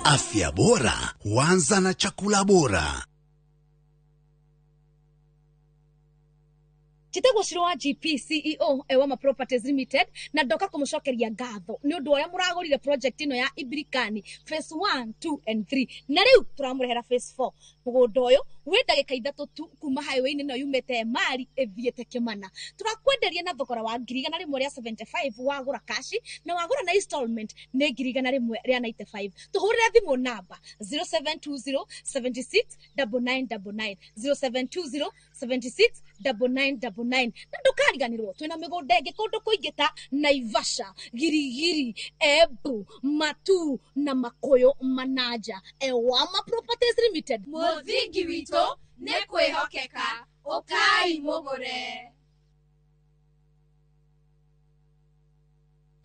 Afya bora huanza na chakula bora. Chitego Shirwa GP CEO Ewama Properties Limited na ndoka kumushokeria ngatho ni undu uria muragurire project ino ya Ibirikani phase 1, 2 and 3 na riu turamurehera phase 4 mugunda uyu wi ndagika ithatu tu kuma highway no yumete mari ethiete Kimana turakwenderia na thogora wa 1,175 wagura cash na wagura na installment ni 1,195 tuhurire thimu namba 0720 76 9999 0720 76 9999 na ndukariganirwo twina migunda ingi kundu kuingita Naivasha, Girigiri, Embu, Matu na Makoyo Manaja. Ewama Properties Limited, muthingi wito ne kwihokeka ukai mugure.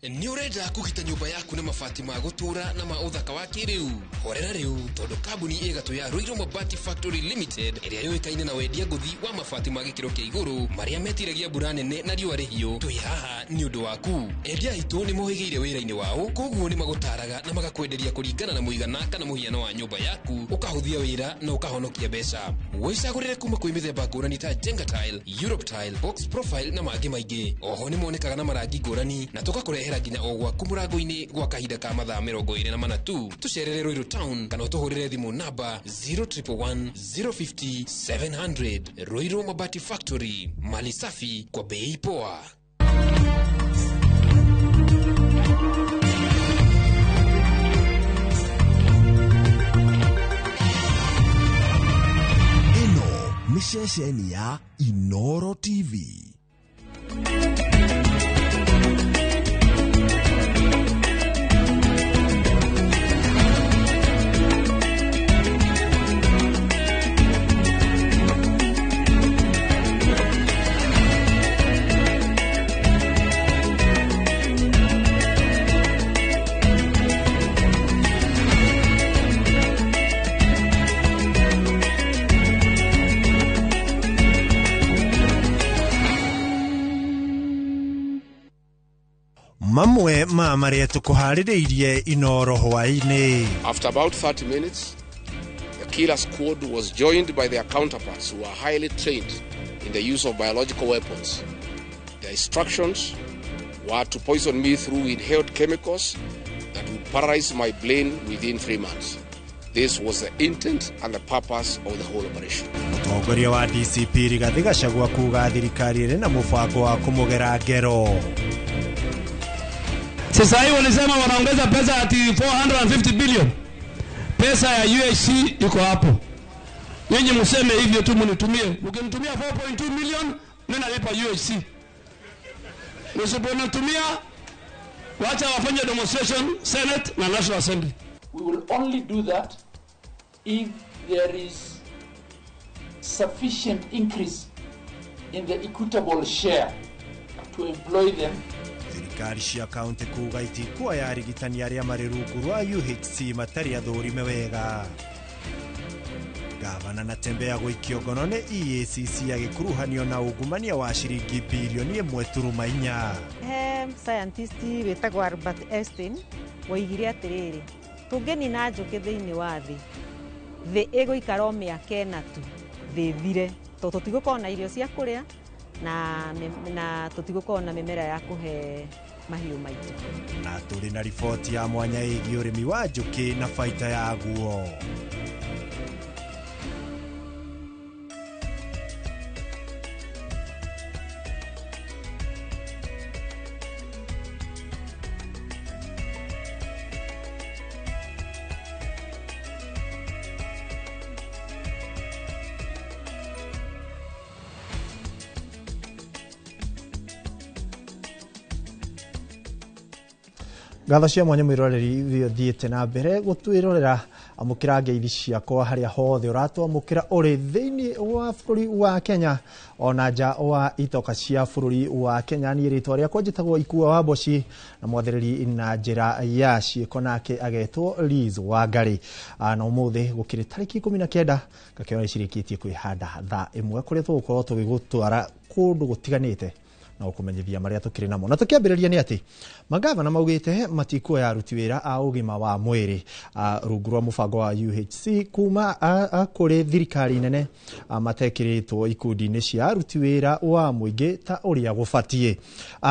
Ni urenda kugita nyumba yaku na mabati ma gutura na ma uthaka wa kiriu. Horera riu tondu kambuni igatu ya Ruiru Mabati Factory Limited iria yoikaine na wendia nguthi wa mabati ma gikiro kia iguru maria metiragia mbura nene na riua rihio. Twi haha ni undu waku. Endia itu ni mohigeire wira-ini wao, koguo ni magutaraga na magakwenderia kuringana na muigana kana muhiano wa nyumba yaku, ukahuthia wira na ukahonokia mbeca. Wicagurire kuma kwi mithemba ngurani ta Jenga Tile, Europe Tile, Box Profile na mangi maingi. Oho ni monekaga na marangi ngurani na tugakurehera nginya o gwaku murango-ini gwa kahinda ka mathaa 24 tu. Tucerere Ruiru Town kana utuhurire thimu namba 0111 050 700. Ruiru Mabati Factory, mali safi kwa bei poa. Ino ni ceceni ya Inoro TV. Mamwe maria tukuhaririirie Inoro hwaini. After about 30 minutes, the killer squad was joined by their counterparts who are highly trained in the use of biological weapons. Their instructions were to poison me through inhaled chemicals that would paralyze my brain within 3 months. This was the intent and the purpose of the whole operation. Mutongoria wa DCP Rigathi Gachagua kuga thirikari iri na mubango wa kumugera ngero. Sasa hivi walisema wanaongeza pesa ati 450 billion. Pesa ya UHC iko hapo. Nyinyi mseme hivyo tu mnitumie. Mkinitumia 4.2 million nina lipa UHC. Msiponitumia wacha wafanye demonstration Senate na National Assembly. We will only do that if there is sufficient increase in the equitable share to employ them. Thirikari cia kaunti kuga itikuwa ya rigitani aria mari rungu rwa UHC matari athurime wega. Gavana Natembeya guikio ngono ni EACC agikuruhanio na ungumania wa shiringi bilioni 1.4. Scientist wetagwo Albert Einstein waigire atiriri tungeni na njuki thiini wa thi ego ikaro miaka na tu thithire toto tigukona na irio cia kuria na tutigukona na mimera ya kuhe mahiu maitu. Na turi na ripoti ya mwanya igi urimi wa njuki na faita ya guo. Gatho cia mwanya mwiroreri thiete na mbere gutwirorera amukira ngeithi ciakwa haria hothe uratwamukira uri thiini wa bururi wa Kenya ona nja wa itoka cia bururi wa Kenya. Ni ritwa riakwa njitagwo Ikua wa Boshi na mwathiriri na njira ya ciiko nake agetwo Liz Wangari. Na umuthi gukiri tariki 19 gakiona cirikitie kwihanda thaa imwe kuria tugukorwo tugigutwara kundu gutiganite na ukumenyithia maria tukiri namo. Na tukiambiriria ni ati magavana maugite matikuoya aruti wira a ugima wa mwiri rungu rwa mubango wa UHC kuma kuri thirikari nene matekiritwo ikundi-ini cia aruti wira wa muingi ta uria gubatie.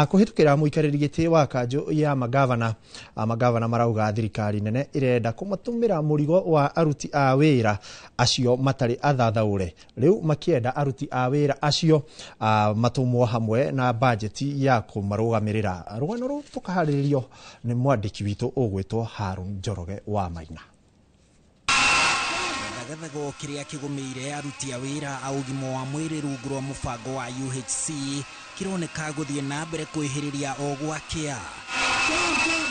Kuhitukira muikariri giti wa kanjo ya magavana marauga thirikari nene irenda kumatumira murigo wa aruti a wira acio matari athathaure. Riu makienda aruti a wira acio matumwo hamwe na bajeti ya kumarugamirira. Rugano ru tukaharirio ni mwandiki witu ugwitwo Harun Njoroge wa Maina. Gathago kiria kigumeire aruti a wira a ugima wa mwiri rungu rwa mubango wa UHC kironeka guthie na mbere kwihiriria o gwakia.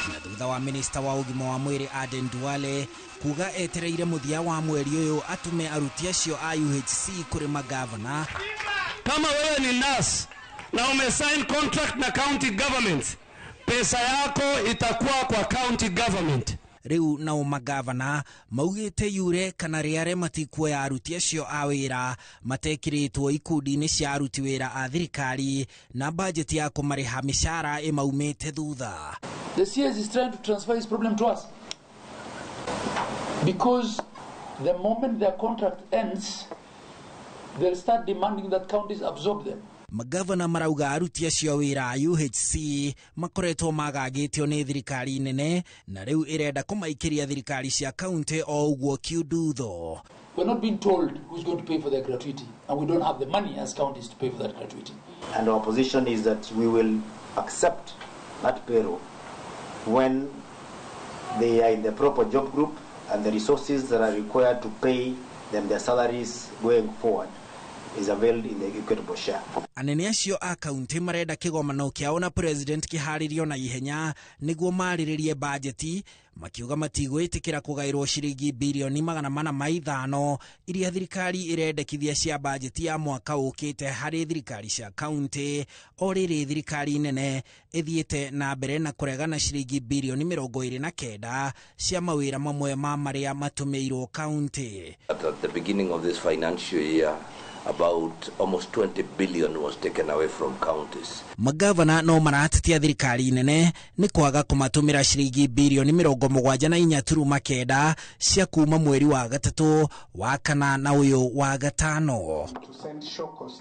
Na thutha wa minista wa ugima wa mwiri Aden Duale kuga etereire muthia wa mweri uyu atume aruti acio a UHC kuri magavana. Kama wewe ni nurse na umesign contract na county government, pesa yako itakuwa kwa county government. Riu na magavana maugite yure kana riare matikuoya aruti acio a wira matekiritwo ikundi-ini cia aruti wira a thirikari na budget ya kumariha mishara imaumite thutha. The CS is trying to transfer his problem to us because the moment their contract ends they'll start demanding that counties absorb them. Magavana marauga aruti acio wira UHC makoretwo magagitio ni thirikari nene na riu irenda kumaikiria thirikari cia county o uguo kiudutho. We're not being told who's going to pay for their gratuity, and we don't have the money as counties to pay for that gratuity. And our position is that we will accept that payroll when they are in the proper job group and the resources that are required to pay them their salaries going forward is availed in the equitable share. Anene acio a county marenda kigomano kiao na president kiharirio na ihenya niguo mariririe budgeti makiuga matigwitikira kugairwo ciringi bilioni 405 iria thirikari irendekithia cia budgeti ya mwaka ukite hari thirikari cia county o riri thirikari nene ithiete na mbere na kuregana ciringi bilioni 29 cia mawira mamwe ma maria matumeirwo county. At the beginning of this financial year, about almost 20 billion was taken away from counties. Magavana no maratitia thirikari nene ni kwaga kumatumira ciringi bilioni 74.9 cia kuma mweri wa gatatu wa kana na uyu wa gatano.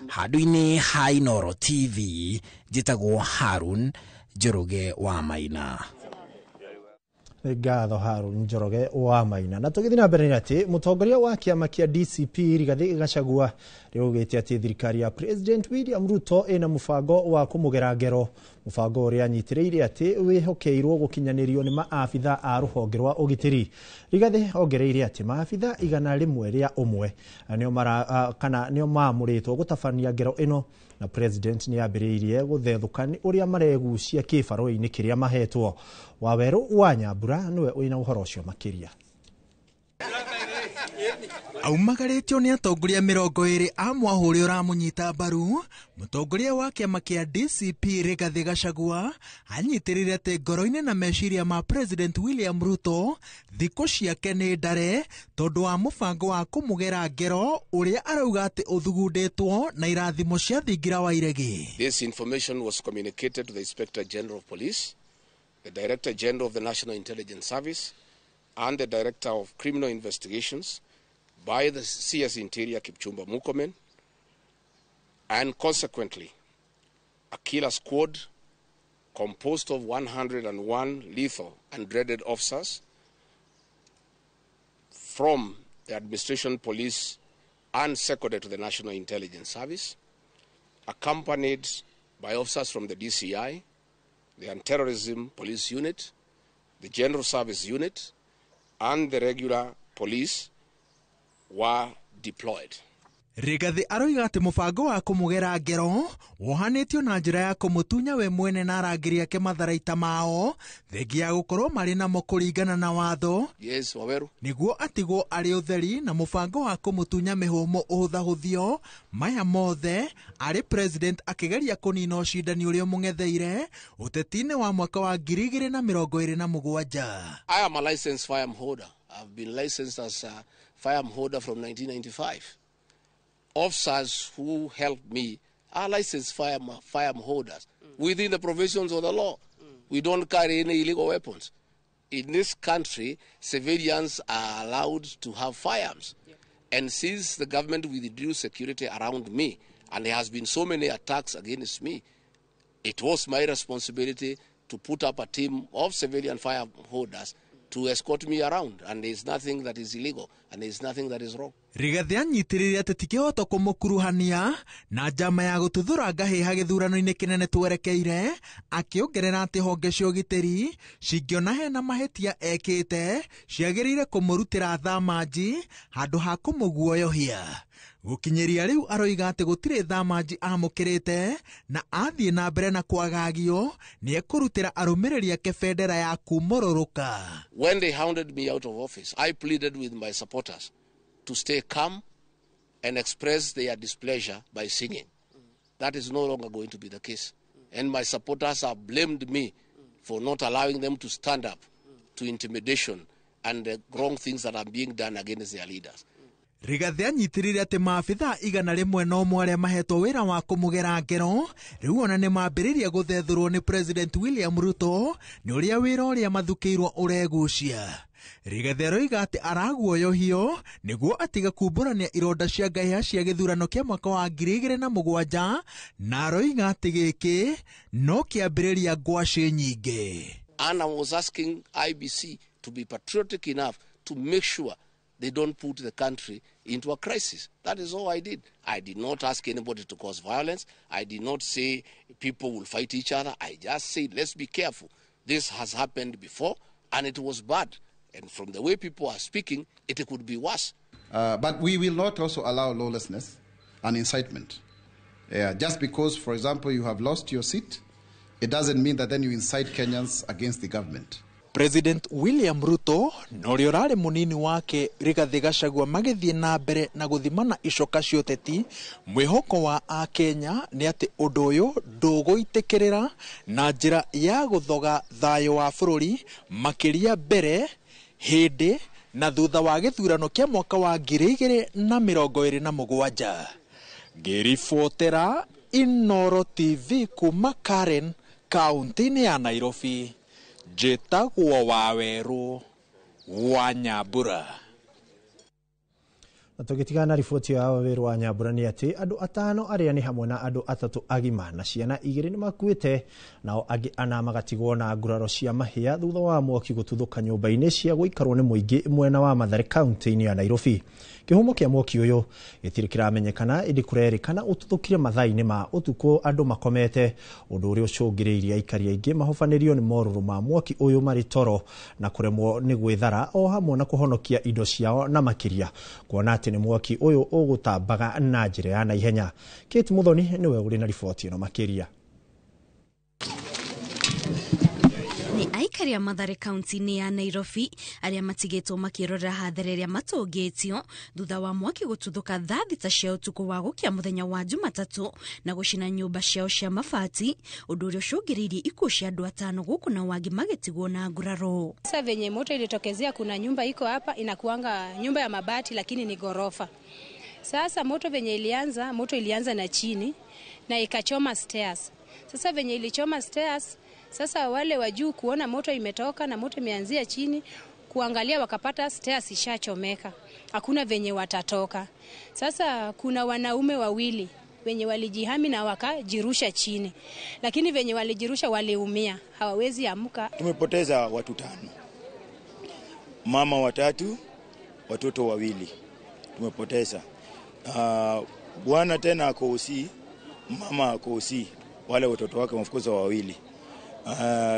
Haduini Hainoro TV jitagwo Harun Njoroge wa Maina. Gatho Harun Njoroge wa Maina. Na tugithina mbere ati mutongoria wa kiama kia DCP Rigathi Gachagua riugite ati thirikari ya President William Ruto ina mubango wa kumugera ngero. Mubango uria anyitireire ati wihokeirwo gukinyanirio ni maafitha a ruhonge rwa ugitiri. Rigathi ongereire ati maafitha igana rimwe ria umwe nio maamuritwo gutabania ngero ino na president ni ambiriirie guthethukani uria maregucia kibaroi-ini kiria mahetwo. Waweru wa Nyambura niwe wina uhoro ucio makiria. Aumagaritio ni atongoria 20 a mwahuri uramunyita mbaru. Mutongoria wa kiama kia DCP Rigathi Gachagua anyitirire ati ngoro-ini na meciria ma President William Ruto thiku ciake ni ndare tondu wa mubango wa kumugera ngero uria arauga ati uthugunditwo na irathimo cia thingira wa iregi. This information was communicated to the Inspector General of Police, the Director General of the National Intelligence Service, and the Director of Criminal Investigations by the CS Interior Kipchumba Murkomen, and consequently a killer squad composed of 101 lethal and dreaded officers from the Administration Police and seconded to the National Intelligence Service, accompanied by officers from the DCI, the Anti-Terrorism Police Unit, the General Service Unit, and the regular police were deployed. Rigathi aroiga ati mubango wa kumugera ngero wohanitio na njira ya kumutunya we mwene na arangiri ake matharaita mao thengi ya gukorwo mari na mukuringana na watho. Yes, Waweru. Niguo atigwo ari utheri na mubango wa kumutunya mihumo uhuthahuthio maya mothe ari president akigeria kunina ucindani uria mungetheire utetine wa mwaka wa 2027. I am a licensed firearm holder. I've been licensed as a firearm holder from 1995. Officers who helped me are licensed firearm holders within the provisions of the law. We don't carry any illegal weapons. In this country, civilians are allowed to have firearms. And since the government withdrew security around me, and there has been so many attacks against me, it was my responsibility to put up a team of civilian firearm holders to escort me around, and there is nothing that is illegal, and there is nothing that is wrong. Rigathi anyitiriria ati tikihota kumukuruhania na njama ya gututhura ngahiha githurano-ini kinene twerekeire, akiongerera ati honge cia ugitiri cingiona hena mahetia ekite ciagirire kumurutira thamanji handu ha kumuguoyohia. Gukinyiria riu aroiga ati gutire thamanji amukirite na athie na mbere na kwagagio ni ekurutira arumiriri ake federa ya kumororuka. When they hounded me out of office, I pleaded with my supporters to stay calm and express their displeasure by singing. That is no longer going to be the case. And my supporters have blamed me for not allowing them to stand up to intimidation and the wrong things that are being done against their leaders. Rigathi anyitiririe ati maabitha 101 aria mahetwo wira wa kumugera ngero riu ona ni mambiriria guthethurwo ni President William Ruto ni uria wira uria mathukiirwo uregucia. Rigathi aroiga ati araguoyohio niguo atiga kumburania ironda cia ngahiha cia githurano kia mwaka wa 2007 na aroiga ati giki no kiambiriria ngwaci nyingi. And I was asking IBC to be patriotic enough to make sure they don't put the country into a crisis. That is all I did. I did not ask anybody to cause violence. I did not say people will fight each other. I just said, let's be careful. This has happened before, and it was bad. And from the way people are speaking, it could be worse. But we will not also allow lawlessness and incitement. Just because, for example, you have lost your seat, it doesn't mean that then you incite Kenyans against the government. President William Ruto norio rari munini wake Rigathi Gachagua magithie na mbere na guthimana icoka cia uteti mwihoko wa a Kenya ni ati undu uyu nduguitikirira na njira ya guthoga thayo wa bururi makiria mbere hindi na thutha wa githurano kia mwaka wa 2027. Ngiribotera Inooro TV kuma Karen, kaunti ya Nairobi. Jetagwo Waweru wa Nyambura. Na tugitigana riboti ya Waweru wa Nyambura ni ati andu 5 aria ni hamwe na andu 3 agima na ciana 2 ni makuite nao angi ana magatigwo na nguraro cia mahia thutha wa mwaki gututhuka nyumba-ini cia guikarwo ni muingi mwena wa Mathare kaunti ya Nairobi. Kihumo kia mwaki uyu gitiri kiramenyekana indi kurerikana ututhukire mathaini ma utuko andu makomete undu uri ucungiriirie aikari aingi mahofanirio ni moruru ma mwaki uyu mari toro na kuremwo ni gwithara o hamwe na kuhonokia indo ciao na makiria kuona ati ni mwaki uyu ugutambaga na njira ya naihenya. Kate Muthoni niwe uri na riboti ino makiria. Ni aikari a Mathare kaunti ya Nairobi aria matigetwo makirora hathereria matongitio thutha wa mwaki gututhuka thita cia utuku wa gukia muthenya wa Jumatatu na gucina nyumba ciao cia mabati undu uria ucungiriirie ikuo cia andu 5 guku na wangi magetigwo na nguraro. Sasa venye moto ilitokezea, kuna nyumba iko hapa inakuanga nyumba ya mabati lakini ni gorofa. Sasa moto venye ilianza, moto ilianza na chini na ikachoma stairs. Sasa venye ilichoma stairs, sasa wale wa juu kuona moto imetoka na moto imeanzia chini, kuangalia wakapata stairs ishachomeka. Hakuna venye watatoka. Sasa kuna wanaume wawili wenye walijihami na wakajirusha chini. Lakini venye walijirusha waliumia, hawawezi amka. Tumepoteza watu 5. Mama 3, watoto 2. Tumepoteza. Bwana tena ako usi, mama ako usi, wale watoto wake wamefukuza 2.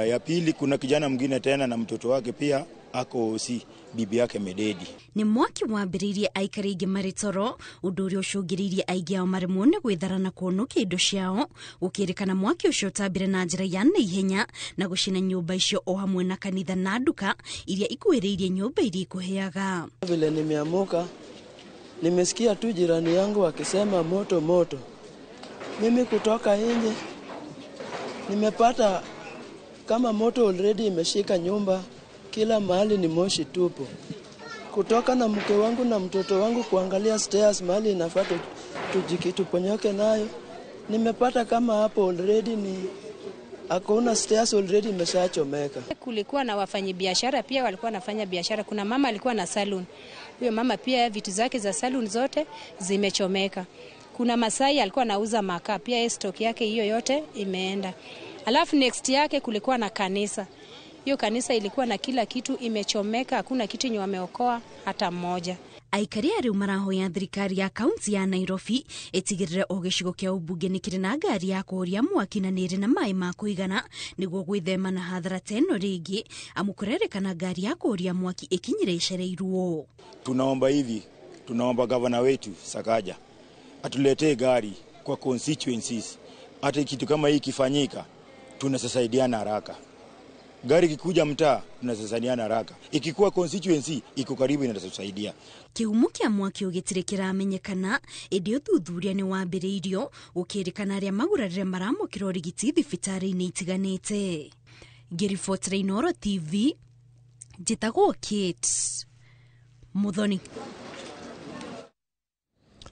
Ya pili kuna kijana mwingine tena na mtoto wake pia ako usi, bibi yake mededi. Ni mwaki wambiriirie aikari aingi mari toro undu uria ucungiriirie aingi ao maremwo ni gwithara na kuonokia indo ciao, ukirikana mwaki ucio utambire na njira ya naihenya na gucina nyumba icio o hamwe na kanitha na nduka iria ikuhiriirie nyumba iria ikuheaga. Vile nimeamuka nimesikia tu jirani yangu akisema moto moto. Mimi kutoka nje nimepata kama moto already imeshika nyumba, kila mahali ni moshi tupo. Kutoka na mke wangu na mtoto wangu kuangalia stairs mahali inafaa tuponyoke nayo, Nimepata kama hapo already ni hakuna stairs already imeshachomeka. Kulikuwa na wafanyabiashara pia walikuwa wanafanya biashara. Kuna mama alikuwa na salon. Huyo mama pia vitu zake za salon zote zimechomeka. Kuna Masai alikuwa anauza makaa pia stock yake hiyo yote imeenda. Alafu next yake kulikuwa na kanisa. Hiyo kanisa ilikuwa na kila kitu imechomeka, hakuna kitu yenye wameokoa hata mmoja. Aikari ariu marahoya thirikari ya kaunti ya Nairobi itigirire o gicigo kia ubunge ni kiri na ngari ya kuhoria mwaki na niri na mai ma kuigana niguo gwithema na hathara teno ringi amu kurerikana ngari ya kuhoria mwaki ikinyire icereirwo. Tunaomba gavana wetu Sakaja atuletee gari kwa constituencies. Hata kitu kama hii kifanyika tunasaidiana haraka. Gari kikuja mtaa tunasaidiana haraka. Ikikuwa constituency iko karibu inatusaidia. Kihumo kia mwaki ugitire kiramenyekana indi uthuthuria ni wambiriirio ukirikana aria magurarire maramukira urigiti thibitari-ini itiganite. Ngiribotera Inooro TV, njitagwo Kate Muthoni.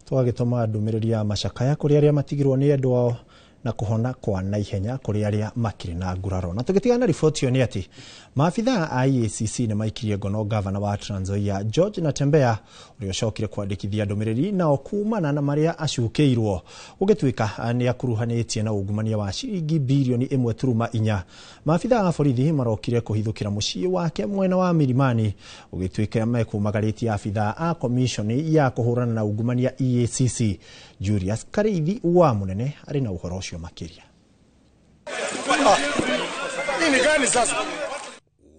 Twagituma ndumiriri ya macakaya kuri aria matigirwo ni andu ao na kuhona kwa naihenya kuri aria makiri na nguraro. Na tugitigana riboti yo ni ati maafitha a IECC ni maikirie ngono gavana wa Trans Nzoia George Natembeya uria ucokire kwandikithia ndumiriri na okumana na maria acukeirwo ugituika ni akuruhanitie na ungumania wa ciringi bilioni 1.4. Maafitha a borithi marokire kuhithukira mucii wake mwena wa Milimani ugituika mekumagaritie afitha a commission ya kuhurana na ungumania IECC. Julius Karithi wa Munene ari na uhoro ucio makiria. Nini gani sasa?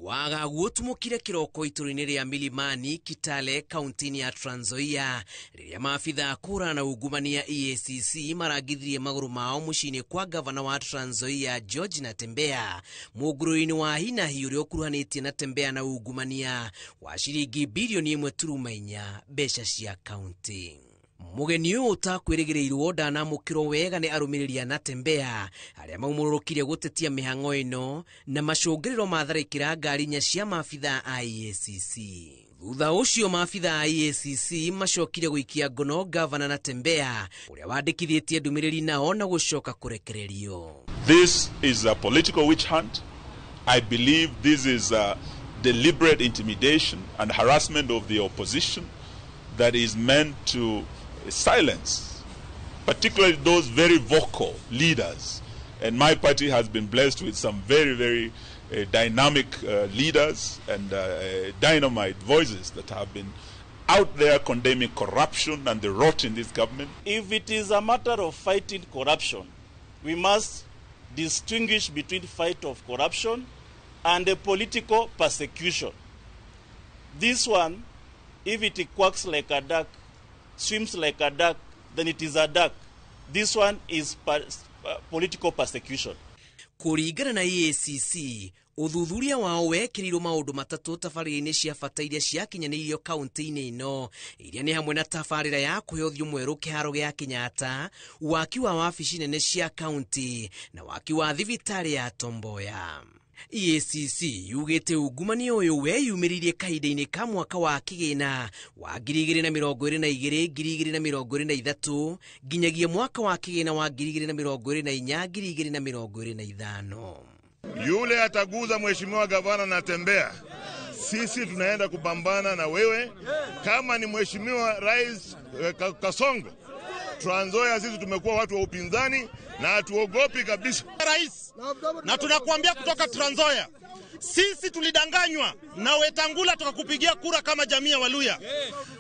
Waga gutumukire kiroko iturini ria Milimani Kitale kaunti ya Trans Nzoia riria maafitha kura na ungumania IECC maragithirie maguru mao mucini kwa gavana wa Trans Nzoia George Natembeya muguruini wa hina hiurio kuruhanitie Natembeya na ungumania wa ciringi bilioni 1.4 mbeca cia kaunti. Mugeni uyu utakwirigirirwo ndanamukirwo wega ni arumiriri a Natembeya aria maumururukire gutetia mihango ino na macungiriro matharikira ngari nya cia maafitha a IECC. Thutha ucio maafitha a IECC macokire guikia ngono gavana Natembeya uria wandikithitie ndumiriri nao na gucoka kurekererio. This is a political witch hunt. I believe this is a deliberate intimidation and harassment of the opposition that is meant to silence, particularly those very vocal leaders. And my party has been blessed with some very, very dynamic leaders and dynamite voices that have been out there condemning corruption and the rot in this government. If it is a matter of fighting corruption, we must distinguish between fight of corruption and a political persecution. This one, if it quacks like a duck, swims like a duck, then it is a duck. This one is political persecution. Kuringana na IECC, uthuthuria wao wekirirwo maundu matatu tabarĩra-inĩ cia bata iria ciakinyanĩirio kaunti-inĩ ino iria nĩ hamwe na tabarĩra ya kuheothio mwerũ kĩharo gĩa Kenyatta, waki wa wabici nene cia kaunti na waki wa thibitarĩ ya Tom Mboya. IECC yugite ungumania uyu weyumiririe kahinda-inĩ ka mwaka wa kigina wa 2022-2023 nginyagia mwaka wa kigina wa 2024-2025. Yule ataguza mheshimiwa gavana Natembeya, sisi tunaenda kupambana na wewe. Kama ni mheshimiwa Rais Kasongo, Trans Nzoia sisi tumekuwa watu wa upinzani na hatuogopi kabisa rais. Na tunakuambia kutoka Trans Nzoia, sisi tulidanganywa na Wetangula tukakupigia kura kama jamii ya Waluya.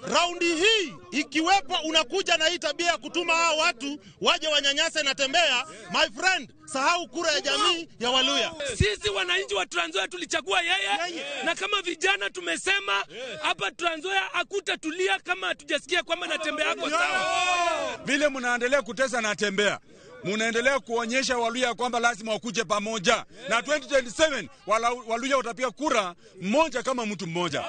Raundi hii ikiwepo unakuja na hii tabia ya kutuma hao watu waje wanyanyase Natembeya, my friend, sahau kura ya jamii ya Waluya. Sisi wananchi wa Trans Nzoia tulichagua yeye, na kama vijana tumesema hapa Trans Nzoia hakutatulia kama hatujasikia kwamba Natembeya yako sawa. Vile mnaendelea kutesa Natembeya, munaendelea kuonyesha Waluya kwamba lazima wakuje pamoja, na 2027 Waluya watapiga kura mmoja kama mtu mmoja.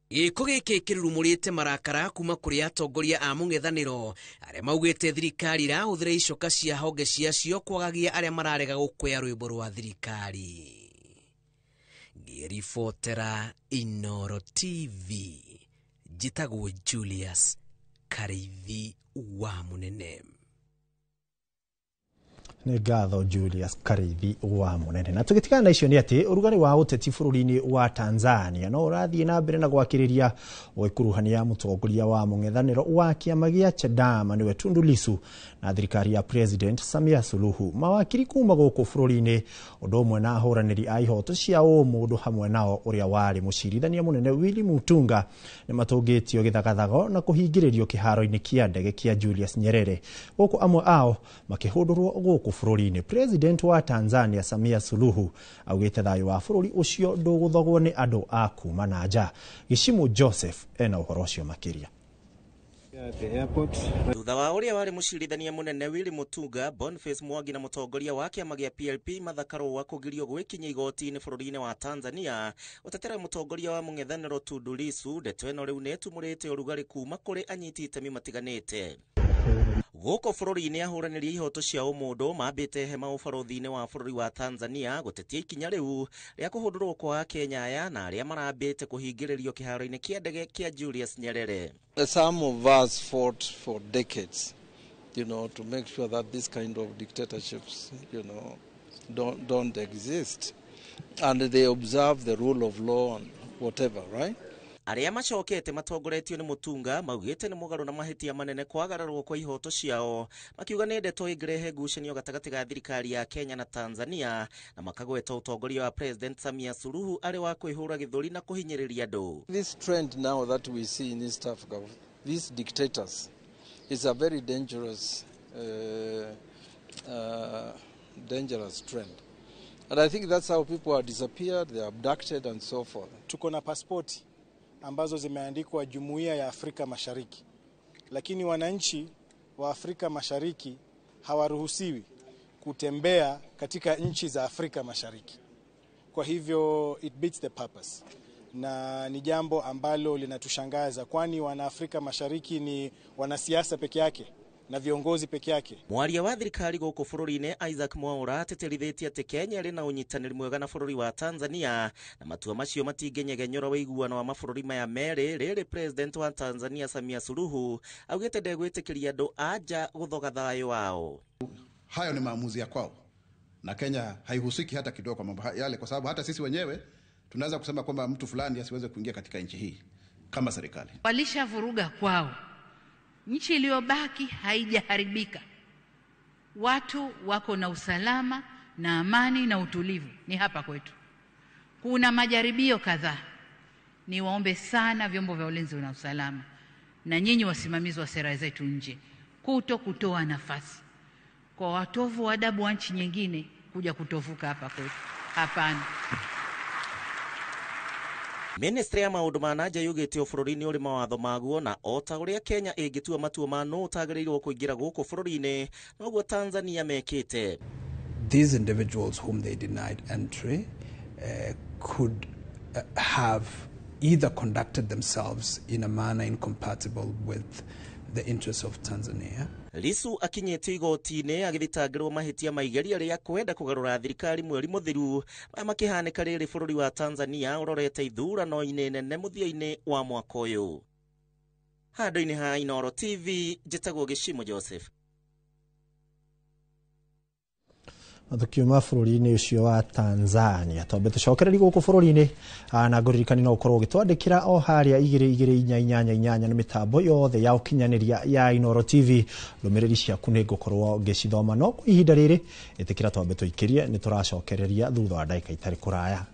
Giko giki kirurumurite marakara kuma kuri atongoria a mung'ethaniro aria maugite thirikari irahuthira icoka cia honge ciacio kwagagia aria mararega gukwea rwimbo rwa thirikari. Ngiribotera Inooro TV, njitagwo Julius Karithi wa Munene. Nĩ ngatho Julius Karithi wa Munene. Na tugitigana na icio nĩ ati urugari wa uteti bũrũri-inĩ wa Tanzania no ũrathiĩ na mbere na gwakĩrĩria ũikuruhania mũtongoria wa mũng'ethanĩro wa kĩama gĩa Chadema nĩwe Tundu Lissu na thirikari ya President Samia Suluhu. Mawakiri kuma gũkũ bũrũri-inĩ ũndũ ũmwe na ahũranĩri a ihoto cia ũmũndũ hamwe nao ũrĩa warĩ mũcirithania mũnene Willy Mutunga nĩ matũngĩtio gĩthagathago na kũhingĩrĩrio kĩharo-inĩ kĩa ndege kĩa Julius Nyerere. Gũkũ amwe ao makĩhũndũrwo gũkũ bũrũri-inĩ. President wa Tanzania Samia Suluhu augĩte thayũ wa bũrũri ũcio ndũgũthogwo nĩ andũ a kuma na nja. Gĩchimũ Joseph ena ũhoro ũcio makĩria. Thutha wa ũrĩa warĩ mũcirithania mũnene Willy Mutunga, Boniface Mwangi na mũtongoria wa kĩama gĩa PLP mathakarwo wa kũgirio gwĩkinya igoti-inĩ bũrũri-inĩ wa Tanzania, ũtetera mũtongoria wa mũng'ethanĩro Tundu Lissu ndeto ĩno rĩu nĩtumũrĩte ũrugarĩ kuma kũrĩ anyiti itemi matiganĩte. Gũkũ bũrũri-inĩ ahũranĩri ihoto cia ũmũndũ mambĩte hema ũbarũthi-inĩ wa bũrũri wa Tanzania gũtetia ikinya rĩu rĩa kũhũndũrwo kwa Kenya aya na arĩa marambĩte kũhingĩrĩrio kĩharo-inĩ kĩa ndege kĩa Julius Nyerere. Some of us fought for decades, to make sure that this kind of dictatorships, don't exist, and they observe the rule of law and whatever, right? Arĩa macokete matongoretio nĩ Mutunga maugĩte nĩ mũgarũ na mahĩtia manene kwagararwo kwa ihoto ciao, makiuga nĩ ndeto ĩngĩrehe ngucanio gatagatĩ ga thirikari ya Kenya na Tanzania na makagweta ũtongoria wa President Samia Suluhu arĩ wa kwĩhũra gĩthũri na kũhinyĩrĩria andũ. This trend now that we see in East Africa, these dictators, is a very dangerous trend. And I think that's how people are disappeared, they are abducted and so forth. Tuko na pasipoti ambazo zimeandikwa Jumuiya ya Afrika Mashariki, lakini wananchi wa Afrika Mashariki hawaruhusiwi kutembea katika nchi za Afrika Mashariki. Kwa hivyo it beats the purpose, na ni jambo ambalo linatushangaza, kwani wana Afrika Mashariki ni wanasiasa peke yake na viongozi peke yake. Mwaria wa thirikari gũkũ bũrũri-inĩ Isaac Mwaura ateterithĩtie atĩ Kenya ĩrĩ na ũnyitanĩri mwega na bũrũri wa Tanzania na matua macio matingĩnyegenyora ũiguano wa mabũrũri maya merĩ. Rĩrĩ President wa Tanzania Samia Suluhu augĩte ndegwĩtĩkĩria andũ a nja gũthoga thayũ wao. Hayo ni maamuzi ya kwao na Kenya haihusiki hata kidogo kwa mambo yale, kwa sababu hata sisi wenyewe tunaweza kusema kwamba mtu fulani asiweze kuingia katika nchi hii kama serikali. Walishavuruga kwao. Nchi iliyobaki haijaharibika. Watu wako na usalama na amani na utulivu. Ni hapa kwetu. Kuna majaribio kadhaa. Niwaombe sana vyombo vya ulinzi na usalama na nyinyi wasimamizi wa sera zetu nje kutoa nafasi kwa watovu wa adabu wa nchi nyingine kuja kutovuka hapa kwetu. Hapana. Ministry ya maũndũ ma nanja yugĩte bũrũri-inĩ ũrĩ mawatho maguo na ota ũrĩa Kenya ĩngĩtua matua ma no ũtagĩrĩirwo kũingĩra gũkũ bũrũri-inĩ noguo Tanzania mekĩte. These individuals whom they denied entry could have either conducted themselves in a manner incompatible with the interests of Tanzania. Lissu akinyĩte igoti-inĩ agĩthitangĩrwo mahĩtia maigeria rĩa kwenda kũgarũra thirikari mweri mũthiru makĩhanĩka rĩrĩ bũrũri wa Tanzania ũrorete ithurano-inĩ nene mũthia-inĩ wa mwaka ũyũ. Handũ-inĩ ha Inooro TV, njĩtagwo Gĩchimũ Joseph. Tukiuma bũrũri-inĩ ũcio wa Tanzania twambe tũcokereri gũkũ bũrũri-inĩ na ngũririkani no ũkorwo ũgĩtwandĩkĩra o harĩa 2288 nĩ mĩtambo yothe ya ũkinyanĩria ya Inooro TV. Ndũmĩrĩri ciaku nĩ ngũkorwo ngĩcithoma no kwa ihinda rĩrĩ ĩtĩkĩra twambe tũikĩrie nĩ tũracokereria thutha wa ndagĩka itarĩ kũraya.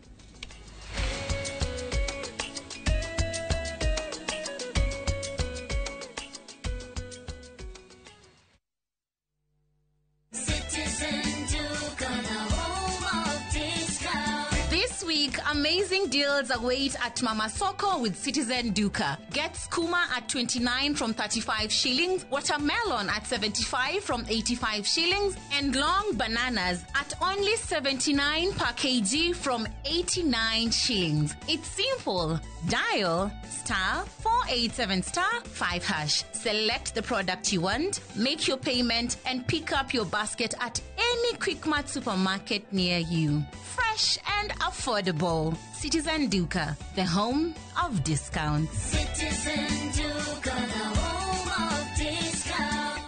Amazing deals await at Mama Soko with Citizen Duka. Get skuma at 29 from 35 shillings, watermelon at 75 from 85 shillings, and long bananas at only 79 per kg from 89 shillings. It's simple. Dial *487*5#. Select the product you want, make your payment, and pick up your basket at any Quickmart supermarket near you. Fresh and affordable. Citizen Duka, the home of discounts. Citizen Duka, the home of discounts.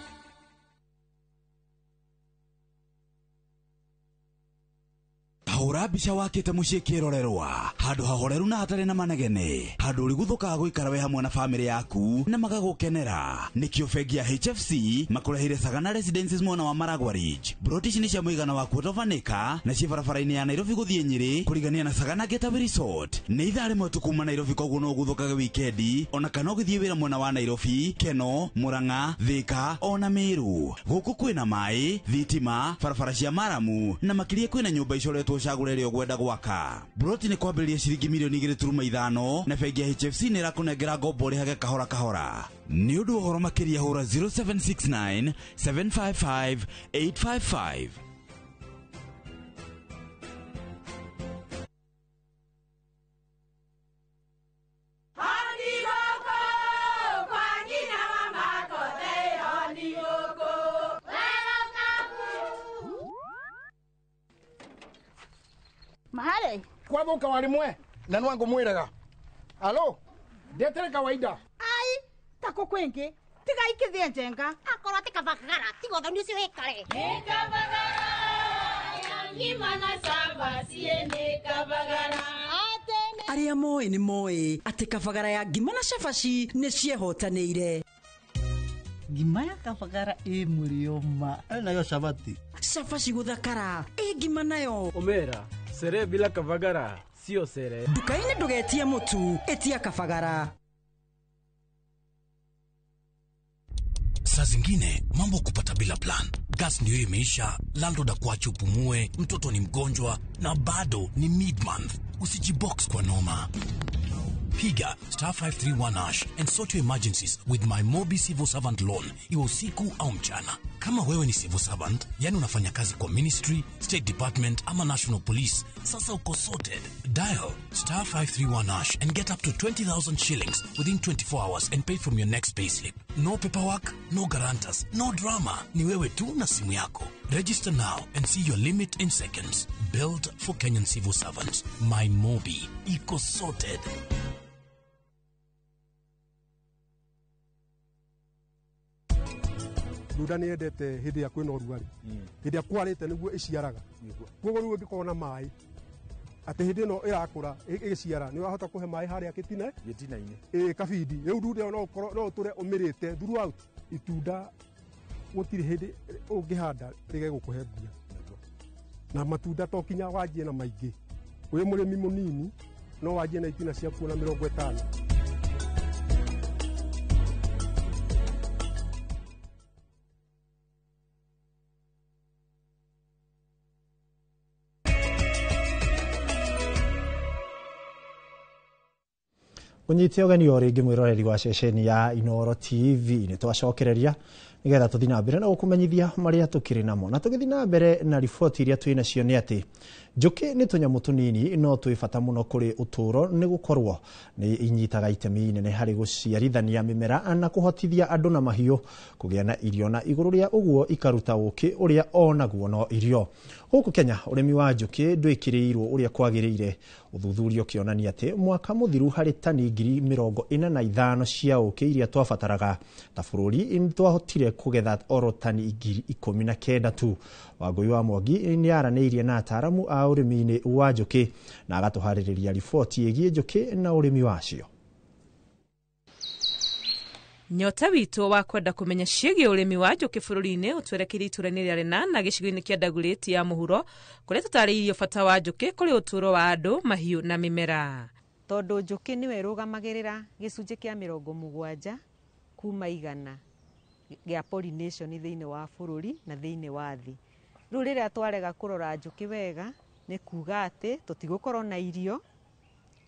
hura mbica wakite mucii kirorerwa handu hahoreru na hatari na manegene handu uri guthuka guikara we hamwe na family yaku na magagukenera nikio bengi ya HFC makurehire Sagana Residences mwena wa Maragwa Ridge. Broti ni cia muigana wa kutovanika na cia barabara-ini ya Nairobi guthie Nyeri kurigania na Sagana Getaway Resort. Ni ithare mwetu kuma Nairobi koguo no guthukaga wikendi ona kana githie wira mwena wa Nairobi, Keno, Murang'a, Thika ona Meru. Guku kwina mai, thitima, barabara cia maramu na makiria kwina nyumba icoretwo cagurere ogwenda gwaka. Broti ni kwambĩrĩria ciringi milioni 2.5 na bengi ya HFC ni rakunengera ngombo rĩhage kahora kahora. Ni ũndũ ũhoro makĩria hũra 0769 755 855. Mahale kwa boka walimwe na nwango mwiraga alo ndetere kawaida ai tako kwenge tiga ikithie njenga akorwa tikavagara tigotho ni cio ikare nikavagara ngima na samba siene kavagara aria moi ni moi ati kavagara ya ngima na cabaci ni ciehotanĩire. Ngima ya kavagara mulioma nayo shabati cabaci guthakara ngima nayo omera sere bila kavagara sio sere. Dukaini ndugetie mutu etia kavagara. Saa zingine mambo kupata bila plan. Gas ndio imeisha, landlord akuache upumue, mtoto ni mgonjwa na bado ni mid-month. Usijibox kwa noma. Piga *531# and sort your emergencies with my Mobi Civil Servant Loan, iwe usiku au mchana. Kama wewe ni civil servant, yani unafanya kazi kwa ministry, state department ama national police, sasa uko sorted. Dial *531# and get up to 20,000 shillings within 24 hours and pay from your next payslip. No paperwork, no guarantors, no drama. Ni wewe tu na simu yako. Register now and see your limit in seconds. Built for Kenyan civil servants. My Mobi. Iko sorted. Nduda ni endete hindi ya kwina uruari hindi ya kwarite niguo iciaraga koguo riu ngikona mai ati hindi no irakura igiciara ni urahota kuhe mai haria gitinaini kabindi riu nduda no uture umirite throughout itunda gutiri hindi ungihanda rige gukuhe mbia na matunda to kinya wanjie na maingi wi murimi munini no wanjie na itina cia kuona 50. Unyite ogani ori ngimwiroreri wa ceceni ya Inoro TV ni twacokereria nigetha tuthi na mbere na gukumenyithia maria tukiri namo na tugithi na mbere na riboti iria twina cio ni ati njuki ni tunyamu tunini no twifata muno kuri uturo ni gukorwo ni inyitaga itemi nene hari guciarithania mimera na kuhotithia andu na mahiu kugia na irio na iguru ria uguo ikaruta uki uria onaguo no irio. Huku Kenya urimi wa njuki ndwikirirwo uria kwagirire uthuthurio kionania ati mwaka muthiru hari tani 45,000 cia uki iria twafataraga ta bururi twahotire kugetha oro tani 19 tu. Wangui wa Mwangi ni araniirie na ataramu a urimi-ini wa njuki na agatuhaririria riboti yegie njuki na urimi wacio. Nyota witũ wa kwenda kumenya ciĩgiĩ ũrĩmi wa njuki bũrũri-inĩ ũtwerekeire itũra-inĩ rĩa Rena na gĩcigo-inĩ kĩa Dagoretti ya mũhuro kũrĩa tũtarĩirio bata wa njuki kũrĩ ũtũũro wa andũ, mahiũ na mĩmera. Tondũ njuki nĩwe ĩrũgamagĩrĩra gĩcunjĩ kĩa 70 kuma 100 gĩa pollination thĩinĩ wa bũrũri na thĩinĩ wa thĩ. Rĩu rĩrĩa twarega kũrora njuki wega nĩ kuga atĩ tũtigũkorwo na irio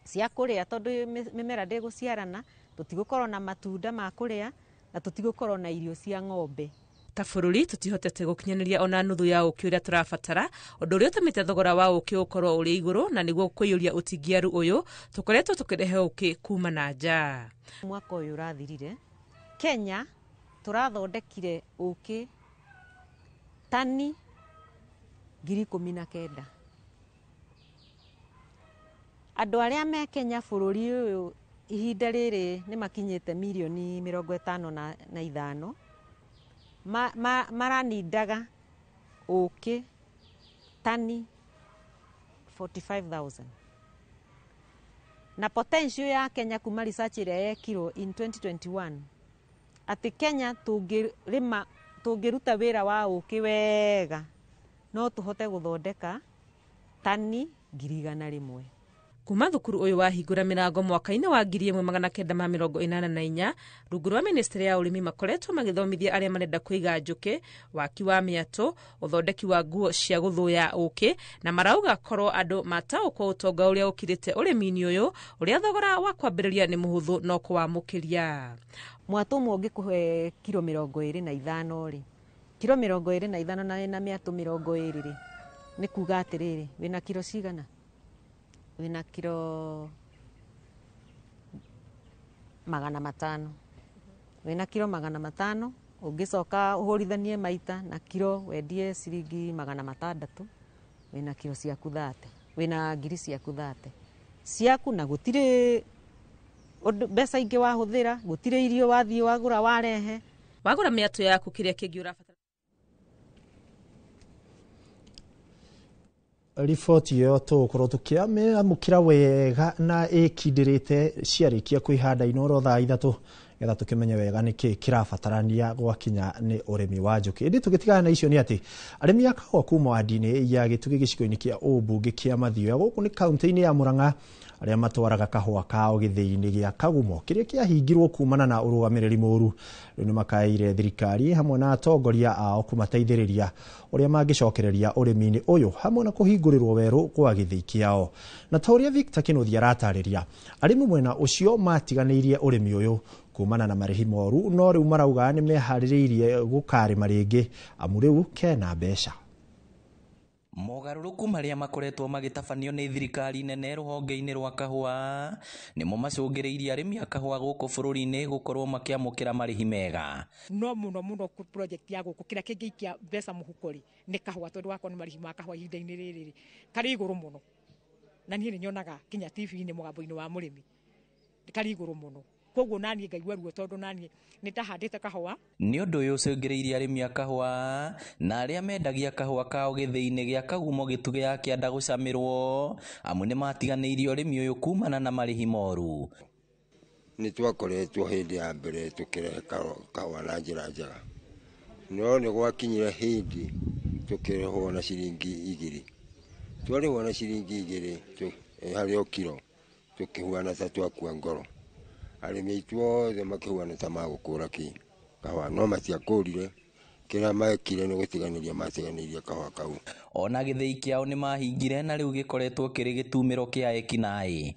cia kũrĩa tondũ mĩmera ndĩgũciarana, tũtigũkorwo na matunda ma kũrĩa na tũtigũkorwo na irio cia ng'ombe. Ta bũrũri tũtihotete gũkinyanĩria ona nuthu ya ũkĩ ũrĩa tũrabatara, ũndũ ũrĩa ũtũmĩte thogora wa ũkĩ ũkorwo ũrĩ igũrũ, na nĩguo kũiyũria ũtingiaru ũyũ tũkoretwo tũkĩrehe ũkĩ kuma na nja. Mwaka ũyũ ũrathirire Kenya tũrathondekire ũkĩ tani 19,000. Andũ arĩa me Kenya bũrũri ũyũ ihinda rĩrĩ nĩ makinyĩte milioni 55 marandaga ũkĩ tani 45,000 na potential ya Kenya kuma research ĩrĩa yekirwo in 2021 atĩ Kenya tũngĩruta wĩra wa ũkĩ wega no tũhote gũthondeka tani 100,000. Kuma thukuru uyu wahingura mirango mwaka-ini wa 1984 rungu rwa ministry ya urimi makoretwo magithomithia aria marenda kuiga njuki, waki wa miato, uthondeki wa nguo cia guthuya uki, na marauga korwo andu mataukwo utonga uria ukirite urimi-ini uyu uria thogora wa kwambiriria ni muhuthu no kuwamukiria. Mwatu umwe ungikuhe kilo 25 ri kilo 25 na miato 20 ri ni kuga atiriri wina kilo cigana? Wina kilo 500. Wina kilo 500 ungicoka uhurithanie maita na kilo wendie ciringi 600, wina kilo ciaku 30, wina ngiri ciaku 30 ciaku, na gutire mbeca ingi wahuthira, gutire irio wathii wagura warehe. Wagura miato yaku kiria kingi urabatara. Riboti iyo tugukorwo tukiamukira wega na ikindirite ciarikia kwihanda inoro thaa 3 getha tukimenya wega niki kirabatarania gwakinya ni urimi wa njuki. Indi tugitigana na icio ni ati arimi a kahua kuma wadi-ini ya Gitugi gicigo-ini kia Ubunge kia Mathioya guku ni kaunti-ini ya Murang'a aria matwaraga kahua kao githii-ini gia Kagumo kiria kiahingirwo kumana na urugamiriri muru. Riu ni makaire thirikari hamwe na atongoria ao kumateithiriria uria mangicokereria urimi-ini uyu hamwe na kuhingurirwo weru kwa githii kiao. Na tauria Victor Kinuthia aratariria arimi mwena ucio matiganirie urimi uyu kumana na marihi moru, no riu marauga ni mehaririirie gukarima ringi amu riu kena mbeca. Mogaruruku maria makoretwo magitabanio ni thirikari nene ruhonge-ini rwa kahua nimo macungiriirie arimi a kahua guku bururi-ini gukorwo makiamukira marihi mega. No muno project ya guku kira kingiikia mbeca muhukori ni kahua, tondu wako ni marihi ma kahua ihinda-ini riri kari iguru muno, na nie nyonaga kinya TV-ini mugambo-ini wa murimi kari iguru muno. Koguo nani ngaigua ruo tondu nani nitahandite kahua. Ni undu uyu ucungiriirie arimi a kahua na aria mendagia kahua kao githii-ini gia Kagumo Gitugi ya kianda gucamirwo amu ni matiganiirie urimi uyu kumana na marihi moru. Ni twakoretwo hindi ya mbere tukirehe kahua na njira njega, no ni gwakinyire hindi tukirehwo na ciringi 2. Twarehwo na ciringi 2 hari o kilo tukihuana ta twakua ngoro. Arimi aitu othe makihuana ta magukura ki kahua no matiakurire kira maekire ni gutiganiria matiganirie kahua kau. Ona githii kiao ni mahingire na riu gikoretwo kiri gitumiro kia ekinai.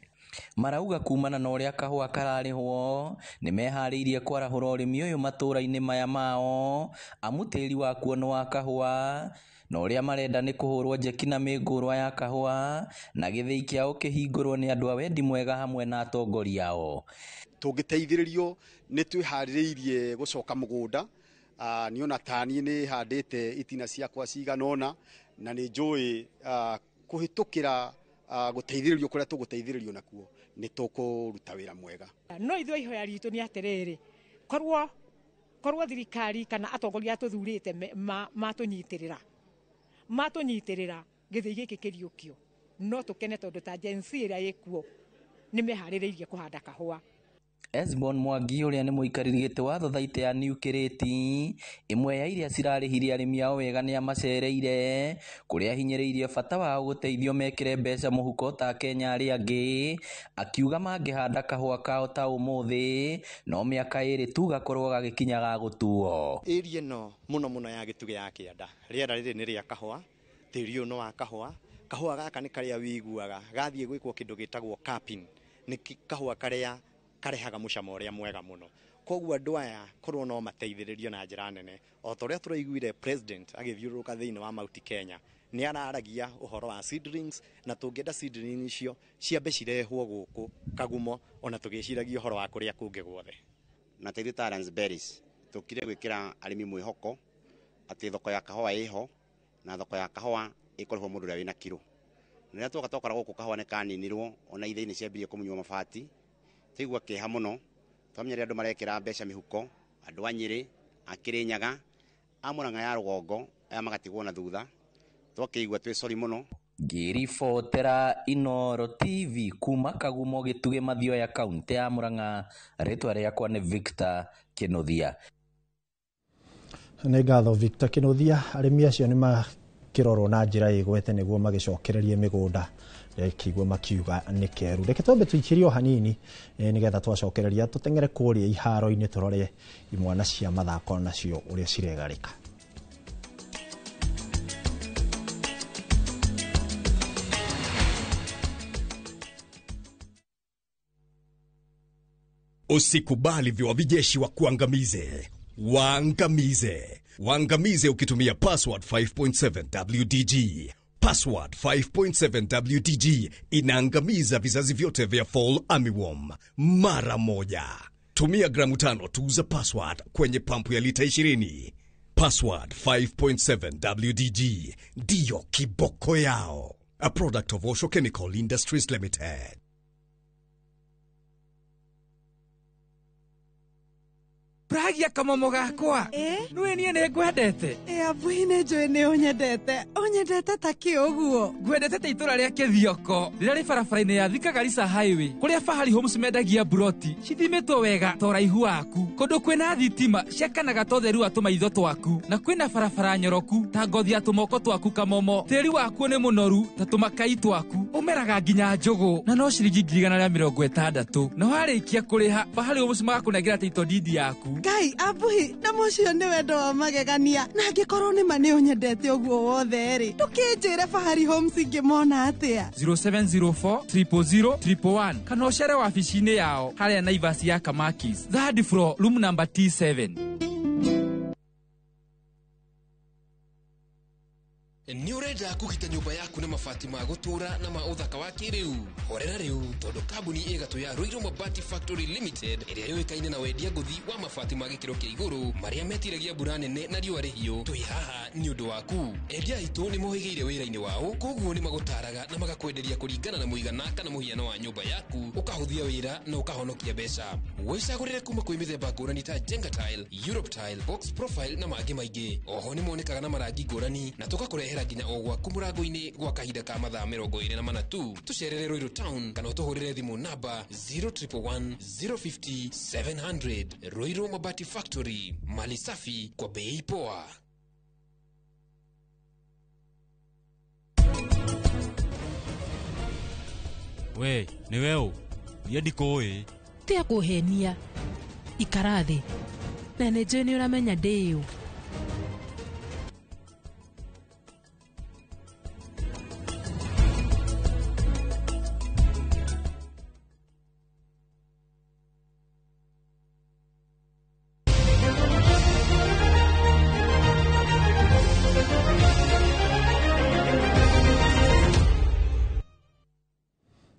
Marauga kumana na uria kahua kararihwo ni mehariirie kwarahura urimi uyu matura-ini maya mao amu tiri wa kuono wa kahua na uria marenda ni kuhurwo njeki na mingurwa ya kahua na githii kiao kihingurwo ni andu a wendi mwega hamwe na atongoria ao. Tungiteithiririo ni twihaririirie gucoka mugunda. Ni ona tani ni handite itina ciakwa ciganona na ni njui kuhitukira guteithiririo kuria tuguteithiririo nakuo ni tukuruta wira mwega. No ithuĩ ihoya ritu ni atiriri, korwo thirikari kana atongoria tuthurite matunyitirira githii giki kiriukio no tukene tondu ta agency iria ikuo ni mehaririirie kuhanda kahua. Esbon Mwangi uria ni muikariri giti watho thaite ya New Kiriti imwe ya iria cirarihirie arimi ao wega ni amacereire kuria hinyiriirie bata wao guteithio mekire mbeca muhuko ta Kenya aria angi, akiuga mangihanda kahua kao ta umuthi no miaka 2 tu gakorwo gagikinya ga gutuo. Area no muno ya Gitugi ya kianda riera riri ni ria kahua, tiri uno wa kahua gaka ni karia wiguaga gathie gwikwo kindu gitagwo capping, ni kahua karia karehaga mucamo uria mwega muno. Koguo andu aya korwo no mateithiririo na njira nene o ta uria turaiguire president agithiururuka thiini wa Mount Kenya ni araragia uhoro wa seedlings na tungienda seedlings icio ciambe cirehwo guku Kagumo ona tugiciragia uhoro wa kuria kungi guothe. Na teithu Talents Berries tukire gwikira arimi mwihoko ati thoko ya kahua iho na thoko ya kahua ikorwo mundu ria wina kilo. Niria twakatokora guku kahua ni kaninirwo ona ithe-ini ciambirie kumunywa mabati tigwa kiha muno twamenyere andu marekira mbeca mihuko, andu a Nyeri, a Kirinyaga, a Murang'a ya Rugongo aya magatigwo na thutha, twakiigua twi sorry muno. ngiribotera Inooro TV kuma Kagumo Gituge Mathioya kaunti ya Murang'a, ritwa riakwa ni Victor Kinuthia. Nĩ ngatho Victor Kinuthia. Arĩmi acio nĩ makĩrorwo na njĩra ĩgwete nĩguo magĩcokererie mĩgũnda kĩiguo makiuga nĩ keru. Reke twambe tũikĩrie o hanini nĩgetha twacokereria tũteng'ere kũrĩa iharo-inĩ tũrore imwana cia mathako nacio ũrĩa ciregarĩka. Usikubali viwavijeshi wa kuangamize. Waangamize ukitumia password 5.7 WDG. Password 5.7 WDG inaangamiza vizazi vyote vya Fall Armyworm mara moja. Tumia gramu 5 tu za password kwenye pampu ya lita 20. Password 5.7 WDG ndiyo kiboko yao. A product of Osho Chemical Industries Limited. Pragia kamomo gakwa nwe nie ne ngwendete abuine njwe ne onyendete ta kĩũguo ngwendete ta itura ria Kithioko rĩrĩa rĩ barabara-inĩ ya Thika Garissa Highway kũrĩa Fahari Homes mendagia buroti cithimetwo wega ta ũraihu waku kũndũ kwĩna thitima ciakanaga ta ũtheru wa tũmaitho twaku na kwĩna barabara nyoroku ta ngothi ya tũmoko twaku kamomo tĩri waku nĩ mũnoru ta tũmakai twaku ũmeraga nginya njũgũ na no ciringi 160 na warĩkia kũrĩha Fahari Homes magakũnengera title deed yaku Ngai abuhi na mũcio nĩ wendo wa magegania na angĩkorwo nĩ ma nĩ ũnyendete ũguo wothe rĩ tũkĩnjĩre Fahari Homes ingĩmona atĩa 0704 000 111 kana ũcere wabici-inĩ yao harĩa Naivas ya Kamakis third floor room number T7. Nĩ ũrenda kũgita nyũmba yaku na mabati ma gũtũra na ma ũthaka wa kĩrĩu horera rĩu tondũ kambuni ĩgatũ ya Ruiru Mabati Factory Limited ĩrĩa yũĩkaine na wendia ngũthi wa mabati ma gĩkĩro kĩa igũrũ marĩa metiragia mbura nene na riũa rĩhiũ twĩ haha nĩ ũndũ waku. Endia aitũ nĩ mohĩgĩire wĩra-inĩ wao koguo nĩ magũtaraga na magakwenderia kũringana na mũigana kana mũhiano wa nyũmba yaku ũkahũthia wĩra na ũkahonokia mbeca. Wĩcagũrĩre kuma kwĩ mĩthemba ngũrani ta Jenga Tile, Europe Tile, Box Profile na mangĩ maingĩ. Oho nĩ monekaga na marangi ngũrani na tũgakũrehera nginya o gwaku mũrango-inĩ gwa kahinda ka mathaa 24 tu. Tũcerere Ruiru Town kana ũtũhũrĩre thimũ namba 0111 050 700. Ruiru Mabati Factory, mali safi kwa bei poa. We, ni weo yedi koe tia kuhenia ikarathi na nĩ njũĩ nĩ ũramenya ndĩyo.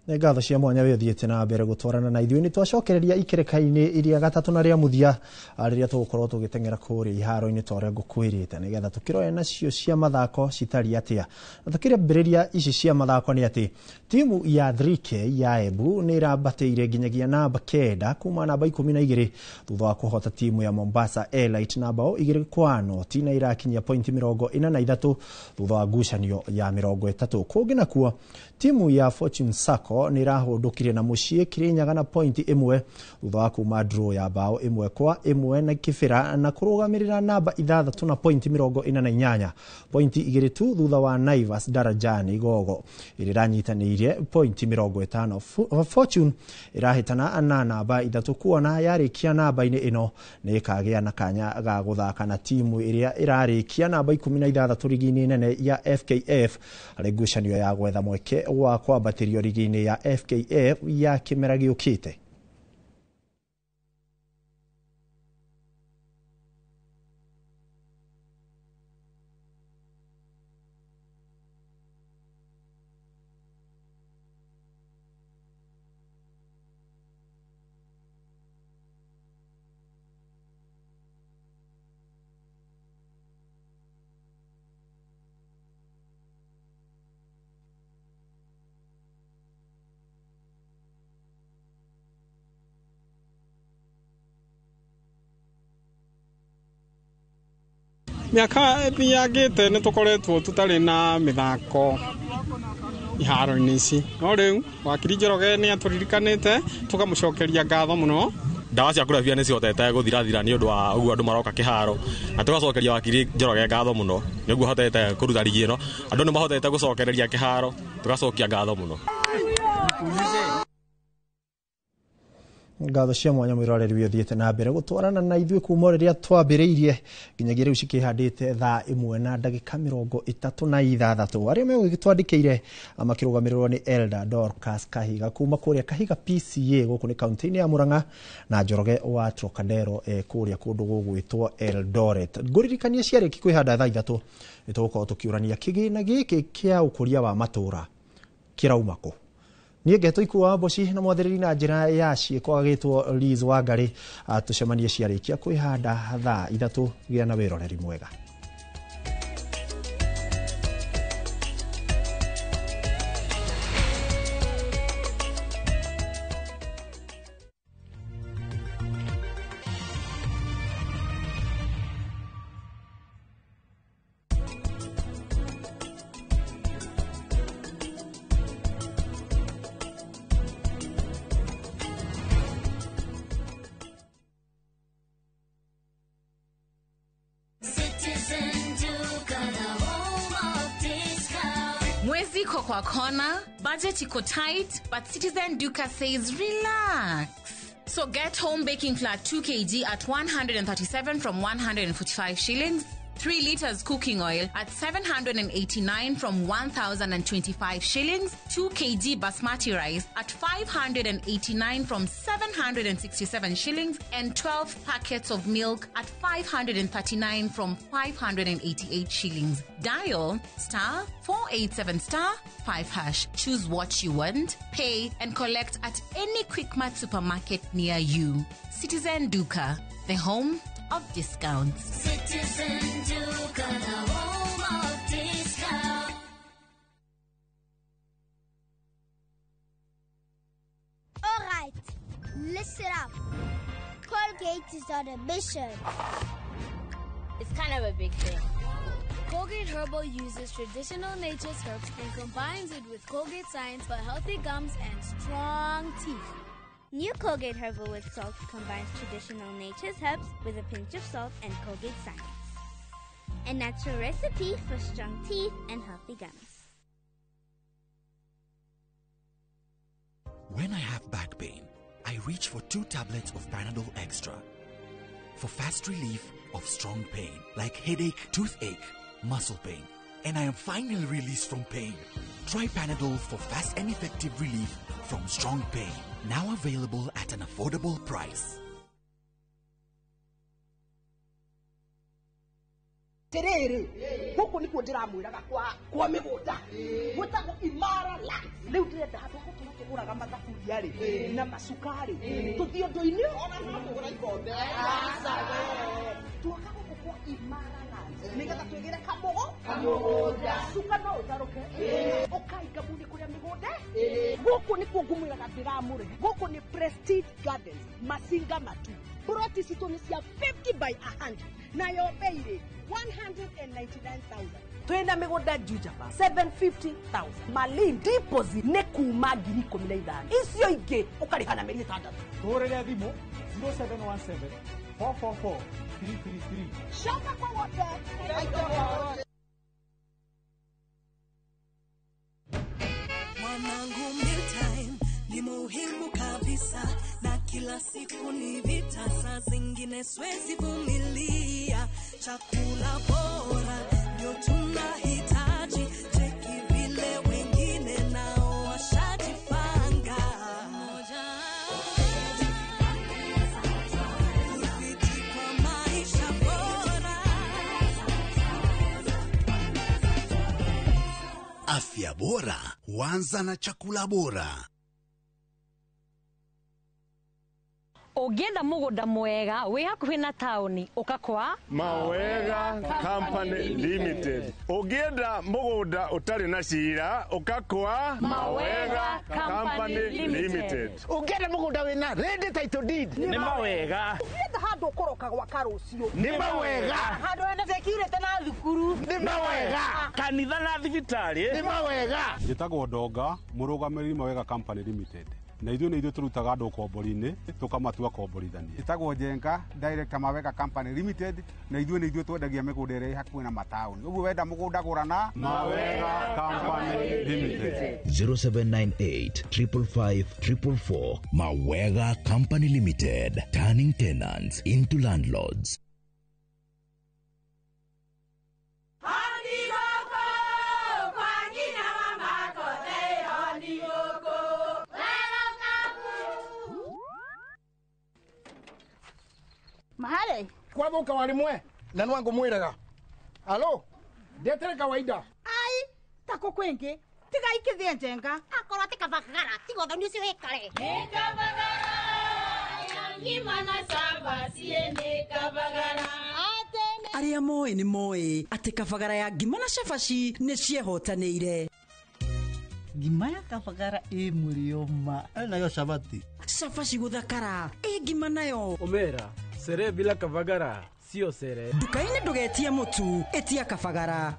Nĩ ngatho cia mwanya we thiĩte na mbere gũtwarana na ithuĩ nĩ twacokereria ikereka-inĩ iria gatatũ na rĩa muthia rĩrĩa tũgũkorwo tũgĩteng'era kũrĩa iharo-inĩ ta ũrĩa ngũkwĩrĩte nĩgetha tũkĩrore nacio cia mathako citariĩ atĩa. Na tũkĩambĩrĩria ici cia mathako nĩ atĩ timu ya 3K ya Embu nĩ ĩrambatĩire nginyagia namba 9 kuma namba 12 thutha wa kũhota timu ya Mombasa Elite na bao 2-0 na irakinyia pointi 43 thutha wa ngucanio ya 30. Kũngĩ nakuo timu ya Fortune Sacco nĩ irahũndũkire na mũciĩ Kirinyaga na pointi 1 thutha wa kuma draw ya bao 1-1 na Kĩbĩra na kũrũgamĩrĩra namba 6 na pointi 48, pointi 2 tu thutha wa Naivas Darajani Gogo ĩrĩranyitanĩire pointi 50. Fortune ĩrahĩtana na namba 3 kuona yarĩkia namba-inĩ ĩno nĩ ĩkagĩa na kanya ga gũthaka na timu ĩrĩa ĩrarĩkia namba 16 rigi-inĩ nene ya FKF harĩ ngucanio ya gwetha mweke wa kwambatĩrio rigi-inĩ ya FKF ya kĩmera gĩũkĩte. miaka thiagite ni tukoretwo tutari na mithako iharo-inĩ ici no rĩu wakiri Njoroge nĩ atũririkanĩte tukamũcokeria ngatho mũno. Ndawa cia kũrebia nĩ cihotete gũthirathira nĩ ũndũ wa ũguo andũ maroka kĩharo na tugacokeria wakiri Njoroge ngatho mũno nĩguo hotete kũruta rigi ĩno andũ nĩ mahotete gũcokereria kĩharo tugacokia ngatho mũno. Ngatho cia mwanya mwiroreri wĩthiĩte na mbere gũtwarana na ithuĩ kuma rĩrĩa twambĩrĩirie nginyagia rĩu cikĩhandĩte thaa 1:36 arĩa megũgĩtwandĩkĩire makĩrũgamĩrĩrwo nĩ Elda Dorcas Kahiga kuma kũrĩa Kahiga PCA gũkũ nĩ kaunti-inĩ ya Murang'a na Njoroge wa Trocadero kũrĩa kũndũ gũgwĩtwo Eldoret. Ngũririkania ciarĩki kwĩhanda thaa 3 nĩtũgũkorwo tũkĩũrania kĩgĩna gĩkĩ kĩa ũkũria wa matũra kĩrauma kũ. Niĩ ngetwo ikuwa Mboci na mwathĩrĩri na njĩra ya ciĩko agĩtwo Liz Wangari tucemanie ciarĩkia kwĩhanda thaa 3 gĩa na wĩroreri mwega. Kwa corner, budget iko tight, but Citizen Duka says relax. So get home baking flour 2 kg at 137 from 145 shillings. 3 liters cooking oil at 789 from 1,025 shillings. 2 kg basmati rice at 589 from 767 shillings. And 12 packets of milk at 539 from 588 shillings. Dial *487*5#. Choose what you want, pay and collect at any Quickmart supermarket near you. Citizen Duka, the home of discounts. Citizen Duka, the home of discounts. All right, listen up. Colgate is on a mission. It's kind of a big thing. Colgate Herbal uses traditional nature's herbs and combines it with Colgate Science for healthy gums and strong teeth. New Colgate Herbal with Salt combines traditional nature's herbs with a pinch of salt and Colgate Science. A natural recipe for strong teeth and healthy gums. When I have back pain, I reach for 2 tablets of Panadol Extra for fast relief of strong pain like headache, toothache, muscle pain. And I am finally released from pain. Try Panadol for fast and effective relief from strong pain. Now available at an affordable price. Terere, huko niko ndiramwiraga kwa migunda. Gutagwo Imara Lands. Riu ndirenda handu huko tunakiguraga mathaburia ri na macukari. Tuthio ndoini ona no tugura ikombe. Tuakaga kwa Imara Lands. Nigetha twigire kamugunda. Cuka no utharuke. Ukaiga muni kuria migunda. Guku nikuo ngumwiraga ndiramure. Guku ni Prestige Gardens, Masinga Matu. Buroti citu ni cia 50 by 100. Na yo beire 199,000. Twenda migunda Jujaba 750,000. Malin deposit ne kuma 15,000. Icio ingi ukarihana meri 6. Torere thimo 0717 444 333. Shaka kwa wote. Mwanangu mealtime ni muhimu kabisa, na kila siku ni vita, saa zingine siwezi vumilia. Chakula bora ndio tunahitaji, cheki vile wengine nao washajipanga. Kurudi kwa maisha bora. Afya bora huanza na chakula bora. Ũngĩenda mũgũnda mwega wĩ hakuhĩ na taũni ũka kwa Mawega Company Limited. Ũngĩenda mũgũnda ũtarĩ na cira ũka kwa Mawega Company Limited. Ũngĩenda mũgũnda wĩna ready title deed nĩ Mawega. Ũngĩenda handũ ũkoroka gwaka rũciũ nĩ Mawega. Handũ hena security na thukuru nĩ Mawega. Kanitha na thibitarĩ nĩ Mawega. Njĩtagwo Ndonga, mũrũgamĩrĩri Mawega Company Limited. Na ithuĩ tũrutaga andũ kombori-inĩ tũkamatua komborithania. Njĩtagwo Njenga, Director Mawega Company Limited, na ithuĩ twendagia mĩgũnda ĩrĩa hakuhĩ na mataũni. Ũguo wenda mũgũnda gũrana Mawega Company Limited. 0798 555 444. Mawega Company Limited, turning tenants into landlords. Mahale kwa boka walimwe na nwangu mwiraga. Alo ndetere kawaida ai tako kwenge tiga ikithie Njenga akorwo tikabagara tigo ndio wekare nikabagara ngima na samba sie nikabagara Aria moe ni moe ati kabagara ya ngima na cabaci nĩ ciehotanĩire. Ngima ya kabagara mũrioma nayo cabati cabaci gũthakara ngima nayo Omera sere bila kabagara sio sere. Nduka-inĩ ndũgetie mũtu etia kabagara.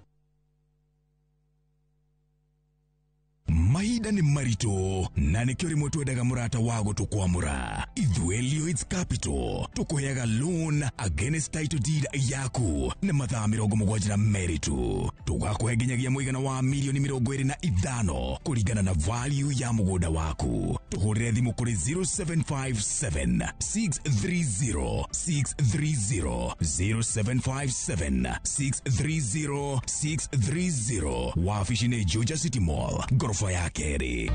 Mahinda nĩ maritũ na nĩkĩo rĩmwe twendaga mũrata wa gũtũkwamũra. Ithuĩ Lloyds Capital tũkũheaga loan against title deed yaku na mathaa 72 tu. Tũgakũhe nginyagia mũigana wa mirioni 25 kũringana na value ya mũgũnda waku. Tũhũrĩre thimũ kũrĩ 0757 630 630 0757 630 630. Wabici-inĩ Georgia City Mall, ghorofa ya kerĩ.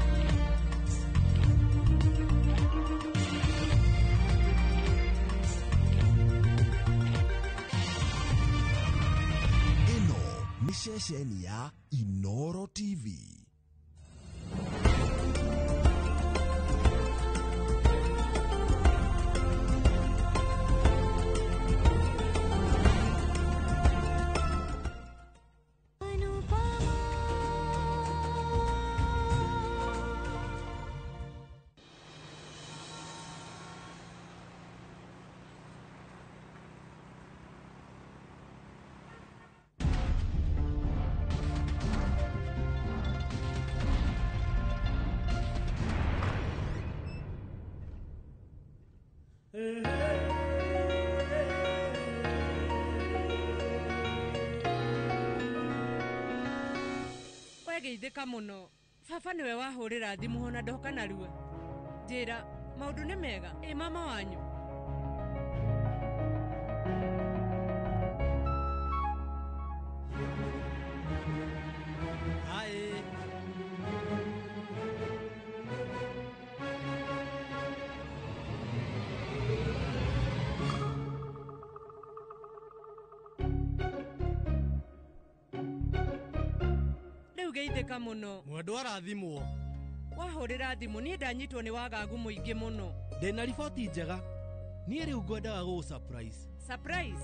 Ino ni ceceni ya Inoro TV. Geithĩka mũno baba niwe wahũrĩra thimũ hona ndoka narua. Njĩra maũndũ nĩ mega mama wanyu. Hai Geithĩka mũno mwendwa arathimwo. Wahũrĩra thimũ niĩ ndanyitwo nĩ wagagu mũingĩ mũno. Ndĩna riboti njega niĩ rĩu ngwendaga gũ surprise. Surprise?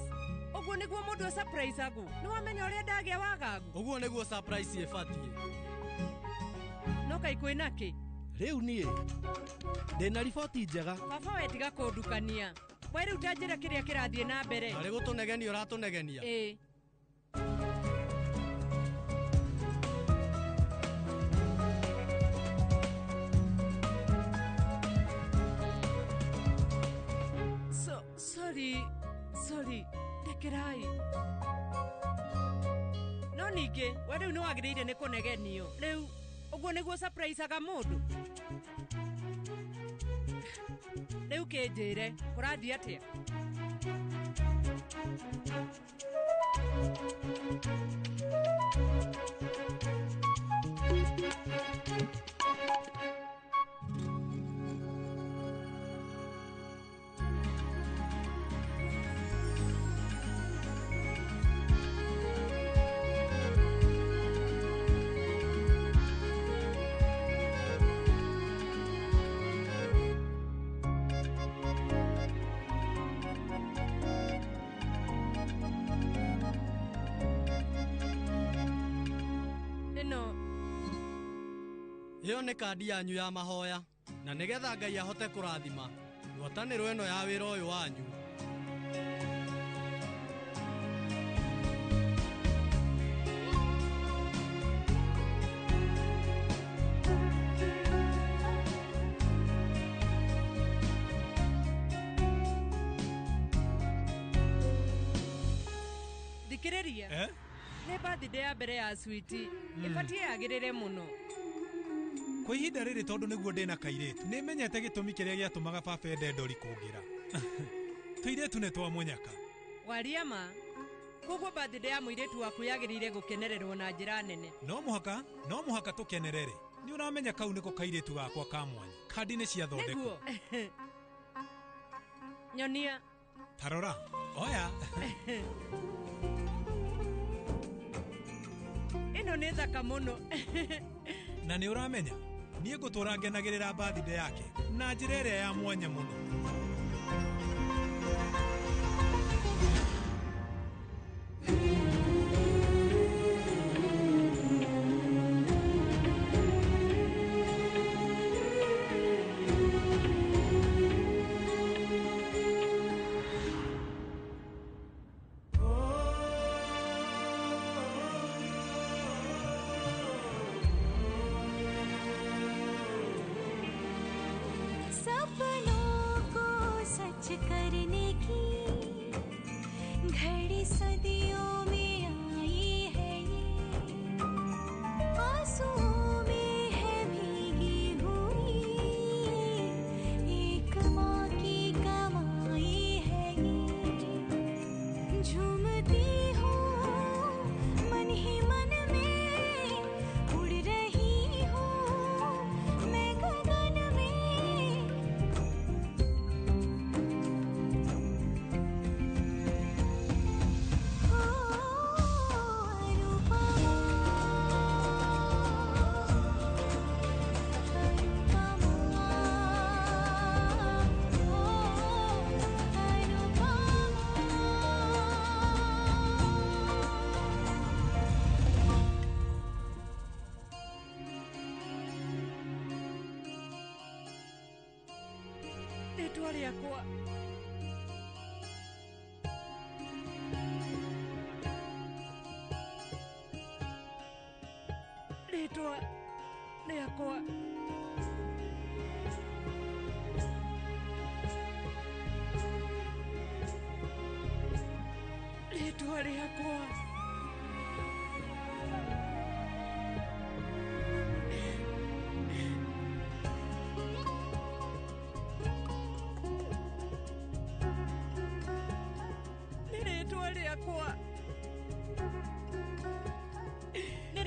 Ũguo nĩguo mũndũ surprise agu? Nĩ wamenya ũrĩa ndagĩa wagagu? Ũguo nĩguo surprise ĩbatiĩ. No kai kwĩna kĩ? Rĩu niĩ ndĩna riboti njega. Baba we tiga kũndukania. We rĩu ta njĩra kĩrĩa kĩrathiĩ na mbere. Arĩ gũtũnegenia ũratũnegenia. Ĩĩ. Sorry, ndekerai. No ningĩ, we rĩu nĩ wagĩrĩire nĩ kũnegenio. Rĩu, ũguo nĩguo surprise aga mũndũ. Rĩu kĩnjĩre, kũrathiĩ atĩa? Iyo nĩ kandi yanyu ya mahoya na nĩgetha Ngai ahote kũrathima ngwatanĩro ĩno ya wĩra ũyũ wanyu. Thikĩrĩria. Nĩ birthday ya mbere ya Sweetie. Ĩbatie yagĩrĩre mũno. Kwa ihinda rĩrĩ tondũ nĩguo ndĩna kairĩtu nĩ menyete gĩtũmi kĩrĩa gĩatũmaga baba ende ndori kũngira. Tũirĩtu nĩ twa mũnyaka. Wariama. Koguo birthday ya mũirĩtu waku yagĩrĩire gũkenererwo na njĩra nene. No mũhaka tũkenerere. Nĩ ũramenya kau nĩko kairĩtu gakwa ka mwanya. Kandi nĩ ciathondekwo. Nyonia. Tarora. Oya. Ĩno nĩ thaka mũno. Na nĩ ũramenya niĩ ngũtũra ngenagĩrĩra birthday yake na njĩra ĩrĩa ya mwanya mũno.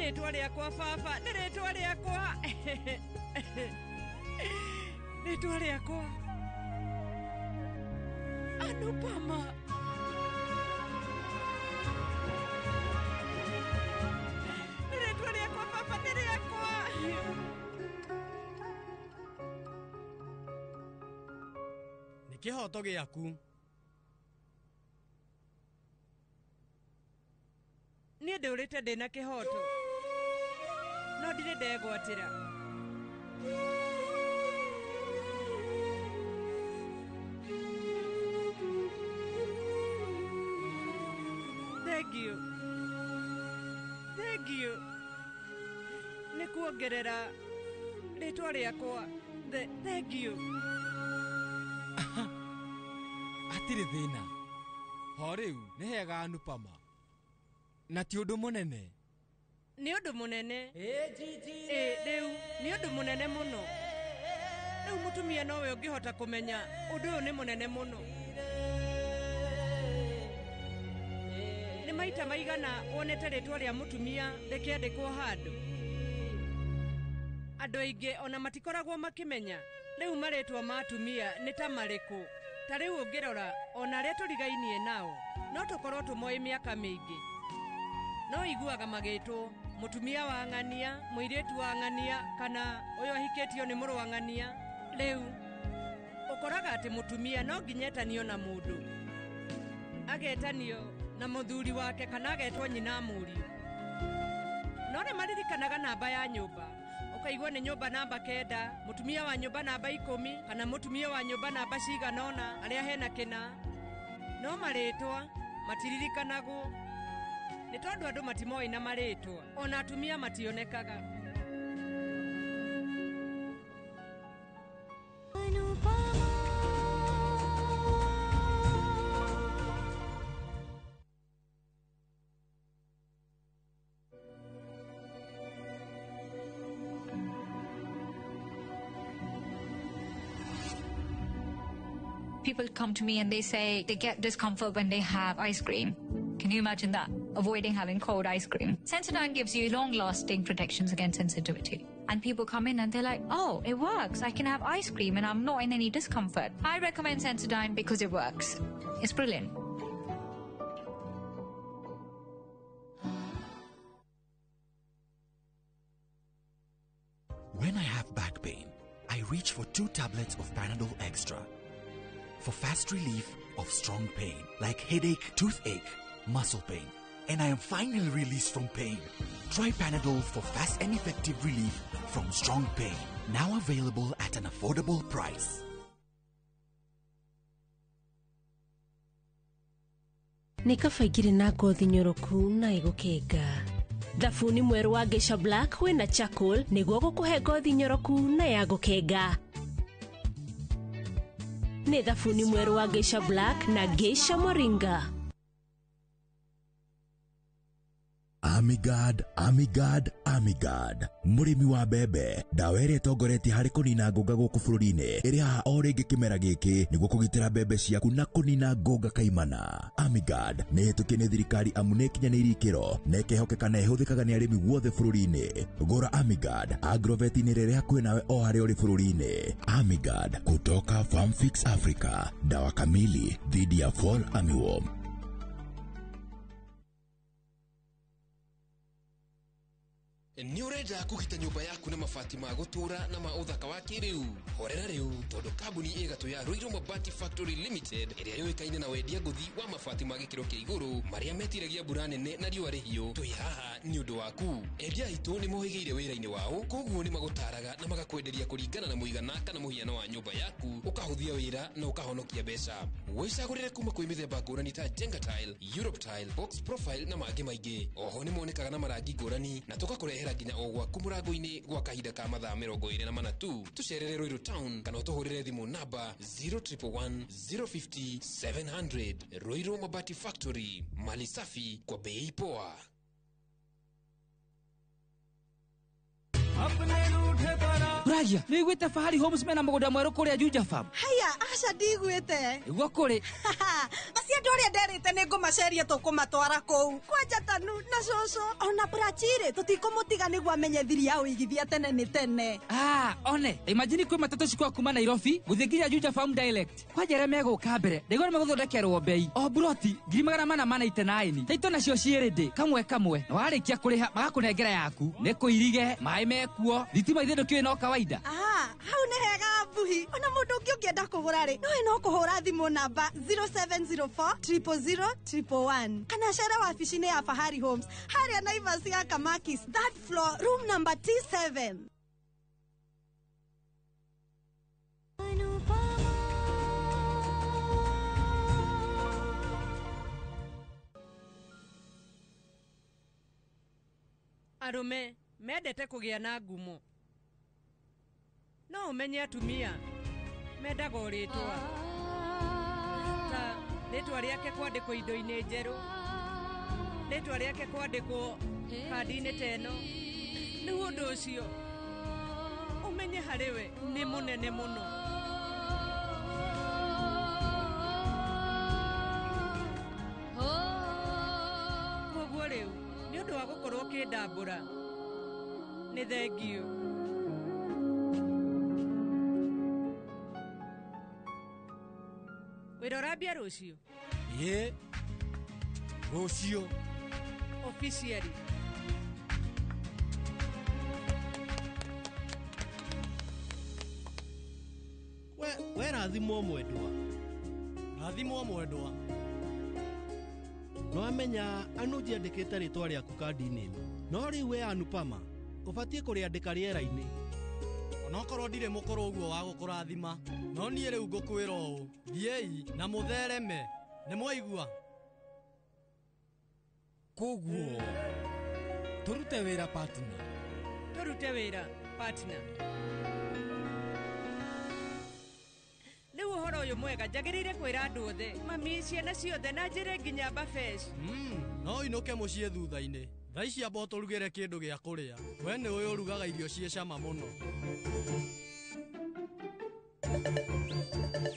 Rĩtwa rĩakwa baba, nĩ rĩtwa rĩakwa. Rĩtwa rĩakwa Anupama. Nĩ rĩtwa rĩakwa baba, nĩ rĩakwa. Nĩ kĩhoto gĩaku. Niĩ ndũrĩte ndĩna kĩhoto. No ndirĩ ndegwatĩra. Thank you. Nĩ kuongerera rĩtwa rĩakwa. Thank you. Atirĩ thĩna. Ho rĩu nĩ hega Anupama. Na ti ũndũ mũnene. Nĩ ũndũ mũnene. Rĩu nĩ ũndũ mũnene mũno. Rĩu mũtumia nowe ũngĩhota kũmenya ũndũ ũyũ nĩ mũnene mũno. Nĩ maita maigana wonete rĩtwa rĩa mũtumia rĩkĩandĩkwo handũ. Andũ aingĩ ona matikoragwo makĩmenya rĩu marĩtwa ma atumia nĩ ta marĩkũ. Ta rĩu ũngĩrora ona arĩa tũrigainie nao no tũkorwo tũmoĩ mĩaka mĩingĩ. No iguaga magĩtwo mũtumia wa ng'ania, mũirĩtu wa ng'ania, kana ũyũ ahikĩtio nĩ mũrũ wa ng'ania. Rĩu ũkoraga atĩ mũtumia no nginya etanio na mũndũ, agetanio na mũthuri wake kana agetwo nyina mũriũ. No nĩ maririkanaga namba ya nyũmba, ukaigua nĩ nyũmba namba 9, mũtumia wa nyũmba namba 10, kana mũtumia wa nyũmba namba ciganona arĩa hena kĩna, no marĩtwa matiririkanago nĩ tondũ andũ matimoĩ na marĩtwa, ona atumia mationekaga. People come to me and they say they get discomfort when they have ice cream. Can you imagine that? Avoiding having cold ice cream. Sensodyne gives you long-lasting protections against sensitivity. And people come in and they're like, oh, it works. I can have ice cream and I'm not in any discomfort. I recommend Sensodyne because it works. It's brilliant. When I have back pain, I reach for 2 tablets of Panadol Extra. For fast relief of strong pain, like headache, toothache, muscle pain. And I am finally released from pain. Try Panadol for fast and effective relief from strong pain. Now available at an affordable price. Nikafaigire na ngothi nyoroku na igukenga. Thabuni mweru wa Geisha Black wina charcoal niguo gukuhe ngothi nyoroku na ya gukenga. Ni thabuni mweru wa Geisha Black na Geisha Moringa. Amigad, Amigad, Amigad. Murimi wa bebe, dawa ĩrĩa ĩtongoretie harĩ kũnina ngũnga gũkũ bũrũri-inĩ ĩrĩ haha o rĩngĩ kĩmera gĩkĩ nĩguo kũgitĩra bebe ciaku na kũnina ngũnga kaimana. Amigad nĩ ĩhĩtũkie nĩ thirikari amu nĩ ĩkinyanĩirie ikĩro na ĩkehokeka na ĩhũthĩkaga nĩ arĩmi guothe bũrũri-inĩ. Gũra Amigad agrovet-inĩ ĩrĩa ĩrĩ hakuhĩ nawe o harĩa ũrĩ bũrũri-inĩ. Amigad kutoka Farm Fix Africa, dawa kamili dhidi ya fall armyworm. Nĩ ũrenda kũgita nyũmba yaku na mabati ma gũtũra na ma ũthaka wa kĩrĩu? Horera rĩu tondũ kambuni ĩgatũ ya Ruiru Mabati Factory Limited ĩrĩa yũĩkaine na wendia ngũthi wa mabati ma gĩkĩro kĩa igũrũ marĩa metiragia mbura nene na riũa rĩhiũ. Twĩ haha nĩ ũndũ waku. Endia aitũ nĩ mohĩgĩire wĩra-inĩ wao, koguo nĩ magũtaraga na magakwenderia kũringana na mũigana kana mũhiano wa nyũmba yaku, ũkahũthia wĩra na ũkahonokia mbeca. Wĩcagũrĩre kuma kwĩ mĩthemba ngũrani ta Jenga Tile, Europe Tile, Box Profile na mangĩ maingĩ. Oho nĩ monekaga na marangi ngũrani na tũgakũrehera nginya o gwaku mũrango-inĩ gwa kahinda ka mathaa 24 tu. Tucerere Ruiru Town kana ũtũhũrĩre thimũ namba 0111 050 700. Ruiru Mabati Factory, mali safi kwa bei poa. Raja, ni gwite Fahari Homes mena mũgũnda mwerũ kũrĩa Juja Farm. Haya, aca ndigwĩte. Igua kũrĩ. Acio andũ arĩa nderĩte nĩ ngũmaceria tũkũmatwara kũu. Kwanja Tanu na Coco ona Brachire tũtikũmũtiga nĩguo amenye thiri ya ũigithia tene nĩ tene. One, imagine kwĩ matatũ cikwa kuma Nairobi gũthiĩ nginya Juja Farm direct. Kwanja arĩa megũka mbere, ndĩgwa nĩ magũthondekerwo bei. O broti 489. Taito nacio ciĩrĩndĩ kamwe. Na warĩkia kũrĩha magakũnengera yaku. Nĩ kũirige, maĩ mekuo, thitima ithe ndũkĩũĩ no kawaida. Hau nĩ hega mbuhi. Ona mũndũ ũngĩ ũngĩenda kũgũra rĩ, no kũhũra thimũ namba 0704 000 111 kana cera wabici-inĩ ya Fahari Homes harĩa Naivas ya Kamakis, third floor, room number T7. Arũme mendete kũgĩa na ngumo, no ũmenye atumia mendaga rĩtwa ta rĩtwa rĩake kwandĩkwo indo-inĩ njerũ, rĩtwa rĩake kwandĩkwo kandi-inĩ teno. Nĩguo ũndũ ũcio ũmenye harĩ we nĩ mũnene mũno. Koguo rĩu nĩ ũndũ wa gũkorwo kĩndambũra nĩ thengio. Wĩra ũrambia rũciũ? Rũciũ officially. We rathimwo mwendwa. No amenya Anuji andĩkĩte rĩtwa rĩaku kandi-inĩ ĩno. No rĩu we Anupama ubatie kuriandika riera-ini onokorwo ndirĩ mũkũrũ ũguo wa gũkũrathima no niĩ rĩu ngũkwĩra ũũ thiĩi na mũthereme nĩ mwaigua koguo tũrute wĩra partner tũrute wĩra partner rĩu ũhoro ũyũ mwega njagĩrĩire kwĩra andũ othe mami ciana ciothe na njĩre nginya Buffett no inũke mũciĩ thutha-inĩ thaa ici amba ũtũrugĩre kĩndũ gĩa kũrĩa we nĩ ũyũ ũrugaga irio ciĩ cama mũno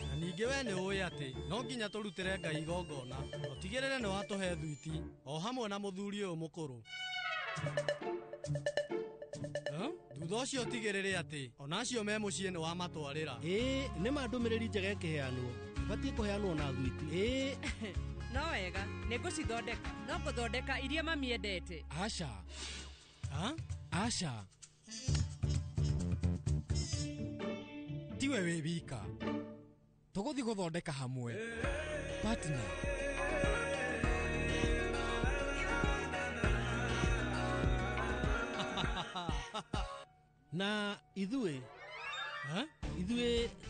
na ningĩ we nĩ ũĩ atĩ no nginya tũrutĩre Ngai igongona ũtigĩrĩre nĩ watũhe thwiti o hamwe na mũthuri ũyũ mũkũrũ thutha ũcio ũtigĩrĩre atĩ ona acio me mũciĩ nĩ wamatwarĩra nĩ ma ndũmĩrĩri njega ĩkĩheanwo ibatie kũheanwo na thwiti no wega nĩ ngũcithondeka no ngũthondeka iria mami endete Asha tiwe wĩ wika tũgũthi gũthondeka hamwe partner na ithuĩ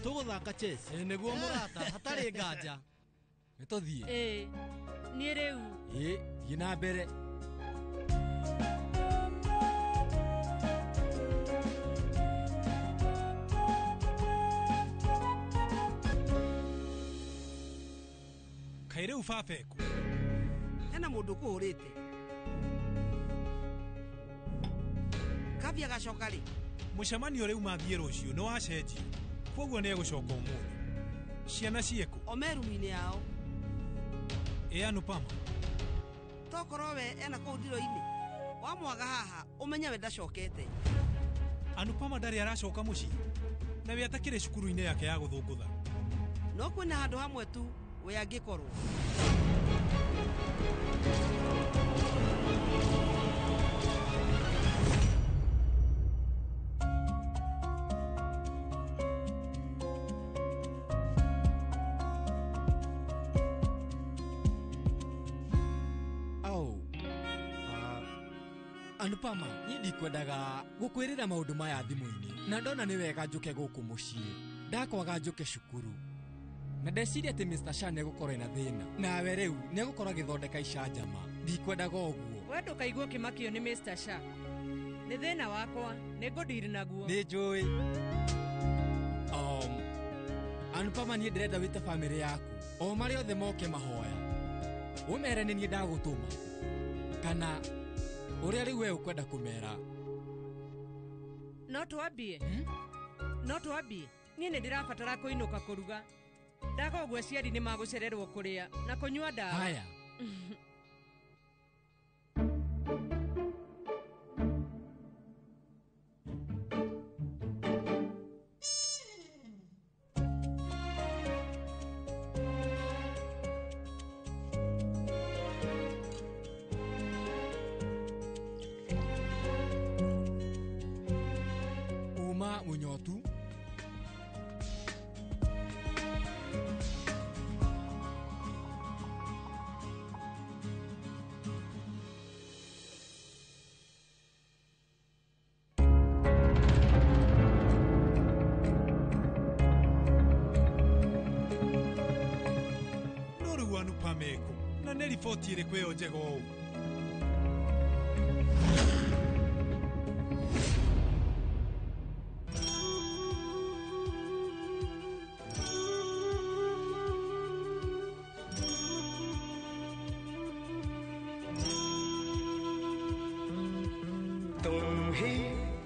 tũgũthaka chess nĩguo mũrata hatarĩ nganja nĩtũthiĩ niĩ rĩu thiĩ na mbere kaĩ rĩu baba eku hena mũndũ ũkũhũrĩte kabia gacoka rĩ mũcemanio rĩu mathiĩ rũciũ nĩ wacenjio kwoguo nĩ egũcoka ũmũthĩ ciana ciĩkũ omerumu-inĩ yao Anupama tokorwo we ena kũu ndiro-inĩ wamwaga haha ũmenye we ndacokete Anupama ndarĩ aracoka mũciĩ na we atakĩrĩ cukuru-inĩ yake ya gũthũngũtha no kwĩna handũ hamwe tu we angĩkorwo Anupama niĩ ndikwendaga gũkwĩrĩra maũndũ maya thimũ-inĩ na ndona nĩ wega njũke gũkũ mũciĩ ndakwaga njũke cukuru na ndeciria atĩ Mr. Shah nĩegũkorwo ena thĩna nawe rĩu nĩegũkorwo agĩthondeka icanjama ndikwendaga ũguo we ndũkaigua kĩmakio nĩ Mr. Shah nĩ thĩna wakwa nĩ ngũndiri naguo nĩ njũĩ Anupama niĩ ndĩrenda wĩte bamĩrĩ yaku o marĩ othe moke mahoya ũmere nĩ niĩ ndagũtũma kana ũrĩa rĩu we ũkwenda kũmera no twambie niĩ nĩ ndĩrabatara kũinũka kũruga ndaga ũguo aciari nĩ magũcererwo kũrĩa na kũnyua ndawa haya munyotu Noru Anupama eku na nĩ riboti ĩrĩkũ ĩyo njega ũũ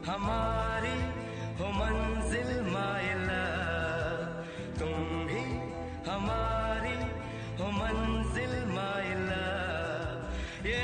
हमारी हो मंजिल माइला तुम ही हमारी हो मंजिल माइला ये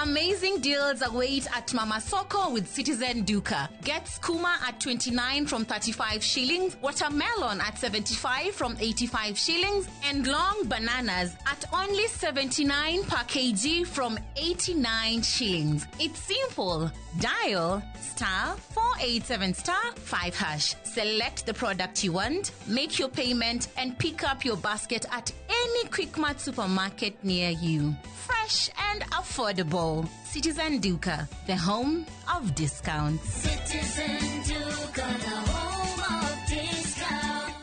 Amazing deals await at Mama Soko with Citizen Duka. Get skuma at 29 from 35 shillings, watermelon at 75 from 85 shillings, and long bananas at only 79 per kg from 89 shillings. It's simple. Dial *487*5#. Select the product you want, make your payment, and pick up your basket at any Quickmart supermarket near you. Fresh and affordable. Citizen Duka, the home of discounts. Citizen Duka, the home of discount.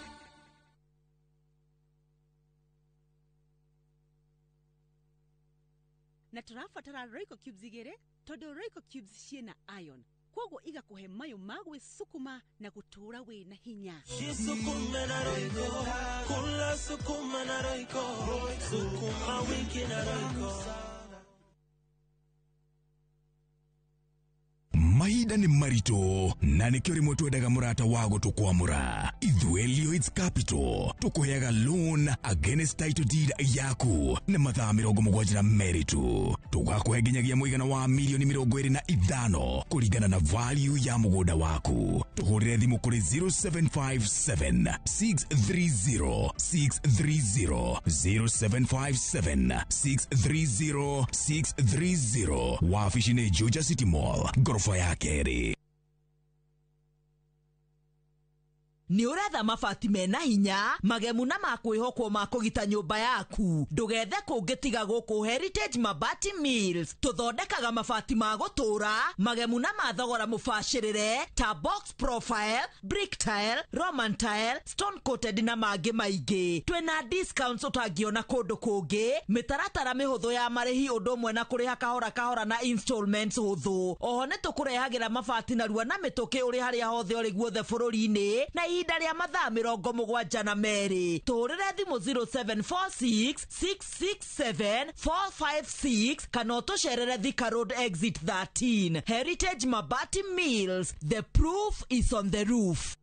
Na tũrabatara Royco Cubes igĩrĩ tondũ Royco Cubes ciĩna iron kwoguo igakuhe mayo ma gwĩsukuma na gũtũũra wĩna hinya. Sukuma na Royco, kula sukuma na Royco, sukuma wiki na Royco. Mahinda nĩ maritũ na nĩkĩo rĩmwe twendaga mũrata wa gũtũkwamũra. Ithuĩ Lloyds Capital tũkũheaga loan against title deed yaku na mathaa 72 tu. Tũgakũhe nginyagia mũigana wa milioni 25 kũringana na value ya mũgũnda waku. Tũhũrĩre thimũ kũrĩ 0757 630 630 0757 630 630. Wabici nĩ Juja City Mall, ghorofa ya kerĩ. Nĩ ũretha mabati mena hinya, magemu na makwĩhokwo ma kũgita nyũmba yaku. Ndũgethe kũngĩ tiga gũkũ Heritage Mabati Mills. Tũthondekaga mabati ma gũtũũra, magemu na ma thogora mũbacĩrĩre ta box profile, brick tile, roman tile, stone coated na mangĩ maingĩ. Twĩna discounts ũtangĩona kũndũ kũngĩ, mĩtaratara mĩhũthũ ya marĩhi ũndũ ũmwe na kũrĩha kahora kahora na installments hũthũ. Oho nĩ tũkũrehagĩra mabati narua na mĩtũkĩ ũrĩ harĩa hothe ũrĩ guothe bũrũri-inĩ na ihinda rĩa mathaa 72. Tũrĩre thimũ 0746 667 456 kana ũtũcerere Thika Road Exit 13. Heritage Mabati Mills, the proof is on the roof.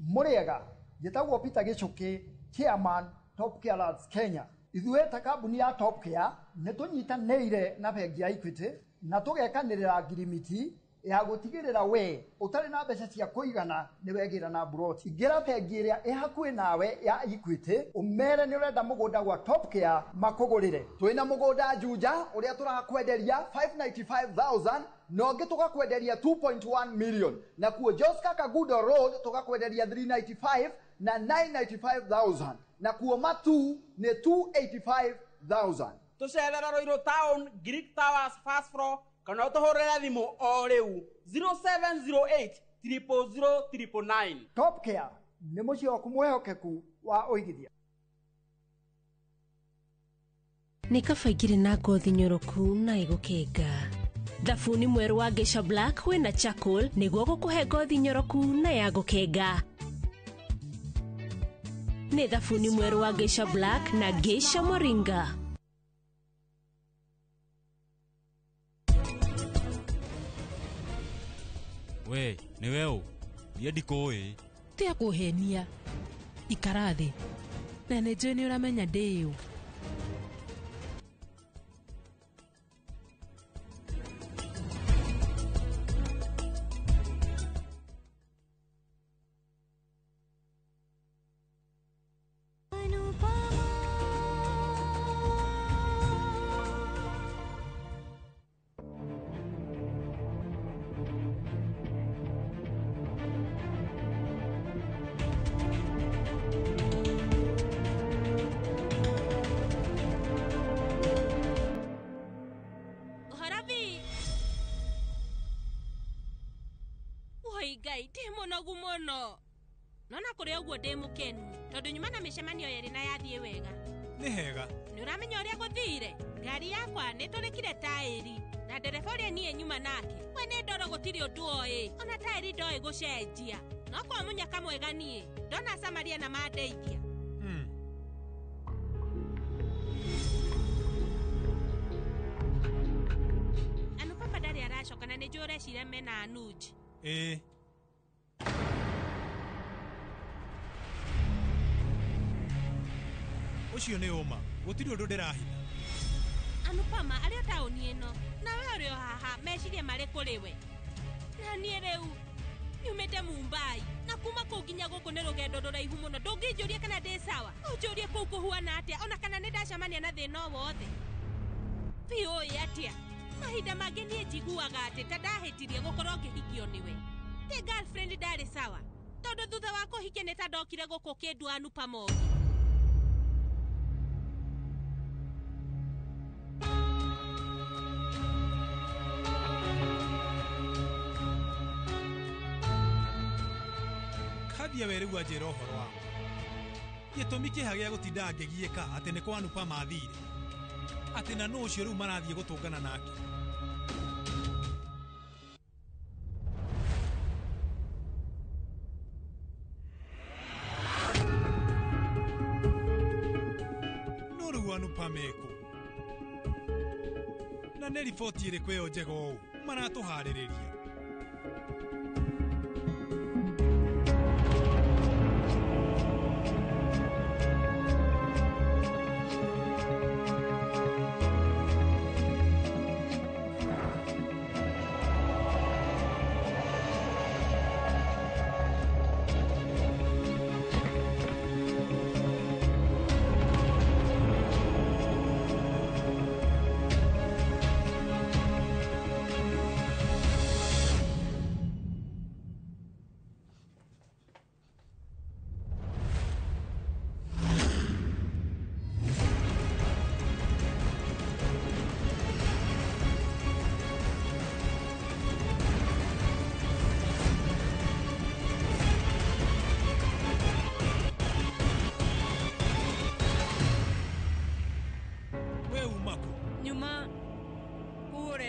Muriega, gĩtagwo Peter Gichuki, Chairman Top Care Lads Kenya. Ithuĩ ta kambuni ya Top Care nĩ tũnyitanĩire na bengi ya Equity na tũgekanĩrĩra ngirimiti ya gũtigĩrĩra we ũtarĩ na mbeca cia kũigana nĩ wegĩra na broti. Ingĩra bengi ĩrĩa ĩhakuhĩ nawe ya Equity ũmere nĩ ũrenda mũgũnda gwa Top Care makũgũrĩre. Twĩna mũgũnda Juja ũrĩa tũrakwenderia 595,000 na ũngĩ tũgakwenderia 2.1 million, na kuo Joska Kagudo Road tũgakwenderia 395 na 995,000, na kuo Matu nĩ 285,000. Tũcerera Roiro Town, Greek Towers first floor kana ũtũhũrĩre thimũ o rĩu 0708 000 999. Top Care nĩ mũciĩ waku mwĩhokeku wa ũigithia. Nĩ kaba igĩrĩ na ngothi nyoroku na ĩgũkenga. Thabuni mwerũ wa Geisha Black wĩna charcoal nĩguo gũkũhe ngothi nyoroku na ya gũkenga. Nĩ thabuni mwerũ wa Geisha Black na Geisha Moringa. We, nĩ weo, niĩ ndikũĩ. Tia kũhenia. Ikara thĩ. Na nĩ njũĩ nĩ ũramenya ndĩ ũ. Ngai ti monogu mono. Nona kũrĩ ũguo ndĩ mũkenu tondũ nyuma na mĩcemanio yerĩ na yathiĩ wega. Nĩ hega. Nĩ ũramenya ũrĩa gũthire? Ngari yakwa nĩ tũrĩkire taĩri na ndereba ũrĩa niĩ nyuma nake. We nĩ ndoro gũtirĩ ũndũ oĩ. Ona taĩri ndoĩ gũcenjia. No kwa mũnyaka mwega niĩ. Ndona Samaria na mandeithia. Anu papa ndarĩ aracoka na nĩ njũĩ ũreciria mena Anuji. Ũcio nĩ ũma, gũtirĩ ũndũ ndĩrahitha. Anupama arĩ o taũni ĩno na we ũrĩ o haha meciria marĩ kũrĩ we. Na niĩ rĩu nyumĩte Mumbai na kuma kũu nginya gũkũ nĩ rũgendo rũraihu mũno. Ndũngĩnjũria kana ndĩ sawa? Ũnjũrie kũu kũhuana atĩa ona kana nĩ ndacemania na thĩna o wothe. Biũ ĩ atĩa? Mahinda mangĩ niĩ njiguaga atĩ ta ndahĩtirie gũkorwo ngĩhikio nĩwe. Ndĩ girlfriend ndarĩ sawa tondũ thutha wa kũhikia nĩ ta ndokire gũkũ kĩndũ Anupama ũngĩ. Kathia we rĩu anjĩra ũhoro wa gĩtũmi kĩha gĩa gũtinda ngĩgiĩka atĩ nĩ kwa Anupama athire atĩ na nũ ũcio rĩu marathiĩ gũtũngana nake. No rĩu Anupama eko na nĩ riboti ĩrĩkũ ĩyo njega ũũ maratũharĩrĩria?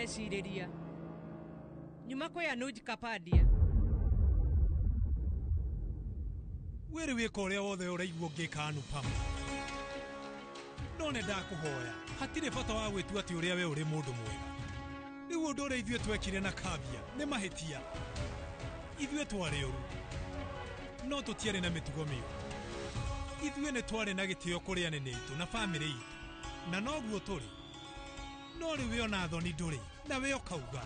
Siriria nyuma kwa Anuj Kapadia wĩrĩ wĩka ũrĩa wothe ũraigua ngĩka Anupama no nĩ ndakũhoya hatirĩ bata wa gwĩtua atĩ ũrĩa we ũrĩ mũndũ mwega. Rĩu ũndũ ũrĩa ithuĩ twekire na Kathia nĩ mahĩtia. Ithuĩ twarĩ ũru no tũtiarĩ na mĩtugo mĩũru. Ithuĩ nĩ twarĩ na gĩtĩo kũrĩ anene aitũ na bamĩrĩ itũ na noguo tũrĩ. No rĩu we ona thoni ndũrĩ na we ũkauga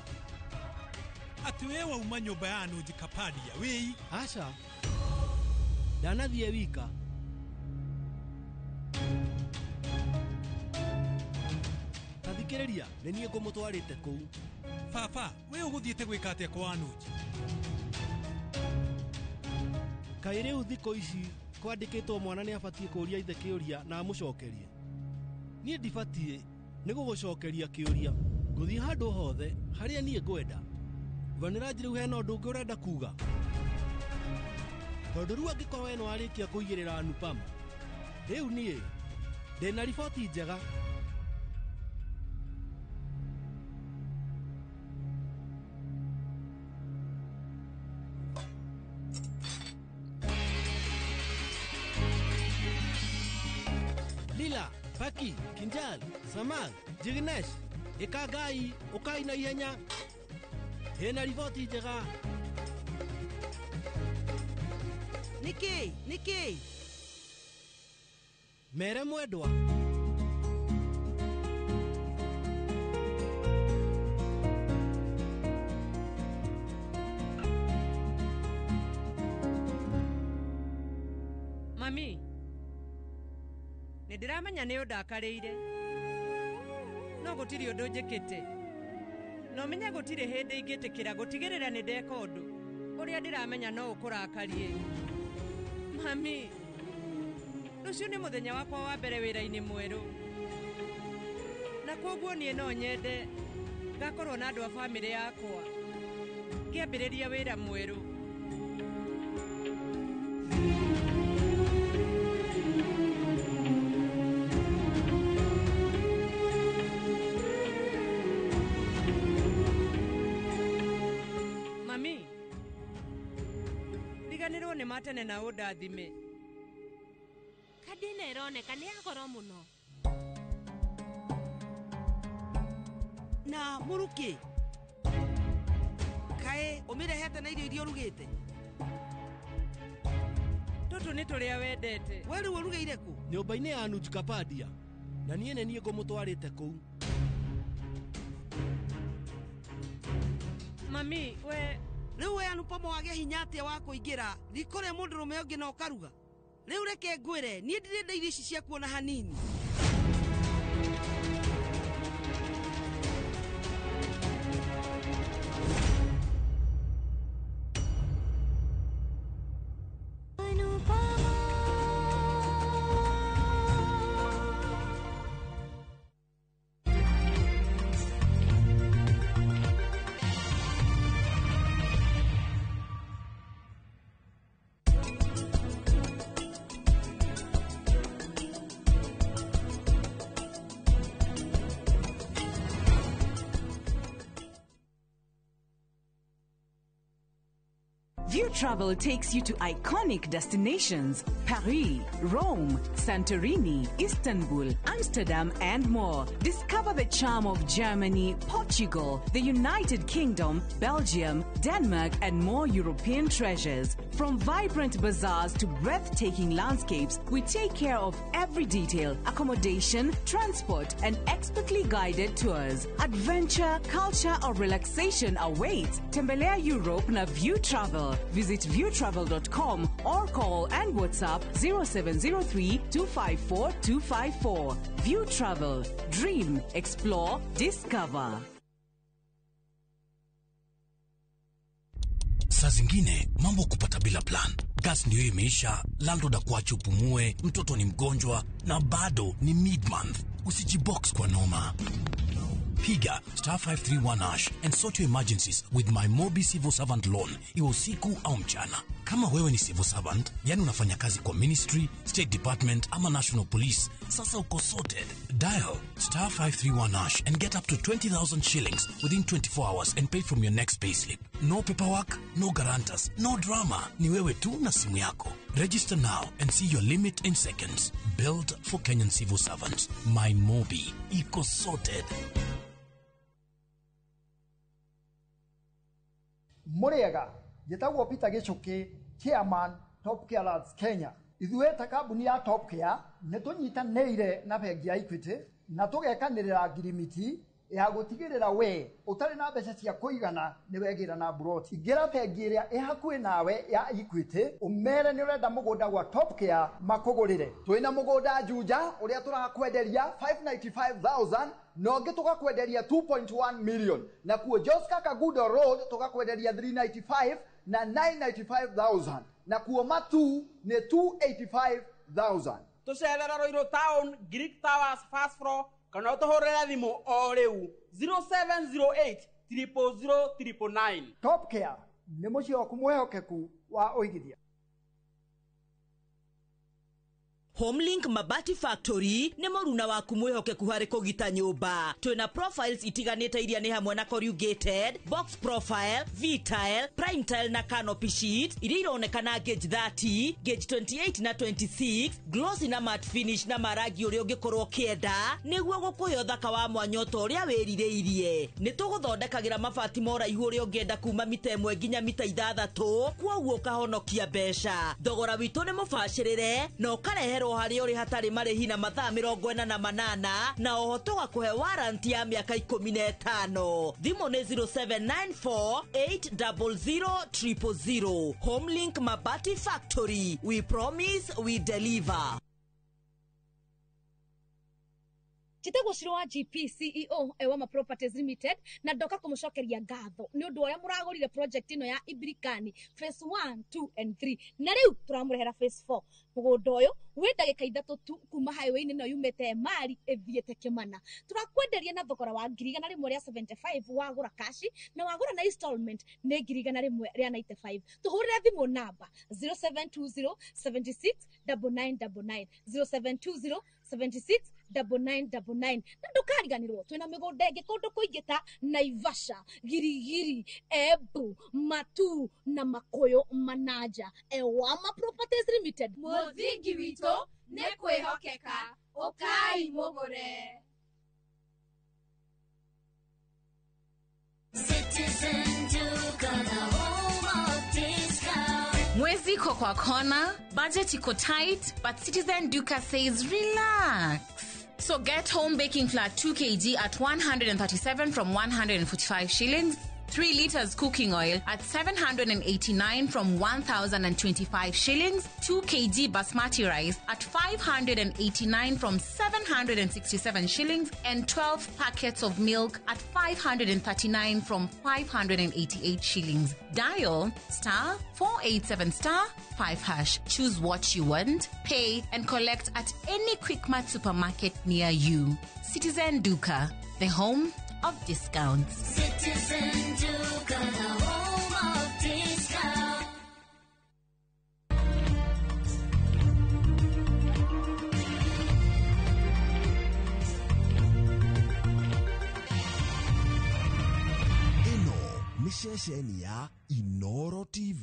atĩ we wauma nyũmba ya Anuj Kapadia wĩi. Aca ndanathiĩ wika. Tathikĩrĩria nĩ niĩ ngũmũtwarĩte kũu. Baba we ũgũthiĩte gwĩka atĩa kwa Anuj? Kaĩ rĩu thikũ ici kwandĩkĩtwo mwana nĩ abatiĩ kũũria ithe kĩũria na amũcokerie? Niĩ ndibatiĩ nĩ gũgũcokeria kĩũria. Ngũthiĩ handũ hothe harĩa niĩ ngwenda. Vanĩra njĩrĩu hena ũndũ ũngĩ ũrenda kuga? Tondũ rĩu angĩkorwo we nĩwarĩkia kũigĩrĩra Anupama, rĩu niĩ ndĩna riboti njega. Lila, Paki, Kinjal, Samal, Jignesh, Ikagai, ukai na ihenya. Hena riboti njega. Niki. Mere mwendwa. Mami, nĩndĩramenya nĩ ũndakarĩire no gũtirĩ ũndũ njĩkĩte. No menya gũtirĩ hĩndĩ ingĩtĩkĩra gũtigĩrĩra nĩ ndeka ũndũ ũrĩa ndĩramenya no ũkũrakarie. Mami, rũciũ nĩ mũthenya wakwa wa mbere wĩra-inĩ mwerũ na kwoguo niĩ no nyende ngakorwo na andũ a bamĩrĩ yakwa ngĩambĩrĩria wĩra mwerũ. Mami, riganĩrwo nĩ matene na ũndathime. Kadina ĩroneka nĩ ya goro mũno. Na Muruki, kaĩ ũmĩrehete na irio iria ũrugĩte? Tũtũ nĩ tũrĩa wendete. We rĩu ũrugĩire kũ? Nyũmba-inĩ ya Anuj Kapadia. Na niĩ ngũmũtwarĩte kũu. mami we riu we Anupama wage hinya atia wa kuingira rikore mundu rume ungi na ukaruga riu reke ngwire nie ndirenda irio ici cia kuona hanini. View Travel takes you to iconic destinations: Paris, Rome, Santorini, Istanbul, Amsterdam, and more. Discover the charm of Germany, Portugal, the United Kingdom, Belgium, Denmark, and more European treasures. From vibrant bazaars to breathtaking landscapes, we take care of every detail: accommodation, transport, and expertly guided tours. Adventure, culture, or relaxation awaits. Tembelea Europe na View Travel. Visit viewtravel.com or call and WhatsApp 0703 254 254. View Travel. Dream, explore, discover. Saa zingine mambo kupata bila plan. Gas ndio imeisha, landlord akuache upumue, mtoto ni mgonjwa na bado ni mid-month. Usijibox kwa noma. Piga *531# and sort your emergencies with my Mobi Civil Servant Loan, iwe usiku au mchana. Kama wewe ni civil servant, yani unafanya kazi kwa ministry, state department ama national police, sasa uko sorted. Dial *531# and get up to 20,000 shillings within 24 hours and pay from your next payslip. No paperwork, no guarantors, no drama. Ni wewe tu na simu yako. Register now and see your limit in seconds. Built for Kenyan civil servants. My Mobi. Iko sorted. Muriega, gitagwo Peter Gichuki, Chairman Top Care Lads Kenya. Ithuĩ ta kambuni ya Top Care nĩtũnyitanĩire na bengi ya Equity na tũgekanĩrĩra ngirimiti ya gũtigĩrĩra we ũtarĩ na mbeca cia kũigana nĩ wegĩra na broti. Ingĩra bengi ĩrĩa ĩ hakuhĩ nawe ya Equity ũmere nĩ ũrenda mũgũnda gwa Top Care makũgũrĩre. Twĩna mũgũnda Juja ũrĩa tũrakwenderia 595,000 na ũngĩ tũgakwenderia 2.1 million, na kuo Joska Kagudo Road tũgakwenderia 395 na 995,000, na kuo Matu nĩ 285,000. Tucerera Roiro Town, Greek Towers first floor, kana utohorera thimu o riu 0708 000 999. Top Care nĩ mũciĩ waku mwĩhokeku wa ũigithia. Homelink Mabati Factory nĩ mũruna waku mwĩhokeku harĩ kũgita nyũmba. Twĩna profiles itiganĩte iria nĩ hamwe na corrugated, box profile, V-tile, prime tile na canopy sheet iria ironekana gauge 30, gauge 28 na 26, glossy na matte finish na marangi ũrĩa ũngĩkorwo kĩenda nĩguo gũkũhe ũthaka wa mwanya ũrĩa wĩrirĩirie. Nĩ tũgũthondekagĩra mabati ma ũraihu ũrĩa ũngĩenda kuma mita 1 nginya mita 6, kwoguo ũkahonokia mbeca. Thogora witũ nĩ mũbacĩrĩre na ũkareherwo harĩ ũrĩ hatarĩ marĩhi na mathaa 48 na oho tũgakũhe warranty ya mĩaka 15. Thimũ nĩ 0794 800 000. Homelink Mabati Factory, we promise we deliver. Chitego Shiro wa GP CEO Ewama Properties Limited na ndoka kũmũcokeria ngatho nĩ ũndũ ũrĩa mũragũrire project ĩno ya Ibrikani phase 1, 2 and 3 na rĩu tũramũrehera phase 4. Mũgũnda ũyũ wĩ ndagĩka 3 tu kuma highway-inĩ ĩno yumĩte Mari ĩthiĩte Kĩmana. Tũrakwenderia na thogora wa 175 wagũra cash na wagũra na installment nĩ 195. Tũhũrĩre thimũ namba 0720 76 9999 0720 76 9999 na ndũkariganĩrwo twĩna mĩgũnda ĩngĩ kũndũ kũingĩ ta Naivasha, Girigiri, Embu, Matu na Makuyu Mananja. Ewama Properties Limited, mũthingi witũ nĩ kwĩhokeka. Ũkai mũgũre. Citizen Duka, the home of discount. Mwezi iko kwa kona, budget iko tight, but Citizen Duka says relax. So get home baking flour 2 kg at 137 from 145 shillings. 3 liters cooking oil at 789 from 1,025 shillings, 2 kg basmati rice at 589 from 767 shillings, and 12 packets of milk at 539 from 588 shillings. Dial *487*5#. Choose what you want, pay, and collect at any Quickmart supermarket near you. Citizen Duka, the home of discounts. Citizen Duka, the home of discounts. Ino ni ceceni ya Inoro TV.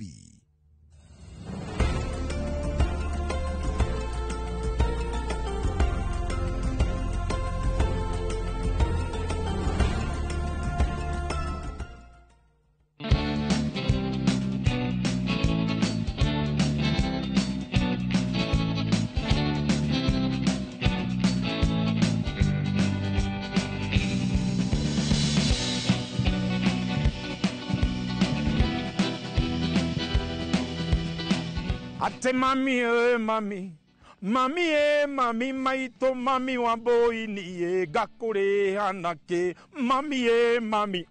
Ate mami mami mami maito mami wamboi ni gakure hanake mami mami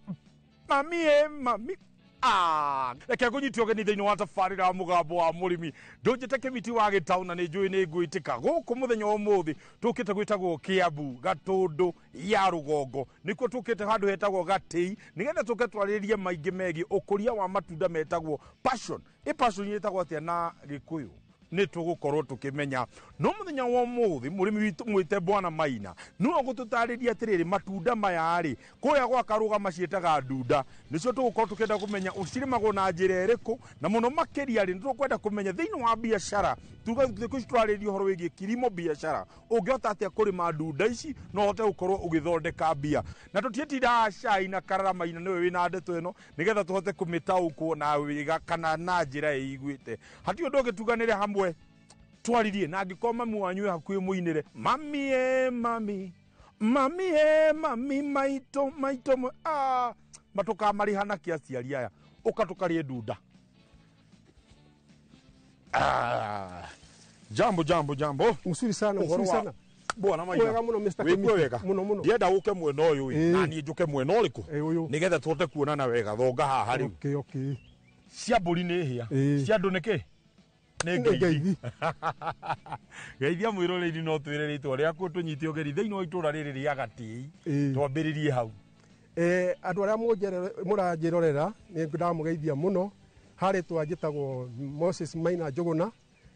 reke gunyitioge ni thiini wa tafarira mugambo wa murimi ndunjite kimiti wa gitauna ni njui ni ngwitika guku muthenya umuthi tukite gwitagwo Kiambu Gatundu ya Rugongo nikuo tukite handu hetagwo Gatei nigetha tuke twariririe maingi megi ukuria wa matunda metagwo passion passion yetagwo atia na Gikuyu ni tugukorwo tukimenya no muthenya wa umuthi murimi witu mwite Bwana Maina no gututariria atiriri matunda maya ri kuya gwa karuga macietaga ndunda nicio tugukorwo tukenda kumenya ucirimagwo na njira eriku na muno makiria ri tukwenda kumenya thiini wa biashara tuga twaririo horo wigi kilimo biashara ungiota atia kurima ndunda ici no hote gukorwo ugithondeka bia na tutietinda cai na karama ina niwe wina ndeto ino nigetha tuhote kumitaukwo na wiga kana na njira igwite hati undu ngituganire hamwe twaririe na ngikoma mami wanyu hakuye muinire mami maito matoka marihana kiaciari aya ukatukarie ndunda jambo msuri sana Bwana Maina wega muno Mr. Kimiti wega muno ndienda guke mwena uyu na ni njuke mwena uriku nigetha tuhote kuonana wega thonga haha riu okay cia mburi ni hia cia ndu niki ni ngeithi geithia mwiroreri no twire ritwa riaku tunyite ogeri thiini wa itura riri ria Gatei twambiririe hau andu aria muranjirorera ni ndamugeithia muno hari twanjitagwo Moses Maina Njuguna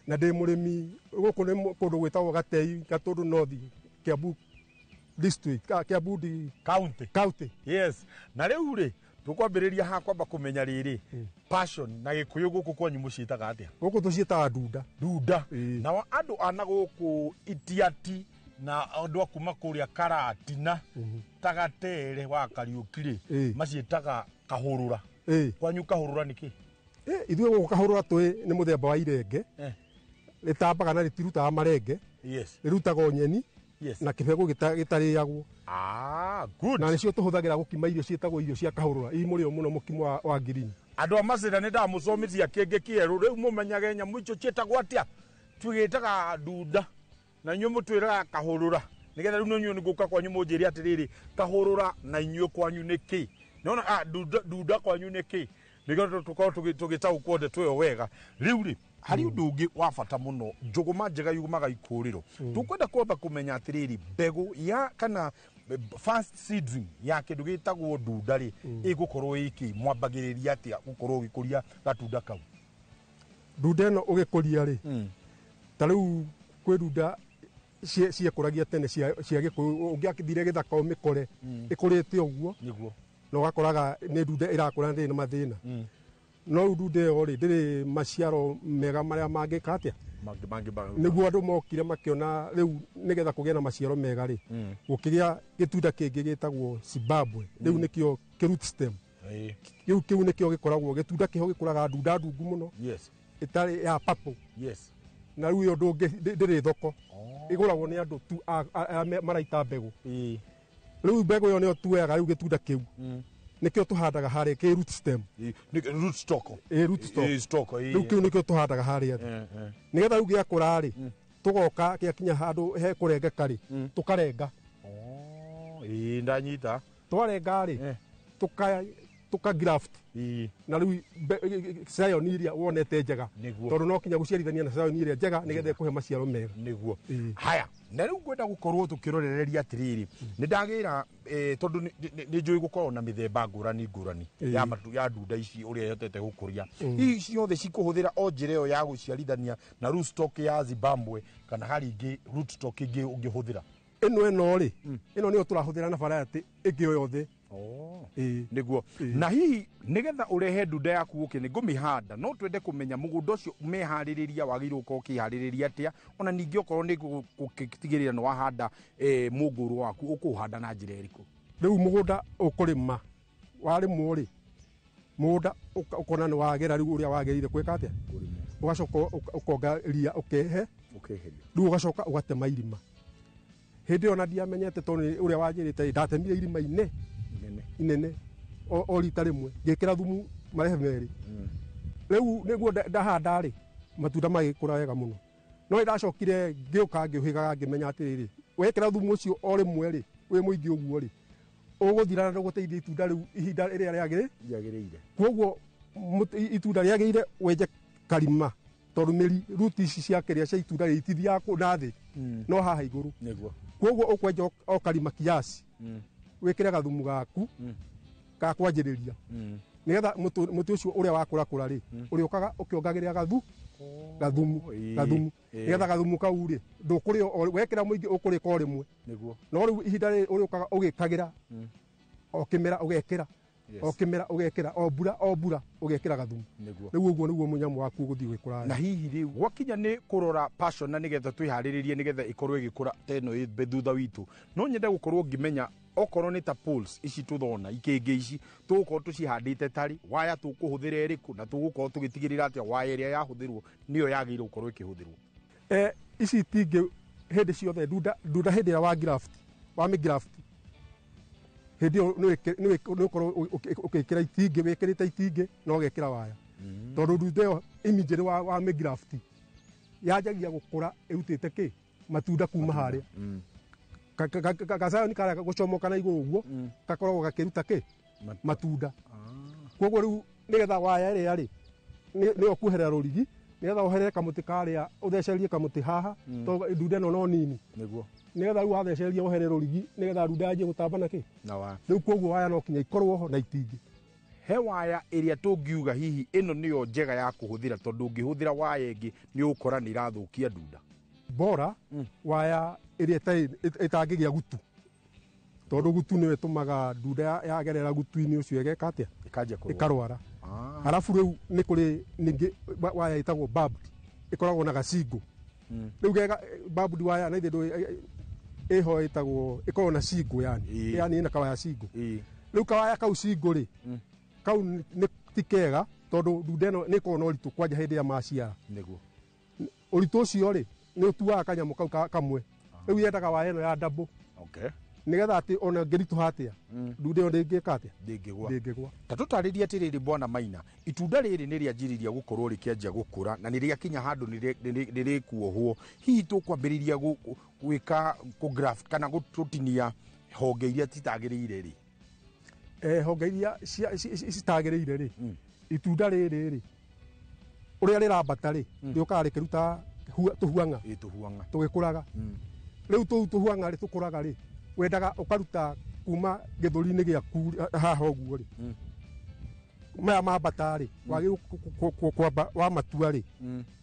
na ndi murimi guku ni kundu gwitagwo Gatei Gatundu North Kiambu district Kiambu county yes na riu ri tukwambiriria ha kwamba kumenya riri passion na Gikuyu guku kwanyu mucitaga atia guku tucietaga ndunda na andu ana guku Itiati na andu akuma kuria Karatina Tagatere wa Kariukiri macietaga kahurura kwanyu kahurura niki ithuĩ guku kahurura twi ni muthemba wa irenge ritambaga na ritirutaga marenge rirutagwo nyeni na kibegu gitarĩagwo good na nicio tuhuthagira gukima irio cietagwo irio cia kahurura ii murio muno mukimo wa green andu amacira ni ndamucomithia kingi kieru riu mumenyage nyamu icio cietagwo atia twigitaga ndunda na inyu mutwiraga kahurura nigetha riu nonyu nguka kwanyu munjiri atiriri kahurura na inyu kwanyu niki nona ndunda kwanyu niki nigetha tukorwo tugitaukwo nde twiyo wega riu ri hari undu ungi wa bata muno njuguma njega yumaga ikuriro tukwenda kwamba kumenya atiriri mbegu ya kana first seedling ya kindu gitagwo ndunda ri igukorwo iki mwambagiriria atia gukorwo gikuria gatunda kau ndunda ino ugikuria ri ta riu kwi ndunda ciekuragia tene cia Gikuyu ungiakithire githaka umikore ikurite uguo niguo no gakoraga ni ndunda irakura ndiri na mathina no ndunda iyo ri ndiri maciaro mega maria mangika atia niguo andu mokire makiona riu nigetha kugia na maciaro mega ri gukiria gitunda kingi gitagwo Zimbabwe riu nikio root stem kiu nikio gikoragwo gitunda kiho gikuraga ndunda ndungu muno itari ya purple na riu yo ndungi ndiri thoko iguragwo ni andu tu maraita mbegu riu mbegu yo nio tuyaga riu gitunda kiu nikio tuhandaga haria ki root stem root stock root stock riu kiu nikio tuhandaga haria nigetha riu giakura ri tugoka giakinya handu he kurengeka ri tukarenga ndanyita twarenga ri tuka graft na riu cion iria wonete njega tondu no kinya guciarithania na cion iria njega nigetha kuhe maciaro mega niguo haya na riu ngwenda gukorwo tukirorereria atiriri ni ndagira tondu ni njui gukorwo na mithemba ngurani ya ndunda ici uria yotete gukuria hihi ciothe cikuhuthira o njira iyo ya guciarithania na root stock ya Zimbabwe kana hari ingi root stock ingi ungihuthira ino ri ino niyo turahuthira na variety ingi yothe niguo na hihi nigetha urehe ndunda yaku guki ni ngumihanda no twende kumenya mugunda ucio mehaririria wagirwo ko kihaririria atia ona ningi okorwo ni gukitigirira no wahanda munguru waku ukuhanda na njira iriku riu mugunda ukurima warimwo ri mugunda ukona ni wagera riu uria wagirire kwika atia ugacoka ukonga ria ukeheria riu ugacoka ugatema irima hindi ona ndiamenyete tondu uria wajirite ndatemire irima inene o rita rimwe ngikira thumu marehe meri riu niguo ndahanda ri matunda magikura wega muno no ndacokire ngiuka ngihigaga ngimenya atiriri wekira thumu ucio o rimwe ri wi muingi uguo ri uguthira na guteithia itunda riu ihinda iria riagirire koguo itunda riagirire wenje karima tondu miri ruti ici ciakiria cia itunda ritithia na thi no haha iguru koguo ukwenja o karima kiasi wikire gathumu gaku ka kwanjiriria nigetha muti ucio uria wakura ri uriukaga ukiongagirira gathumu nigetha gathumu kau ri ndukuria wekira muingi ukurika o rimwe no riu ihinda ri uriukaga ugikagira o kimera ugekira o kimera ugekira o mbura ugekira gathumu riu uguo niguo munyamu waku guthi gwikura na hihi riu gwakinya ni kurora passion na nigetha twihariiririe nigetha ikorwo igikura teno thutha witu no nyende gukorwo ngimenya okorwo ni ta pools ici tuthona ikingi ici tugukorwo tucihandite tari waya tukuhuthira iriku na tugukorwo tugitigirira atia waya iria yahuthirwo niyo yagirwo gukorwo ikihuthirwo ici tingi hindi ciothe ndunda hindi ya wa migraft hindi ni ukorwo ukikira itingi wikirite itingi no ugekira waya tondu ndunda iyo imijiri wa migraft yajagia gukura irutite ki matunda kuma haria kasayo ni kara gucomoka na iguru uguo gakoragwo gakiruta ki matunda koguo riu nigetha waya iria ri ni okuherera rurigi nigetha uherere kamuti karia uthecerie kamuti haha to ndunda ino no nini niguo nigetha riu watheceria uherere rurigi nigetha ndunda yanjie gutamba na ki riu koguo waya no kinya ikorwo ho na itingi he waya iria tungiuga hihi ino niyo njega ya kuhuthira tondu ungihuthira waya ingi ni ukora ni irathukia ndunda bora waya iria itangigia gutu tondu gutu niwe tumaga ndunda yagerera gutu-ini ucio egeka atia ikarwara halafu riu ni kuri ningi waya itagwo barbed ikoragwo na gacingo riu gega barbed waya na ithindu iho itagwo ikoragwo na cingo yani ina kawaya cingo riu kawaya kau cingo ri kau ni tikega tondu ndunda ino ni korwo no ritu kwanja hindi ya maciara niguo uritu ucio ri ni utuaga kanyamu kau kamwe riu yendaga waya ino ya double nigetha ati ona ngiritu hatia ndunda ino ndingika atia ndingigwa ta tutaririe atiriri bwana Maina itunda riri ni rianjiriria gukorwo rikianjia gukura na ni riakinya handu ni rikuohwo hihi tukwambiriria gwika graft kana gututinia honge iria titagirire ri honge iria citagirire ri itunda riri ri uria rirambata ri riukaga rikiruta tuhuanga tugikuraga riu tuhuanga ri tukuraga ri wendaga ukaruta kuma githuri-ini giaku haha uguo ri maya mambata ri wagi kwamba wa matua ri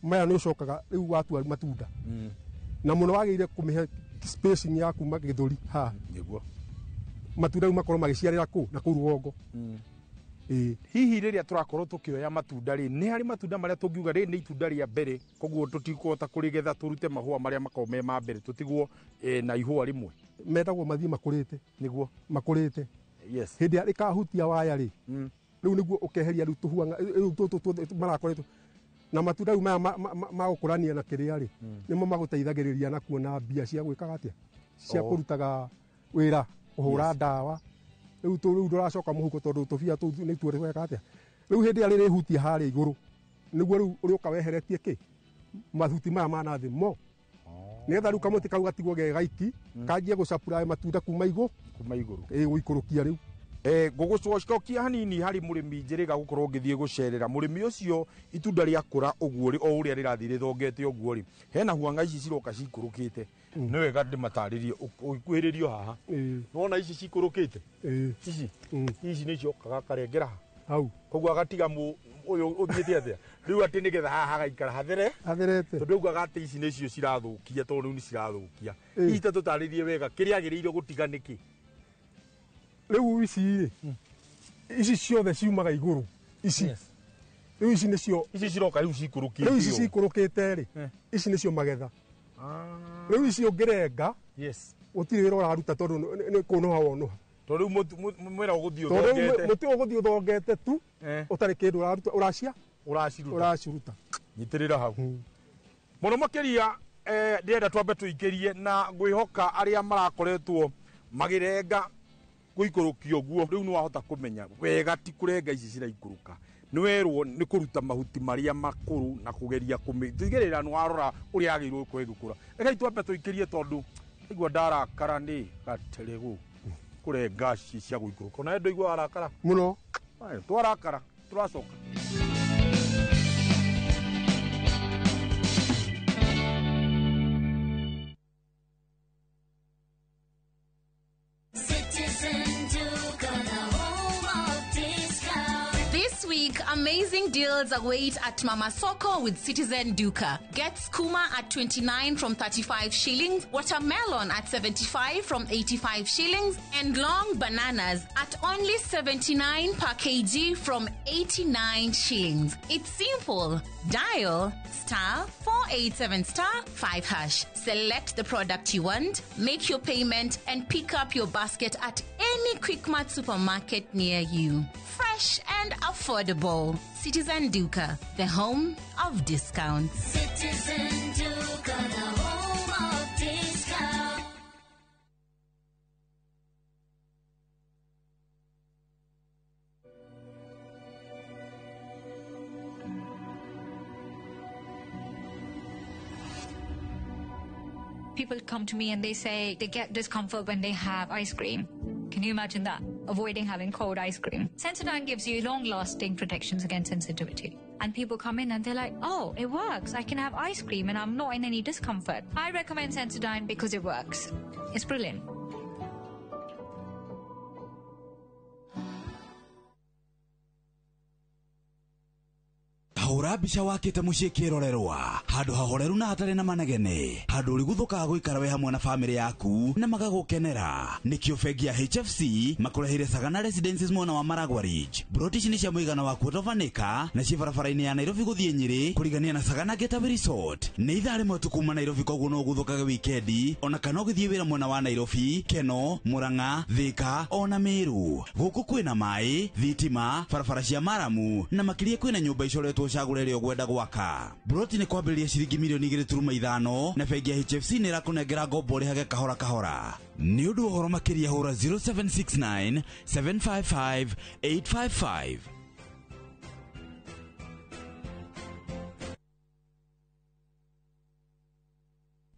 maya ni ucokaga riu watua matunda na muno wagire kumihe spacing ya kuma githuri haha niguo matunda makorwo magiciarira ku na ku rugongo hihi riria turakorwo tukioya matunda ri ni hari matunda maria tungiuga ri ni itunda ria mbere koguo tutikuhota kurigetha turute mahua maria makorwo me ma mbere tutigwo na ihua rimwe metagwo mathie makurite niguo makurite hindi rikahutia waya ri riu niguo ukeheria riu tuhuanga riu tutu marakoretwo na matunda riu ma gukurania na kiria ri nimo maguteithagiriria na kuona mbia cia gwikaga atia cia kurutaga wira kuhura ndawa riu nduracoka muhuko tondu tubia tu ni tu rweka atia riu hindi ya riri hutia hari iguru niguo riu uri ukaweheretie ki mathuti maya mana thi mo nigetha riu kamuti kau gatigwo ge gaiki kanjie gucapura matunda kuma iguru guikurukia riu ngugucokia hanini hari murimi njiriga gukorwo ngithie gucerera murimi ucio itunda ria kura uguo ri o uria rirathi rithongete uguo ri hena huanga ici ciroka cikurukite ni wega ndimataririe ukuhiririo haha nona ici cikurukite ici ni ciokaga karengera hau koguo agatiga uyu uthiete atia riu ati nigetha haha gaikara hatherete tondu ugaga ati ici nicio cirathukia tondu ni cirathukia ici tatutaririe wega kiria agiriire gutiga niki riu ici ciothe ciumaga iguru ici riu ici nicio ici ciroka riu cikurukite riu ici cikurukite ri ici nicio magetha riu ici ungirenga utiri wira uraruta tondu ni kunoha wonoha tondu mwira uguthio thongete muti uguthio thongete tu utari kindu uraruta uraciruta nyitirira hau muno makiria ndienda twambe tuikirie na ngwihoka aria marakoretwo magirenga guikurukio guo riu no wahota kumenya wega ti kurenga ici ciraikuruka ni werwo ni kuruta mahuti maria makuru na kugeria kumitigirira no warora uria agirwo kwegukura reka twambe tuikirie tondu igwa ndarakara ni gateregu kurenga ci cia guikuruka na ndo igwa arakara muno twarakara turacoka Amazing deals await at Mama Soko with Citizen Duka. Get skuma at 29 from 35 shillings, watermelon at 75 from 85 shillings, and long bananas at only 79 per kg from 89 shillings. It's simple. Dial *487*5#. Select the product you want, make your payment, and pick up your basket at any Quickmart supermarket near you. Fresh and affordable. Citizen Duka, the home of discounts. Citizen Duka, the home of discounts. People come to me and they say they get discomfort when they have ice cream. Can you imagine that? Avoiding having cold ice cream. Sensodyne gives you long-lasting protections against sensitivity. And people come in and they're like, oh, it works. I can have ice cream and I'm not in any discomfort. I recommend Sensodyne because it works. It's brilliant. hura mbica wakite mucii kirorerwa handu hahoreru na hatari na manegene handu uri guthuka guikara we hamwe na family yaku na magagukenera nikio bengi ya HFC makurehire Sagana Residences mwena wa Maragwa Ridge brotici ni cia muigana wa kutovanika na cia barabara-ini ya Nairobi guthie Nyeri kurigania na Sagana Getaway Resort ni ithare mwetu kuma Nairobi koguo no guthukaga wikendi ona kana ugithie wira mwena wa Nairobi Keno Murang'a Thika ona Meru guku kwina mai thitima barabara cia Maramu na makiria kwina nyumba icoretwo cagurere ogwenda gwaka broti ni kwambiriria ciringi milioni 2.5 na bengi ya HFC ni rakunengera ngombo ri hage kahora kahora ni undu uhoro makiria hura 0769 755 855.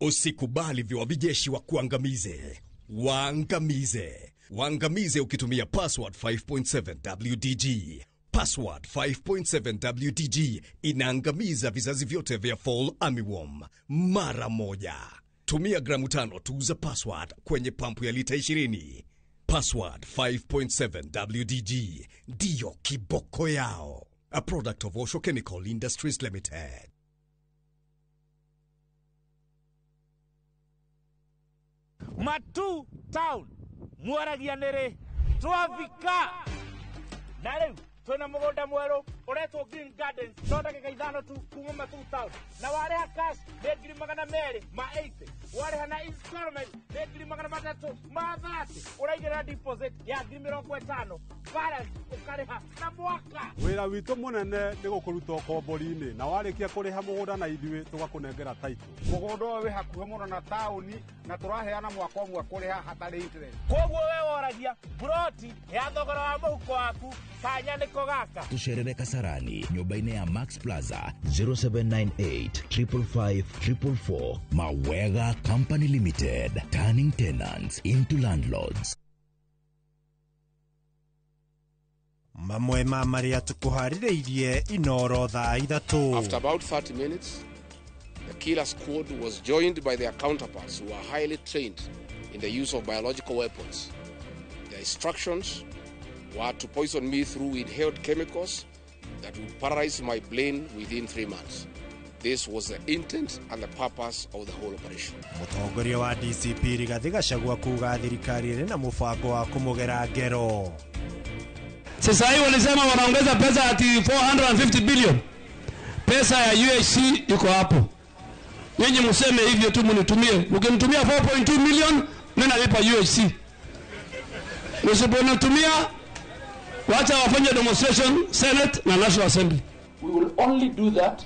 Usikubali viwabijeshi wa kuangamize. Waangamize ukitumia password 5.7 WDG. Password 5.7 WDG inaangamiza vizazi vyote vya Fall Armyworm mara moja. Tumia gramu 5 tu za password kwenye pampu ya lita 20. Password 5.7 WDG ndiyo kiboko yao. A product of Osho Chemical Industries Limited. Matu town mwaragia nere twavika na riu twina mugunda mweru uretwo Green Gardens ndagika 5 tu kuma Matu town na wareha cash ni 280 ma 80 wareha na installment ni 330 ma 30 uraigira deposit ya 50 balance ũkarĩha na mwaka. Wĩra witũ mũnene nĩ gũkũruta ũkombori-inĩ na warĩkia kũrĩha mũgũnda na ithuĩ tũgakũnengera title. Mũgũnda ũyũ wĩ hakuhĩ mũno na taũni na tũraheana mwaka ũmwe kũrĩha hatarĩ interest. Koguo we woragia broti ya thogora wa mũhuko waku kanya nĩko gaka. Tucerere Kasarani nyũmba-inĩ ya Max Plaza 0798 555 444. Mawega Company Limited, turning tenants into landlords. Mamwe ma maria tukuharireirie inoro thaa ithatu. After about 30 minutes, the killer squad was joined by their counterparts who are highly trained in the use of biological weapons. Their instructions were to poison me through inhaled chemicals that would paralyze my brain within 3 months. This was the intent and the purpose of the whole operation. Mũtongoria wa DCP Rigathĩ Gachagua kuga thirikari ĩrĩ na mũbango wa kũmũgera ngero. Sasa hivi walisema wanaongeza pesa ati 450 billion. Pesa ya UHC iko hapo. Nyinyi mseme hivyo tu mnitumie. Mkinitumia 4.2 million, mimi nalipa UHC. Msiponitumia wacha wafanye demonstration Senate na National Assembly. We will only do that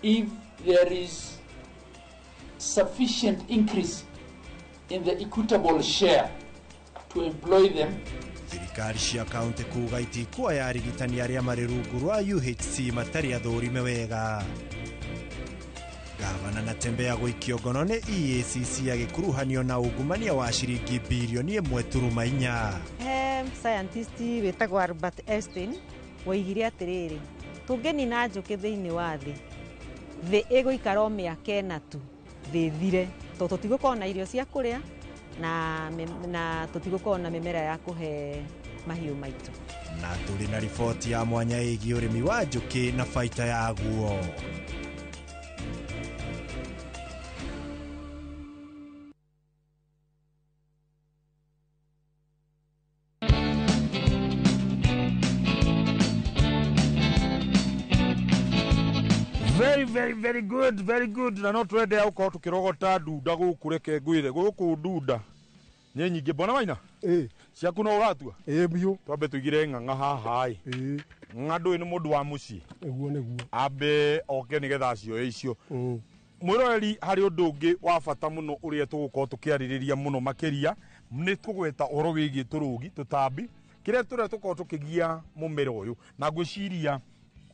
if there is sufficient increase in the equitable share to employ them. Thirikari cia kaunti kuga itikuoya arigitani arĩa marĩ rungu rwa UHC matarĩ athũrime wega. Gavana Natembeya gũikio ngono nĩ EACC agĩkuruhanio na ungumania wa ciringi bilioni 1.4. Scientist wĩtagwo Albert Einstein woigire atĩrĩrĩ, tũngĩnina njũkĩ thĩinĩ wa thĩ ĩgũikara o mĩaka 4 tu thire, tondũ tũtigũkorwo na irio cia kũrĩa na tũtigũkorwo na mĩmera ya kũhe mahiũ maitũ. Na tũrĩ na riboti ya mwanya ĩgiĩ ũrĩmi wa njũkĩ na baita yaguo. Very good. Na no twende uko tukirogota ndunda gũkũ reke ngwire gũkũ ndunda nĩ nyingĩ bona maina ciaku no ũratua biũ twambe tũigire ng'ang'a haha ng'andũ nĩ mũndũ wa mũciĩ nĩguo ambe oke nĩgetha cioe icio mwĩroreri harĩ ũndũ ũngĩ wa bata mũno ũrĩa tũgũkorwo tũkĩarĩrĩria mũno makĩria nĩ tũgweta ũhoro wĩgiĩ tũrũgi tũtambi kĩrĩa tũrĩa tũkorwo tũkĩgia mũmera ũyũ na ngwĩciria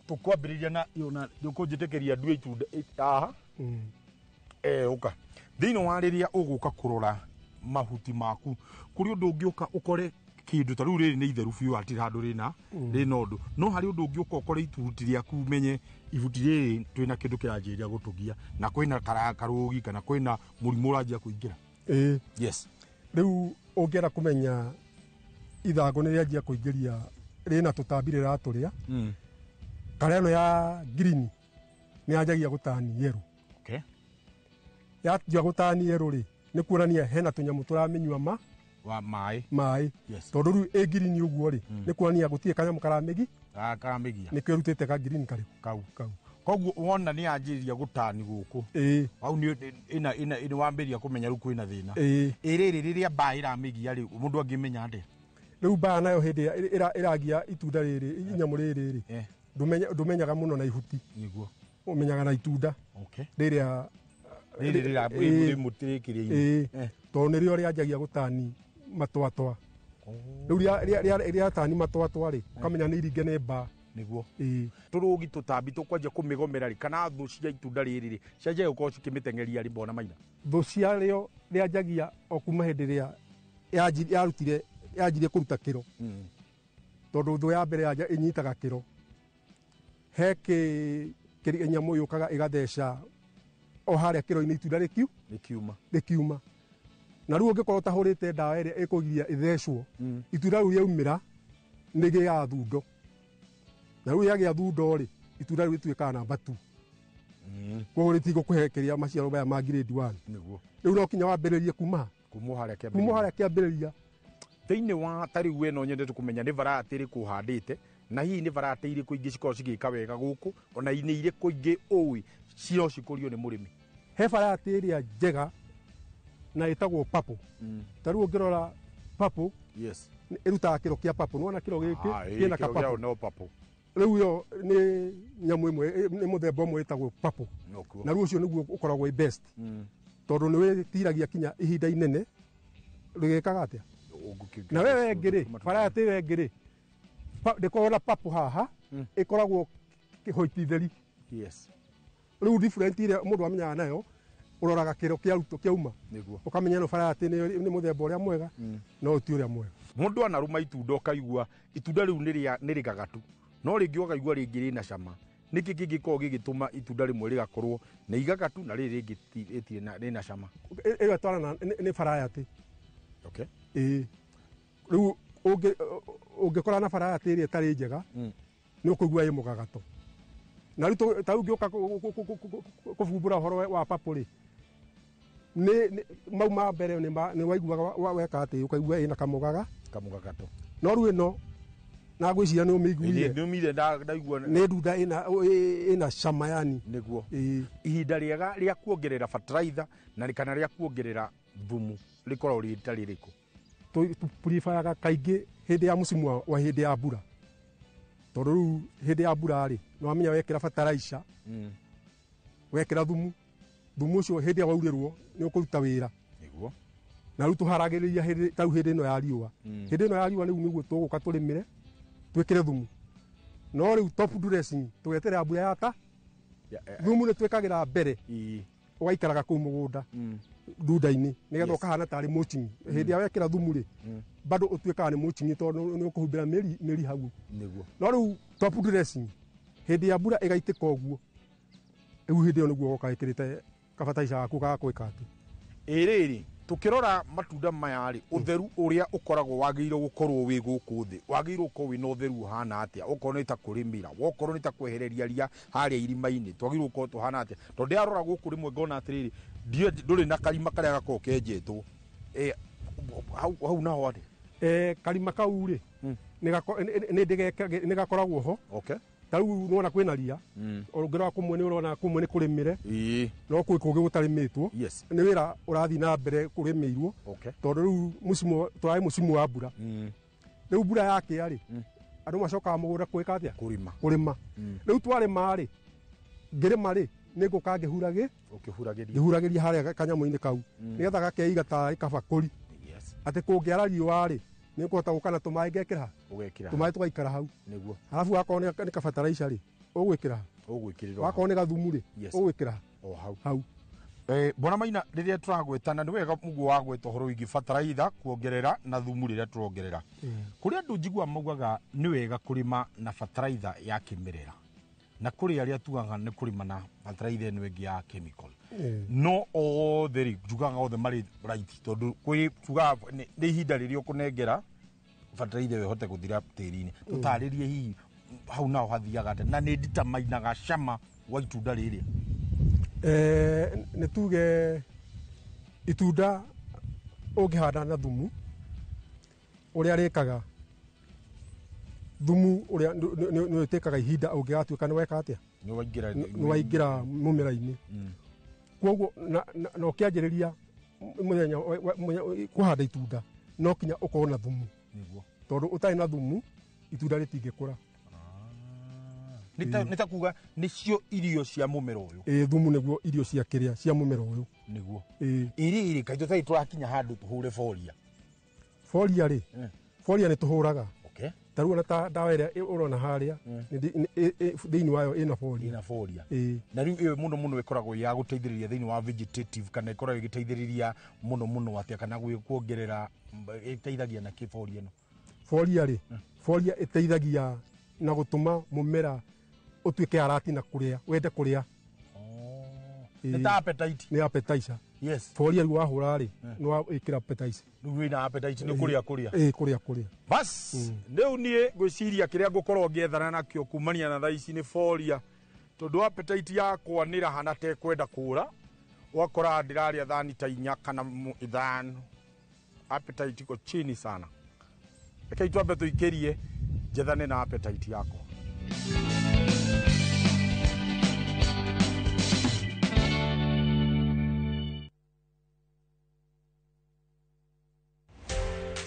tukwambĩrĩria na yona ndũkũnjĩtĩkĩria ndue itunda aha uka thĩinĩ wa rĩrĩa ũgũka kũrora mahuti maku kũrĩ ũndũ ũngĩ ũka ũkore kĩndũ ta rĩu rĩrĩ nĩ itheru biũ atĩ handũ rĩna ũndũ no harĩ ũndũ ũngĩ ũka ũkore ihuti rĩaku menye ihuti rĩrĩ twĩna kĩndũ kĩranjĩria gũtũgia na kwĩna karũgi kana kwĩna mũrimũ ũranjia kũingĩra yes rĩu ũngĩenda kũmenya ithangũ nĩrĩanjia kũingĩria rĩna tũtambi rĩratũrĩa kare no ya green ni ajagia gutani yero ya gutani yero ri ni kuonania hena tunyamu turamenyua wa mai tondu riu green uguo ri ni kuonania gutie kanyamu karamegi karamegia ni kwirutite ka green kari kau koguo wona ni anjiria gutani guku au ni ina wambiria kumenya ru kwina thina riri riria ba iramegia ri mundu angimenya ande riu ba nayo hindi iragia itunda riri inyamu riri ndumenyaga muno na ihuti niguo umenyaga na itunda riria mutirikiriini to nirio rianjagia gutani matwatwa riu ria tani matwatwa ri ukamenya ni iringe ni ba niguo turugi tutambi tukwanjia kumigomera ri kana thu cia itunda riri ri cianjagia gukorwo cikimitengeria ri bona maina thu cia rio rianjagia o kuma hindi ria yanjirie kuruta kiro tondu thu ya mbere yanja inyitaga kiro heke nyamu yukaga igatheca o haria kiro-ini itunda rikiuma na riu ungikorwo tahurite ndawa iria ikugiria ithecwo itunda riu riaumira nigia thundo na riu yagia thundo ri itunda riu rituikaga namba 2 koguo ritigũkũhekeria maciaro maya ma grade 1 riu no kinya wambĩrĩrie kuma haria kĩambĩrĩria thĩinĩ wa tarĩu weno nyendete kũmenya nĩ variety ĩrĩkũ ũhandĩte na hihi nĩ variety irĩkũ ingĩ cikorwo cigĩka wega gũkũ ona nĩ irĩkũ ingĩ ũĩ cio cikũrio nĩ mũrĩmi he variety ĩrĩa njega na ĩtagwo purple ta rĩu ũngĩrora purple irutaga kiro kia papo nona kiro giki kina kapapo no papo riu yo ni nyamu imwe ni muthemba umwe itagwo papo na riu ucio niguo ukoragwo best tondu ni witiragia kinya ihinda inene rigekaga atia na wewe ngiri variety wewe ngiri ndikona papo haha ikoragwo kihoiti theri yes riu different ile mundu amenyaga nayo uroraga kiro kia ruto kiauma niguo ukamenya no variety ni muthemba uria mwega no ti uria mwega mundu anaruma itunda ukaigua itunda riu ni rigagatu no ringi ukaigua ringi rina cama niki kingiko gigituma itunda rimwe rigakorwo na igagatu na riri ringi rina cama iyo twarana ni variety okay riu ungikora na variety iri tari njega ni ukugua imo gagato na riu ta ungiuka kuvumbura horo wa papuri ni mauma mbere ni waiguaga weka ati ukaigua ina kamugagato no riu ino na gwiciria ni umiguire ni umire ndaigua ni ndunda ina cama yani niguo ihinda riega ria kuongerera fertilizer na kana ria kuongerera thumu rikorwo ritari riku tu prefer kaingi hindi ya musimu wa hindi ya mbura tondu riu hindi ya mbura ri no amenya wekira fertilizer wekira thumu ucio hindi ya waurirwo ni ukuruta wira niguo na riu tuharagiriria hindi ino ya riua hindi ino ya riua riu niguo tuguka turimire twikire thumu no riu top dressing tugeterera mbura yata thumu ni twikagira mbere ugaikaraga kuu mugunda ndunda-ini nigetha ukahana tari mulching hindi ya wekira thumu ri bado utwikaga ni mulching tondu ni ukuhumbira miri hau niguo no riu top dressing hindi ya mbura igaitika uguo riu hindi yo niguo ukaikirite kabataica gaku gagwika ati iriri tukirora matunda maya ri utheru uria ukoragwo wagirwo gukorwo wi guku thi wagirwo ko wi no theru hana atia ukorwo ni ta kurimira wokorwo ni ta kwehereria ria haria irima-ini twagirwo ko tuhana atia to ndiarora guku rimwe ngona atiriri nduri na karima karia gako kenjetwo hau naho ati karima kau ri ni gakoragwo ho okay tau nona kwina ria urongera kumwe ni urona kumwe ni kurimire no kwi kugi gutarimitwo ni wira urathi na mbere kurimirwo tondu riu musimu wa mbura riu mbura yake ari andu macokaga mugunda kwika atia kurima riu twarima ri ngirima ri ni nguka ngihuragiria haria kanyamu-ini kau nigetha gakeiga ta kabakuri ati kungiara riua ri ni kuhota gukana tumai ngekira tumai tugaikara hau niguo alafu akorwo ni kabataraisha ri ugwikira wakorwo ni gathumu ri ugwikira hau bona maina riria turagwetana ni wega muguo wagweta horo wigi fertilizer kuongerera na thumu riria turongerera kuri andu njigua maugaga ni wega kurima na fertilizer ya kimerera na kuri aria tugaga ni kurima na fertilizer ino ingi ya chemical no othe ri njugaga othe mari right tondu kwi tuga ni ihinda riria ukunengera fertilizer wehote guthira tiri-ini tutaririe hihi hau nao hathiaga na ni nditamainaga cama wa itunda riri ni tuge itunda ungihanda na thumu uria rikaga thumu uria ni utekaga ihinda ungigatuika ni weka atia ni waingira mumera-ini koguo na ukianjiriria muthenya kuhanda itunda no kinya ukorwo na thumu niguo tondu utari na thumu itunda ritingikura nita kuga nicio irio cia mumera uyu thumu niguo irio cia kiria cia mumera uyu niguo iri kaito tai twakinya handu tuhure foria ri foria ni tuhuraga taruo na ta dawa iria urona haria thiini wayo ina foria na riu iyo muno ikoragwo ya guteithiriria thiini wa vegetative kana ikoragwo igiteithiriria muno atia kana kuongerera iteithagia na kiforia ino foria ri foria iteithagia na gutuma mumera utuike harati na kuria wende kuria ni ta appetite ni appetizer yes foria riu wahura ri no ikira appetizer riu ina appetite ni kuria kuria bas riu nie gwiciria kiria ngukorwo ngiethana nakio kumania na thaici ni foria tondu appetite yakwa nira hana te kwenda kura wakora ndiraria thani ta 4 kana 5 appetite iko chini sana reke itwambe tuikirie njethane na appetite yako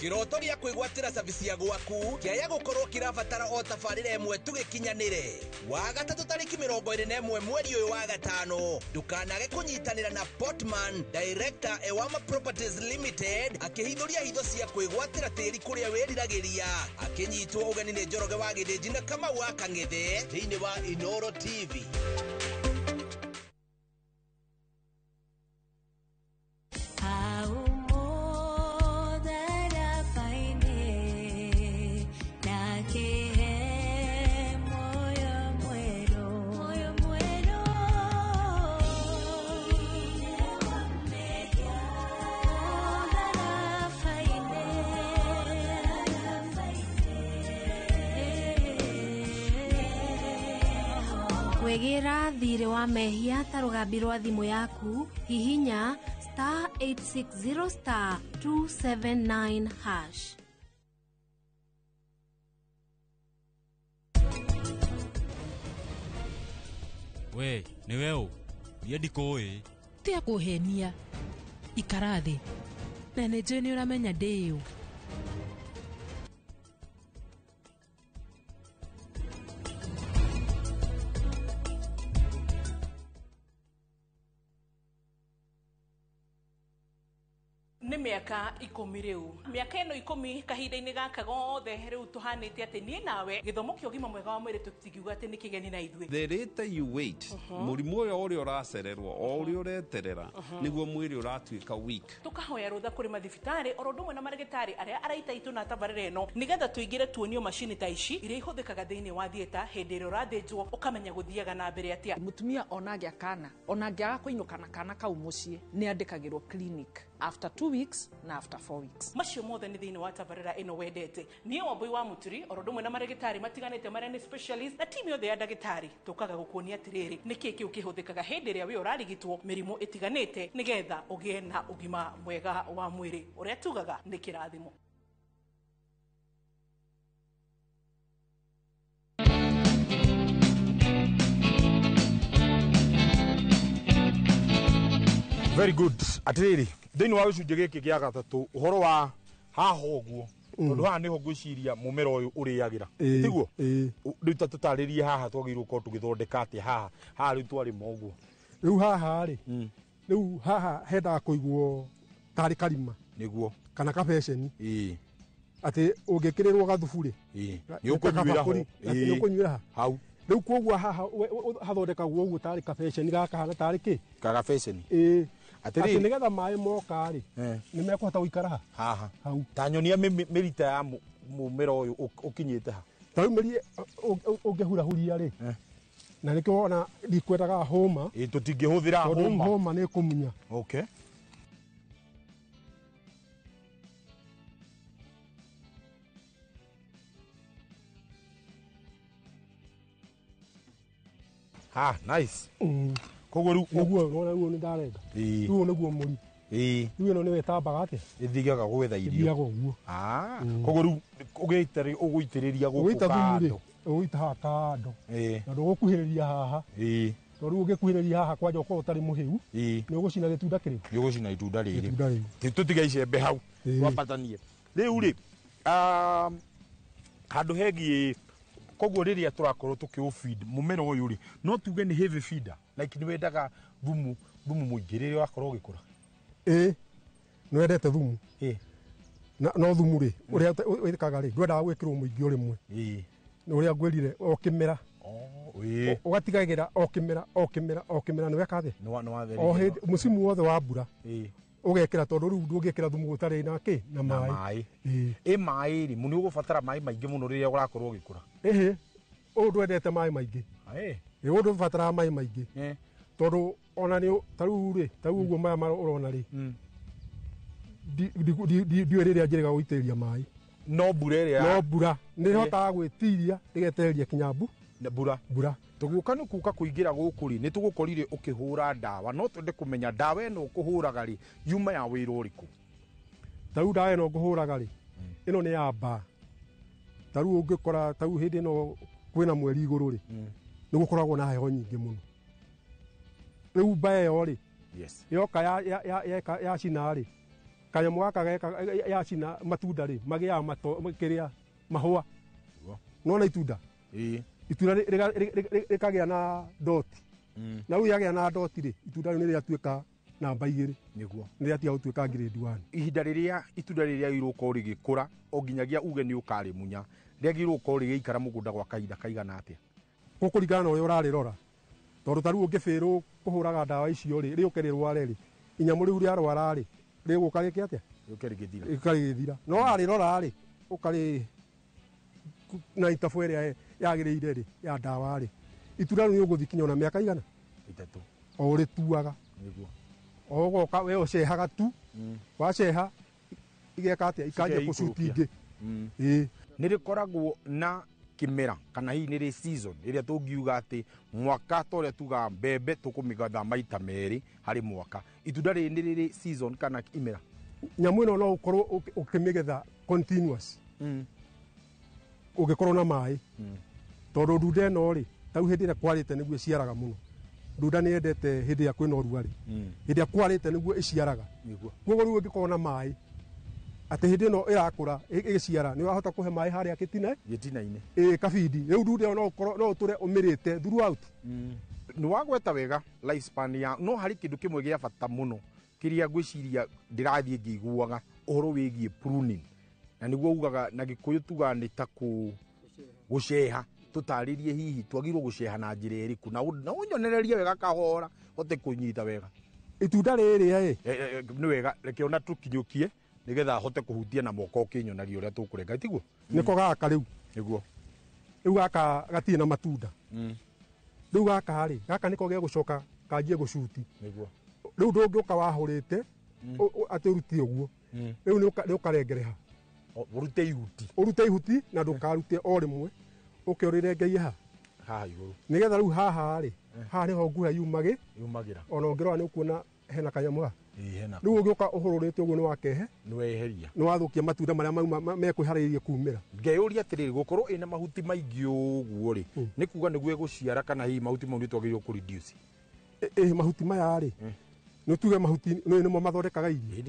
ukirotoria kwigwatira service ya gwaku kiaya gukorwo kirabatara o tabarira emwe tugikinyanire wa gatatu tariki 21 mweri uyu wa gatano ndukanage kunyitanira na Portman director Ewama Properties Limited akihithuria hitho cia kwigwatira tiri kuria wiriragiria akinyitwo ugeni ni Njoroge wa Githĩnji na Kamau wa Kang'ethe thiini wa Inoro TV. Wegera thirĩ wa mehia ta rũgambi rwa thimũ yaku hihinya *860*279#. We nĩ weũ niĩ ndikũĩ tia kũhenia ikara thĩ na nĩ njũĩ nĩ ũramenya ndĩũ. nĩ mĩaka 10 rĩu mĩaka ĩno 10 kahinda-inĩ gaka gothe rĩu tũhanĩte atĩ niĩ nawe gĩthomo kĩa ũgima mwega wa mwĩrĩ tũtigiuga atĩ nĩ kĩgeni na ithuĩ. The later you wait mũrimũ ũrĩa ũracererwo o ũrĩa ũreterera nĩguo mwĩrĩ ũratuĩka weak. Tũkahoya rũtha kũrĩ mathibitarĩ oro ũndũ ũmwe na marĩgĩtarĩ arĩa araita itũ na tabarĩra ĩno nĩgetha tũingĩre tuonio macini ta ici iria ihũthĩkaga thĩinĩ wa thieta hĩndĩ ĩrĩa ũrathĩnjwo ũkamenya gũthiaga na mbere atĩa. Mũtumia onagĩa kana onangĩaga kũinũka na kana kau mũciĩ nĩ andĩkagĩrwo clinic after 2 weeks na after 4 weeks. Macio mothe nĩ thĩinĩ wa tabarĩra ĩno wendete. Niĩ Wambui wa Mũturi oro ũndũ ũmwe na marĩgĩtarĩ matiganĩte marĩa nĩ specialist na timu yothe ya ndagĩtarĩ tũkaga gũkuonia atĩrĩrĩ nĩkĩ kĩu kĩhũthĩkaga hĩndĩ ĩrĩa we ũrarigitwo mĩrimũ ĩtiganĩte nĩgetha ũgĩe na ũgima mwega wa mwĩrĩ ũrĩa tugaga nĩ kĩrathimo. Very good. Atiriri thĩinĩ wa gĩcunjĩ gĩkĩ gĩa gatatũ ũhoro wa haha ũguo tondũ haha nĩho ngwĩciria mũmera ũyũ ũrĩagĩra tiguo rĩu ta tũtarĩrie haha twagĩrĩirwo gũkorwo tũgĩthondeka atĩa haha rĩu twarĩma ũguo rĩu haha rĩ rĩu haha hendaga kũigwo tarĩ karima nĩguo kana kabeceni atĩ ũngĩkĩrĩrwo gathubu rĩ nĩũkũnyuĩra hau rĩu koguo haha hathondekagwo ũguo tarĩ kabeceni gakahana tarĩ kĩ gagabeceni atĩ nĩgetha maĩ moka rĩ nĩ mekũhota gũikara haha hau ta nyonia mĩrita ya mũmera ũyũ ũkinyĩte ha ta rĩu mĩri ũngĩhurahuria rĩ na nĩkĩo wona ndikwendaga hũma tũtingĩhũthĩra hũma hũma nĩ kũmunya okay nice koguo rĩu nĩguo nĩ ndarenga rĩu nĩguo mũri rĩu ĩno nĩwe tambaga atĩa ĩthigaga gwetha irio ĩthiaga ũguo koguo rĩu ũgũitĩrĩria gũkũ kando ũgũita haha kando na ndũgũkuhĩrĩria haha tondũ rĩu ũngĩkuhĩrĩria haha kwanja ũkorwo ũtarĩ mũhĩu nĩ ũgũcina gĩtunda kĩrĩ nĩ ũgũcina itunda rĩrĩ tũtige icembe hau twambatanie rĩu rĩ handũ hegiĩ koguo rĩrĩa tũrakorwo tũkĩũfeed mũmera ũyũ rĩ no tuge nĩ heavy feeder like nĩ wendaga thumu mũingĩ rĩrĩa ũrakorwo ũgĩkũra nĩ wendete thumu no thumu rĩ ũrĩa wĩkaga rĩ ndwendaga gwĩkĩrwo mũingĩ o rĩmwe nĩ ũrĩa ngwĩrire o kĩmera ũgatigagĩra o kĩmera nĩ weka thĩ o hĩndĩ mũcimu wothe wa mbura ũgekĩra tondũ rĩu ndũngĩkĩra thumu gũtarĩ na kĩ na maĩ maĩ rĩ nĩ ũgũbatara maĩ maingĩ mũno rĩrĩa ũrakorwo ũgĩkũra ũyũ ndwendete maĩ maingĩ ũyũ ndũbataraga maĩ maingĩ tondũ ona nĩ ta rĩu rĩ ta rĩu ũguo maya ũrona rĩ ndiũĩ rĩrĩa njĩrĩga gũitĩrĩria maĩ no mbura nĩ hotaga gwĩtiria rĩgetereria kinya mbura tũgũka nĩ kuka kũingĩra gũkũ rĩ nĩ tũgũkorire ũkĩhũra ndawa no twende kũmenya ndawa ĩno ũkũhũraga rĩ yuma ya wĩra ũrĩkũ ta rĩu ndawa ĩno ngũhũraga rĩ ĩno nĩ ya mbaa ta rĩu ũngĩkora ta rĩu hĩndĩ ĩno kwĩna mweri igũrũ rĩ nĩ gũkoragwo na heho nyingĩ mũno rĩu mbaa ĩyo rĩ yoka yacina rĩ kanyamũ gaka yacina matunda rĩ magĩaga kĩrĩa mahũa nona itunda itunda rĩkagĩa na doti na rĩu yagĩa na doti rĩ itunda rĩu nĩ rĩatuĩka namba 2 nĩguo nĩ rĩatiga gũtuĩka grade 1. Ihinda rĩrĩa itunda rĩrĩa rĩgũkorwo rĩgĩkũra o nginyagia uge nĩ ũkarĩmunya rĩagĩrĩirwo gũkorwo rĩgĩikara mũgũnda gwa kahinda kaigana atĩa? Gũkũringana na ũrĩa ũrarĩrora tondũ ta rĩu ũngĩbĩrwo kũhũraga ndawa icio rĩ rĩũke rĩrware rĩ inyamũ rĩu rĩarwara rĩ rĩgũka rĩke atĩa? Rĩũke rĩgĩthira. No warĩrora rĩ ũkarĩ na itabu ĩrĩa yagĩrĩire rĩ ya ndawa rĩ itunda rĩu ũgũthiĩ kinya ona mĩaka igana 3 o rĩtuaga nĩguo ogoka we ũcehaga tu waceha igeka atĩa ikanja kũcuti ingĩ nĩ rĩkoragwo na kĩmera kana hihi nĩ rĩ season ĩrĩa tũngiuga atĩ mwaka ta ũrĩa tugaga mbembe tũkũmĩgetha maita 2 harĩ mwaka itunda rĩrĩ nĩ rĩrĩ season kana imera? Nyamũ ĩno no ũkorwo ũkĩmĩgetha continuous ũngĩkorwo na maĩ tondũ ndunda ĩno rĩ ta rĩu hĩndĩ ĩrĩa kwarĩte nĩguo ĩciaraga mũno. Ndunda nĩ yendete hĩndĩ ĩrĩa kwĩna ũrugarĩ hĩndĩ ĩrĩa kwarĩte nĩguo ĩciaraga koguo rĩu ũngĩkorwo na maĩ atĩ hĩndĩ ĩno ĩrakũra ĩgĩciara nĩ wahota kũhe maĩ harĩa gĩtina-inĩ kabindi rĩu ndunda ĩyo no ũtũre ũmĩrĩte throughout. Nĩ wagweta wega lifespan ya no harĩ kĩndũ kĩmwe gĩa bata mũno kĩrĩa ngwĩciria ndĩrathiĩ ngĩiguaga ũhoro wĩgiĩ pruning na nĩguo ugaga na Gĩkũyũ tugaga nĩ ta gũceha tutarĩrie hihi twagirwo gũceha na njĩra ĩrĩkũ na ũnyonererie wega kahora hote kũnyita wega itunda rĩrĩ nĩ wega reke ona tũkinyũkie nĩgetha hote kũhutia na moko ũkĩnyonagia ũrĩa tũkũrenga tiguo nĩko gaka rĩu nĩguo rĩu gaka gatirĩ na matunda rĩu gaka rĩ gaka nĩko gĩa gũcoka kanjie gũcuti nĩguo rĩu ndũngĩũka wahũrĩte atĩ ũruti ũguo rĩu nĩ ũkarengereha ũrute ihuti na ndũkarute o rĩmwe ũke ũrĩrengeie haha igũrũ nĩgetha rĩu haha rĩ haha nĩho nguha yumagĩra ona ũngĩrora nĩ ũkuona hena kanyamũ haha rĩu ũngĩũka ũhũrũrĩte ũguo nĩ wakehe nĩ wathũkia matunda marĩa mekwĩharĩirie kumĩra. Ngeyũria atĩrĩrĩ gũkorwo ĩna mahuti maingĩ ũguo rĩ nĩ kuga nĩguo ĩgũciara kana hihi mahuti mau nĩ twagĩrĩirwo kũ reduce? Mahuti maya rĩ nĩ tuge mahuti nĩmo mathondekaga irio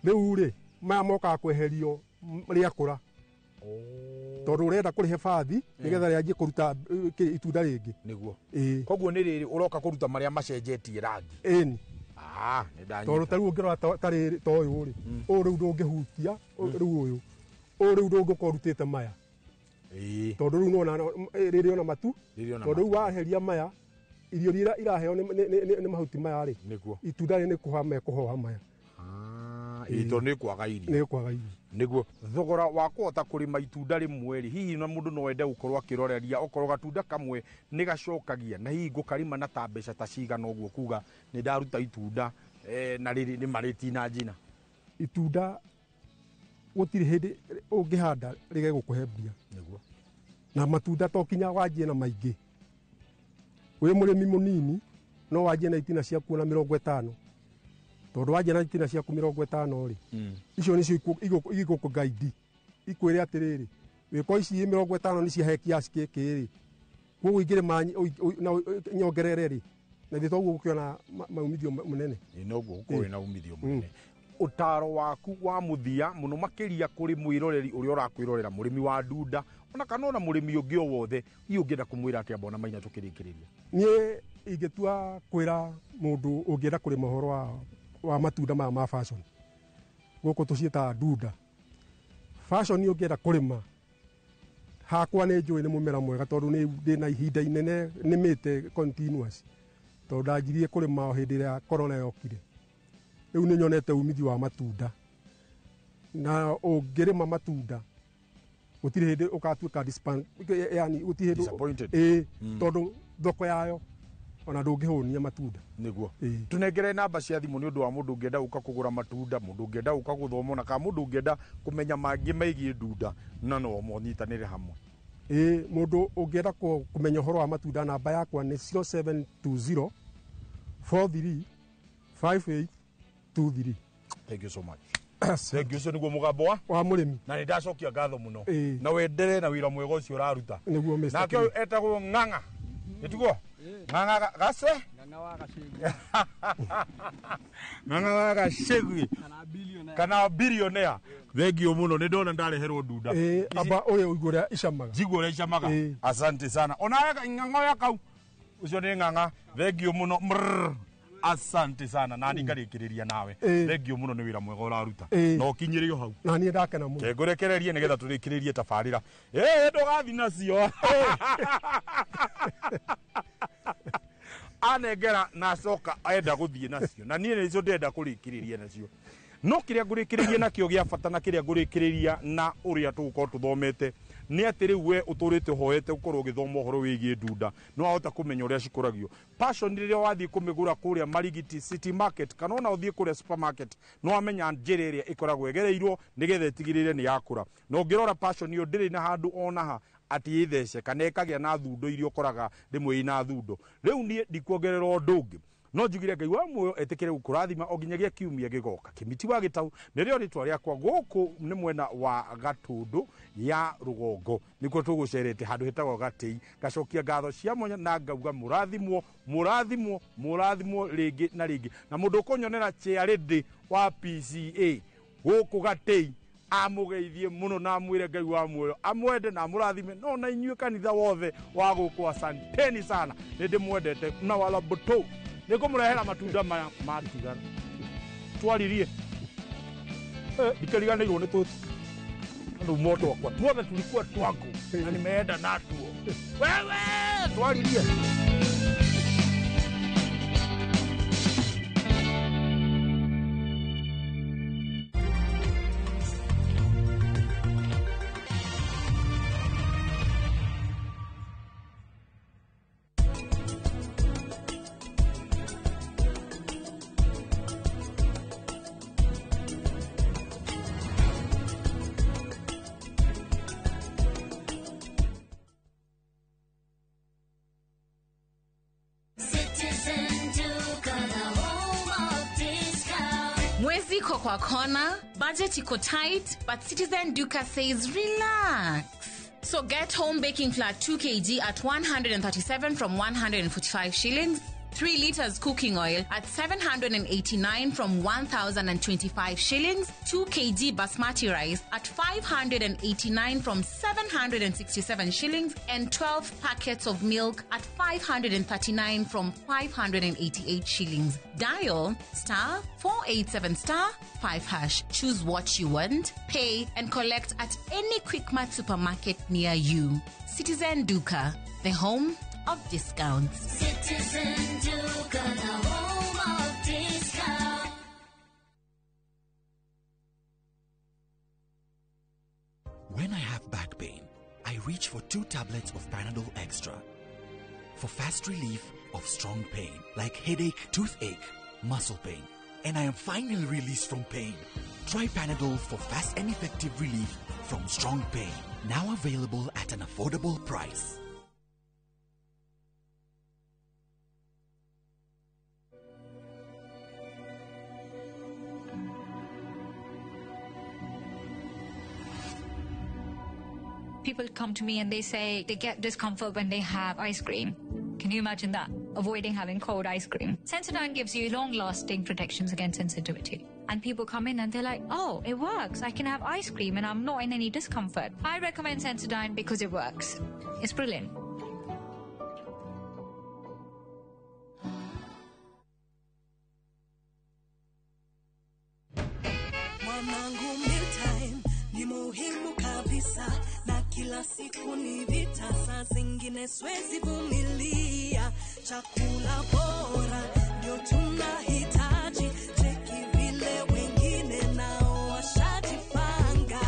rĩu rĩ maya mokaga kweherio rĩakũra tondũ ũrenda kũrĩhe bathi nĩgetha rĩanjie kũruta itunda rĩngĩ nĩguo koguo nĩ rĩrĩ ũroka kũruta marĩa macenjetie rangi tondũ ta rĩu ũngĩrora ta ũyũ rĩ ũyũ rĩu ndũngĩhutia rĩu ũyũ rĩu ndũngĩkorwo ũrutĩte maya tondũ rĩu nona rĩrĩ ona matu tondũ rĩu waheria maya irio iria iraheo nĩ mahuti maya rĩ itunda rĩ nĩ kũha mekũhoha maya tondũ nĩ kwaga irio nĩguo thogora wa kũhota kũrĩma itunda rĩmwe rĩ hihi na mũndũ no ende gũkorwo akĩroreria okorwo gatunda kamwe nĩ gacokagia na hihi ngũkarĩma na ta mbeca ta cigana ũguo kuga nĩ ndaruta itunda na rĩrĩ nĩ marĩtina njina itunda gũtirĩ hĩndĩ ũngĩhanda rĩge gũkũhe mbia nĩguo na matunda to kinya wanjie na maingĩ wĩ mũrĩmi mũnini no wanjie na itina ciaku na 50 tondũ wanjie na itina ciaku 50 rĩ icio nĩcio igũkũgaidi ikwĩre atĩrĩrĩ wĩko ici 50 nĩ ciahe kiasi kĩkĩ rĩ koguo ingĩrĩma nyongerere rĩ na thĩ toguo gũkĩona maumithio mũnene noguo gũkorwo na umithio mũnene. Ũtaro waku wa mũthia mũno makĩria kũrĩ mwĩroreri ũrĩa ũrakwĩrorera mũrĩmi wa ndunda ona kana ona mũrĩmi ũngĩ o wothe ũngĩenda kũmwĩra atĩa Bona Maina tũkĩrĩkĩrĩria? Niĩ ingĩtua kwĩra mũndũ ũngĩenda kũrĩma ũhoro wa matunda maya ma fashion gũkũ tũciĩtaga ndunda fashion ũngĩenda kũrĩma hakwa nĩ njũĩ nĩ mũmera mwega tondũ ndĩna ihinda inene nĩmĩte continuous tondũ ndanjirie kũrĩma o hĩndĩ ĩrĩa corona yokire rĩu nĩ nyonete umithio wa matunda na ũngĩrĩma matunda gũtirĩ hĩndĩ ũkatuĩka yani gũtirĩ hĩndĩ tondũ thoko yayo ona ndũngĩhũnia matunda nĩguo tunengere namba cia thimũ nĩ ũndũ wa mũndũ ũngĩenda gũka kũgũra matunda mũndũ ũngĩenda gũka gũthoma na kana mũndũ ũngĩenda kũmenya mangĩ megiĩ ndunda na no mũnyitanĩre hamwe. Mũndũ ũngĩenda kũmenya ũhoro wa matunda namba yakwa nĩ 0720 43 5823. Thank you so much. Thank you so niguo mugambo wa mũrĩmi na nĩ ndacokia ngatho mũno na wendere na wĩra mwega ũcio ũraruta nake etagwo Ng'ang'a nĩtiguo ng'ang'a gase ng'ang'a wa gacegwi kana billionaire thengio muno nĩ ndona ndareherwo ndunda amba ũrĩa ũigũrĩa icamaga njigũrĩa icamaga asante sana onawe ng'ang'a ya kau ucio nĩ ng'ang'a thengio muno asante sana na ngarĩkĩrĩria nawe thengio muno nĩ wĩra mwega ũraruta na ũkinyĩre hau na niĩ ndakena mũno ngũrekererie nĩgetha tũrĩkĩrĩrie tabarĩra ndũgathi nacio anengera na coka enda gũthiĩ nacio na niĩ nĩcio ndenda kũrĩkĩrĩria nacio no kĩrĩa ngũrĩkĩrĩria nakĩo gĩa bata na kĩrĩa ngũrĩkĩrĩria na ũrĩa tũgũkorwo tũthomete nĩ atĩ rĩu we ũtũrĩte hoete gũkorwo ũgĩthoma ũhoro wĩgiĩ ndunda no wahota kũmenya ũrĩa cikũragio passion rĩrĩa wathiĩ kũmĩgũra kũrĩa Marigiti City Market kana ona ũthiĩ kũrĩa supermarket no wamenya njĩra ĩrĩa ĩkoragwo egereirwo nĩgetha ĩtigĩrĩre nĩ yakũra na ũngĩrora passion ĩyo ndĩrĩ na handũ onaha atĩ ĩthece kana ĩkagĩa na thundo iria ũkoraga rĩmwe ina thundo rĩu niĩ ndikuongerera ũndũ ũngĩ no njugire Ngai wa muoyo etĩkĩre gũkũrathima o nginyagia kiumia gĩgoka Kĩmiti wa Gĩtaũ nĩrĩo rĩtwa rĩakwa gũkũ nĩ mwena wa Gatũndũ ya rũgongo nĩkuo tũgũcerete handũ hetagwo Gatĩi gacokia ngatho cia mwanya na ngauga mũrathimwo mũrathimwo mũrathimwo rĩngĩ na rĩngĩ na mũndũ ũkũnyonera chairĩndĩ wa PCA gũkũ Gatĩi amũgeithie mũno na mwĩre Ngai wa muoyo amwende na mũrathime no na inyuĩ kanitha wothe wa gũkũ asanteni sana nĩndĩmwendete na wala bũtũ nĩkũmũrehera matunda maya matigara twaririe ndikariganĩirwo nĩ tũtũ andũ moto wakwa tuothe tulikuwa twako na nimeenda natuo wewe twaririe Mwezi iko kwa kona, budget iko tight, but Citizen Duka says relax. So get home baking flour 2 kg at 137 from 145 shillings. 3 liters cooking oil at 789 from 1,025 shillings. 2 kg basmati rice at 589 from 767 shillings. And 12 packets of milk at 539 from 588 shillings. Dial *487*5#. Choose what you want, pay, and collect at any Quickmart supermarket near you. Citizen Duka, the home of discounts. Citizen Duka, the home of discounts. When I have back pain, I reach for 2 tablets of Panadol Extra. For fast relief of strong pain, like headache, toothache, muscle pain. And I am finally released from pain. Try Panadol for fast and effective relief from strong pain. Now available at an affordable price. People come to me and they say they get discomfort when they have ice cream. Can you imagine that? Avoiding having cold ice cream. Sensodyne gives you long-lasting protections against sensitivity. And people come in and they're like, oh, it works. I can have ice cream and I'm not in any discomfort. I recommend Sensodyne because it works. It's brilliant. Mwanangu, mealtime ni muhimu kabisa, na kila siku ni vita, saa zingine siwezi vumilia. Chakula bora ndio tunahitaji, cheki vile wengine nao washajipanga.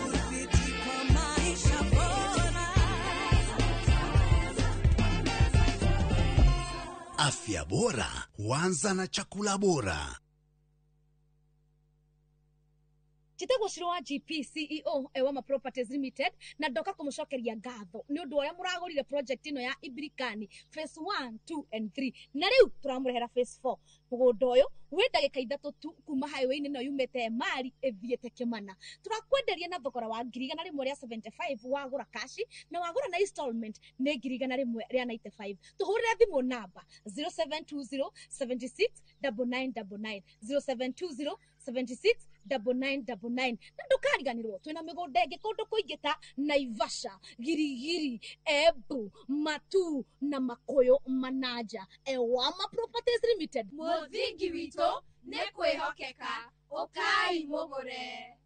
Kudhibiti kwa maisha bora. Afya bora huanza na chakula bora. Chitagwo Shiro wa GP CEO Ewama Properties Limited na ndoka kumucokeria ngatho ni undu uria muragurire project ino ya Ibirikani phase 1 2 and 3 na riu turamurehera phase 4 mugunda uyu wi ndagika ithatu tu kuma highway ino yumete mari ethiete Kimana turakwenderia na thogora wa 175 wagura cash na wagura na installment ni 195 tuhurire thimu namba 0720 76 9999 0720 76 9999 na ndukariganirwo twina migunda ingi kundu kuingita Naivasha, Girigiri, Embu, Matu na Makoyo Manaja. Ewama Properties Limited, Muthingi wito ne kwihokeka ukai mugure.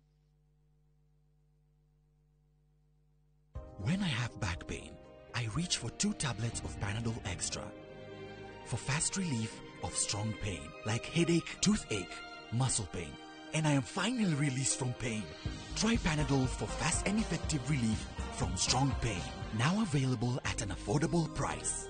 When I have back pain, I reach for 2 tablets of Panadol Extra. For fast relief of strong pain, like headache, toothache, muscle pain, and I am finally released from pain. Try Panadol for fast and effective relief from strong pain. Now available at an affordable price.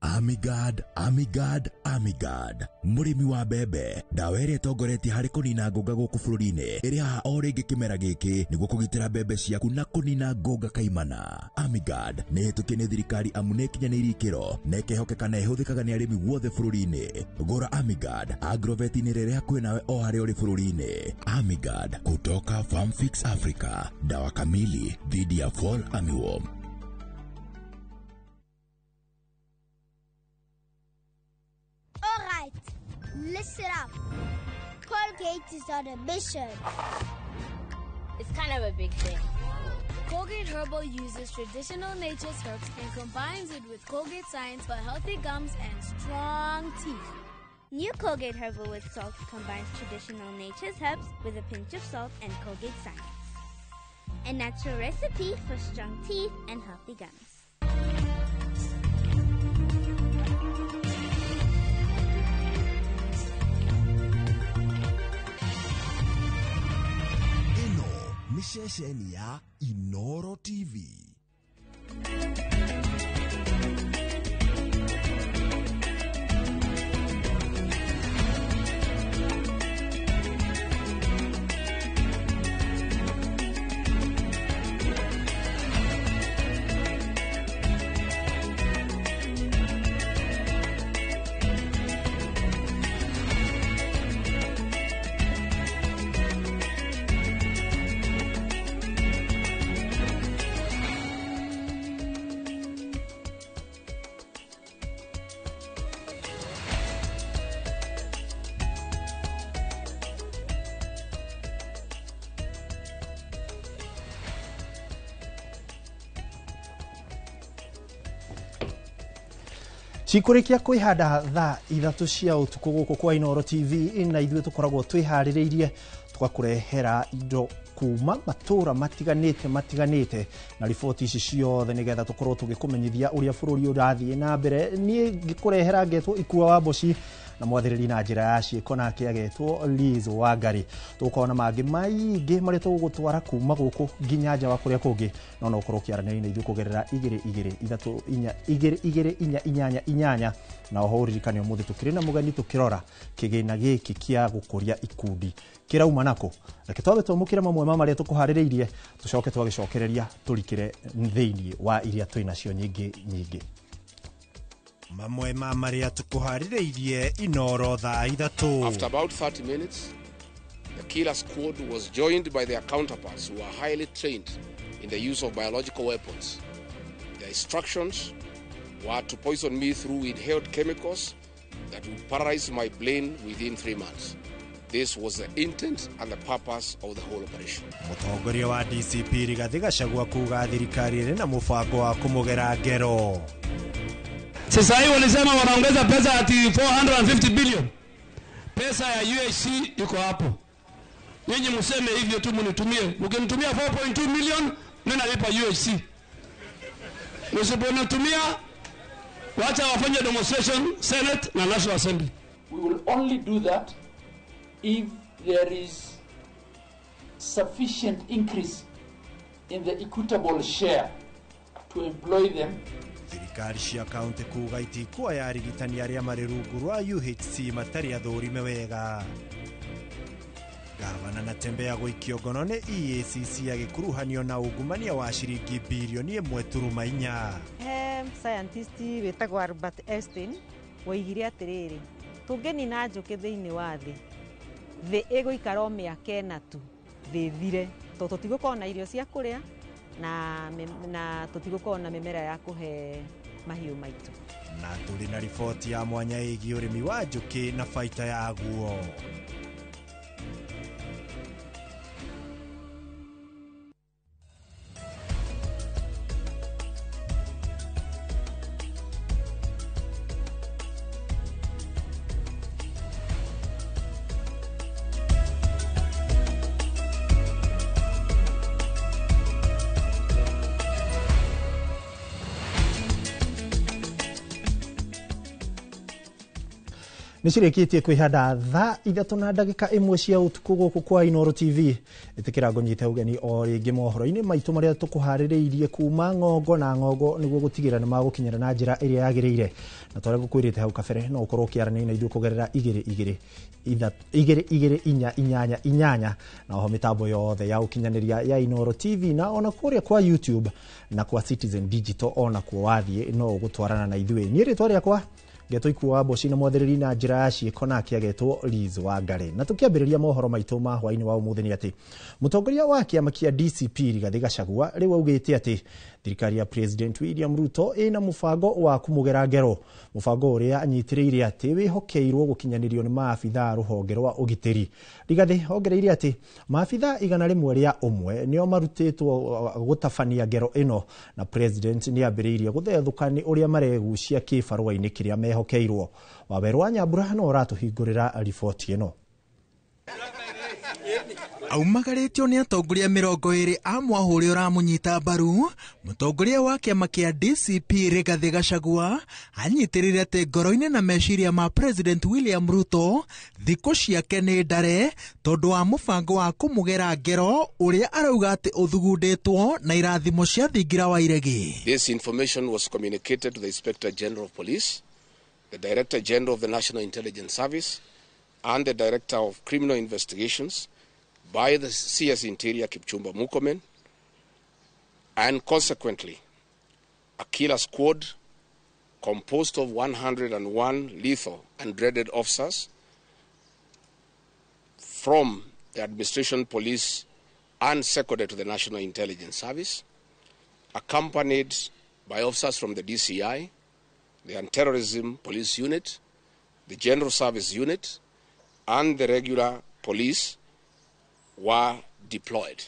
Amigad, Amigad, Amigad. Murimi wa bebe, dawa ĩrĩa ĩtongoretie harĩ kũnina ngũnga gũkũ bũrũri-inĩ ĩrĩ haha o rĩngĩ kĩmera gĩkĩ nĩguo kũgitĩra mbembe ciaku na kũnina ngũnga kaimana. Amigad nĩ ĩhĩtũkie nĩ thirikari amu nĩ ĩkinyanĩirie ikĩro na ĩkehokeka na ĩhũthĩkaga nĩ arĩmi wothe bũrũri-inĩ. Gũra Amigad agrovet-inĩ rĩrĩa hakuhĩ nawe o harĩa ũrĩ bũrũri-inĩ. Amigad kutoka Farm Fix Africa, dawa kamili dhidi ya fall armyworm. Alright, listen up. Colgate is on a mission. It's kind of a big thing. Colgate Herbal uses traditional nature's herbs and combines it with Colgate Science for healthy gums and strong teeth. New Colgate Herbal with Salt combines traditional nature's herbs with a pinch of salt and Colgate Science. A natural recipe for strong teeth and healthy gums. Ni ceceni ya Inoro TV. Cikurikia kwihanda thaa 3 cia utuku guku kwa Inoro TV na ithuĩ tukoragwo twĩharĩrĩirie twakurehera indo kuma matura matiganĩte na riboti ici ciothe nigetha tukorwo tugikumenyithia uria bũrũri ũrathiĩ na mbere. Niĩ ngĩkurehera ngetwo Ikua wa Mboci na mwathĩrĩri na njĩra ya ciĩko nake agetwo Liz Wangari. Tukona mangĩ maingĩ marĩa tũgũtwara kuma gũkũ nginya nja wa kũrĩa kũngĩ no no ũkorwo kĩaranĩria ithuĩ kũgerera 2234 na oho ririkane ũmũthĩ tukĩrĩ na mũgeni tukĩrora kĩgĩna gĩkĩ kĩa gũkũria ikundi kĩrauma nako. Reke twabe twamũkĩre mamwe ma marĩa tũkũharĩrĩirie tucoke twagĩcokereria tũrikĩre thĩinĩ wa iria twĩnacio nyingĩ. Mamwe ma maria tukuharĩrĩirie Inoro thaa 3. After about 30 minutes, the killer squad was joined by their counterparts who are highly trained in the use of biological weapons. Their instructions were to poison me through inhaled chemicals that would paralyze my brain within 3 months. This was the intent and the purpose of the whole operation. Mũtongoria wa DCP Rigathĩ Gachagua kuga thirikari ĩrĩ na mũbango wa kũmũgera ngero. Sasa hivi walisema wanaongeza pesa ati 450 billion. Pesa ya UHC iko hapo. Nyinyi mseme hivyo tu mnitumie. Mkinitumia 4.2 million mimi nalipa UHC. Msiponitumia wacha wafanye demonstration Senate na National Assembly. We will only do that if there is sufficient increase in the equitable share to employ them thirikari cia kaunti kuga itikwa ya arigitani arĩa marĩ rungu rwa UHC matarĩ athũrime wega. Gavana Natembeya gũikio ngono nĩ EACC agĩkuruhanio na ungumania wa ciringi bilioni 1.4. Scientist wĩtagwo Albert Einstein woigire atĩrĩrĩ, tũngĩnina njũkĩ thĩinĩ wa thĩ ĩgũikara o mĩaka 4 tu thĩ thire, tondũ tũtigũkorwo na irio cia kũrĩa na tũtigũkorwo na mĩmera ya kũhe mahiũ maitũ. Na tũrĩ na riboti ya mwanya ĩgiĩ ũrĩmi wa njũkĩ na baita yaguo. Nĩcirĩkĩtie kwĩhanda thaa 3:01 cia ũtukũ gũkũ kwa Inooro TV. Ĩtĩkĩra ngũnyite ũgeni o rĩngĩ mohoro-inĩ maitũ marĩa tũkũharĩrĩirie kuma ng'ongo na ng'ongo nĩguo gũtigĩra nĩ magũkinyĩra na njĩra ĩrĩa yagĩrĩire. Na twarĩa gũkwĩrĩte hau kabere no ũkorwo ũkĩaranĩria na ithuĩ kũgerera 222 na oho mĩtambo yothe ya ũkinyanĩria ya Inooro TV na ona kũrĩa kwa YouTube na kwa Citizen Digital ona kuo wathiĩ no ũgũtwarana na ithuĩ. Niĩ rĩtwa rĩakwa Geto ikuwa boci na mwathĩrĩri na njĩra ya ciĩko nake agetwo Liz Wangare. Na tukiambĩrĩria mohoro maitũ ma hwainĩ wa ũmũthĩ nĩ atĩ mũtongoria wa kĩama kĩa DCP Rigathĩ Gachagua rĩu augĩte atĩ thirikari ya President William Ruto ĩna mũbango wa kũmũgera ngero. Mũbango ũrĩa anyitĩrĩire atĩ wĩhokeirwo gũkinyanĩrio nĩ maabitha rũhonge rwa ũgitĩri. Rigathĩ ongereire atĩ maabitha 100 rĩa ũmwe nĩo marutĩtwo gũtabania ngero ĩno na President nĩambĩrĩirie gũthethũka nĩ ũrĩa maregucia kĩbarũa-inĩ kĩrĩa mehokeirwo. Waweru wa Nyambura no ũratũhingũrĩra riboti ĩno. Aumagaritio nĩ atongoria 20 a mwahũrĩ ũramũnyita mbaru. Mũtongoria wa kĩama kĩa DCP Rigathĩ Gachagua anyitĩrĩire atĩ ngoro-inĩ na meciria ma President William Ruto thikũ ciake nĩ ndare tondũ wa mũbango wa kũmũgera ngero ũrĩa arauga atĩ ũthugundĩtwo na irathimo cia thingira wa iregi. This information was communicated to the Inspector General of Police, the Director General of the National Intelligence Service, and the Director of Criminal Investigations by the CS Interior Kipchumba Murkomen, and consequently a killer squad composed of 101 lethal and dreaded officers from the Administration Police and seconded to the National Intelligence Service, accompanied by officers from the DCI, the Anti-Terrorism Police Unit, the General Service Unit, and the regular police were deployed.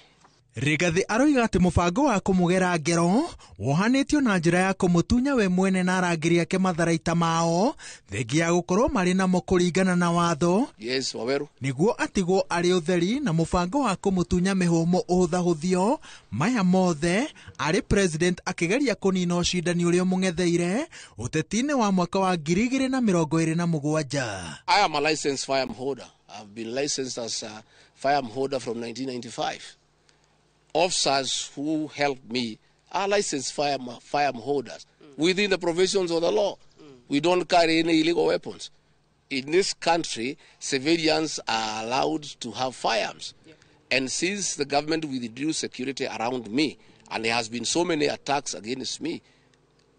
Rigathĩ aroiga atĩ mũbango wa kũmũgera ngero wohanĩtio na njĩra ya kũmũtunya we mwene na arangĩri ake matharaita mao thengia ya gũkorwo marĩ namo kũringana na watho. Yes, Waweru. Nĩguo atigwo arĩ ũtheri na mũbango wa kũmũtunya mĩhũmũ ũhũthahũthio maya mothe arĩ President akĩgeria kũnina ũcindani ũrĩa mũng'etheire ũteti-inĩ wa mwaka wa 2027. I am a licensed firearm holder. I've been licensed as a firearm holder from 1995. Officers who helped me are licensed firearm holders within the provisions of the law. We don't carry any illegal weapons. In this country, civilians are allowed to have firearms. And since the government withdrew security around me, and there has been so many attacks against me,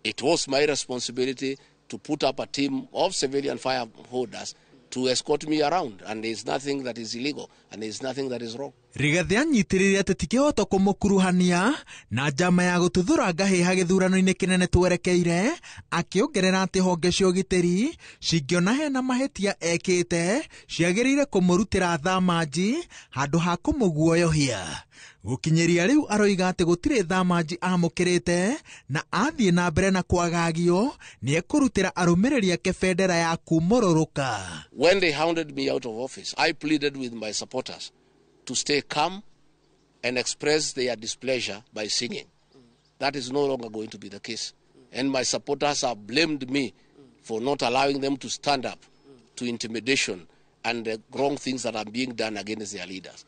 it was my responsibility to put up a team of civilian firearm holders to escort me around, and there is nothing that is illegal and there is nothing that is wrong. Rigathĩ anyitĩrĩire atĩ tikĩhota kũmũkuruhania na njama ya gũtuthũra ngahĩha gĩthurano-inĩ kĩnene twerekeire, akĩongerera atĩ honge cia ũgitĩri cingĩona hena mahĩtia ekĩte ciagĩrĩire kũmũrutĩra thamanji handũ ha kũmũguoyohia. Gũkinyĩria rĩu aroiga atĩ gũtirĩ thamanji amũkĩrĩte na athiĩ na mbere na kwagagio nĩ ekũrutĩra arũmĩrĩri ake bendera ya kumũrũrũka. When they hounded me out of office, I pleaded with my supporters to stay calm and express their displeasure by singing. That is no longer going to be the case. And my supporters have blamed me for not allowing them to stand up to intimidation and the wrong things that are being done against their leaders.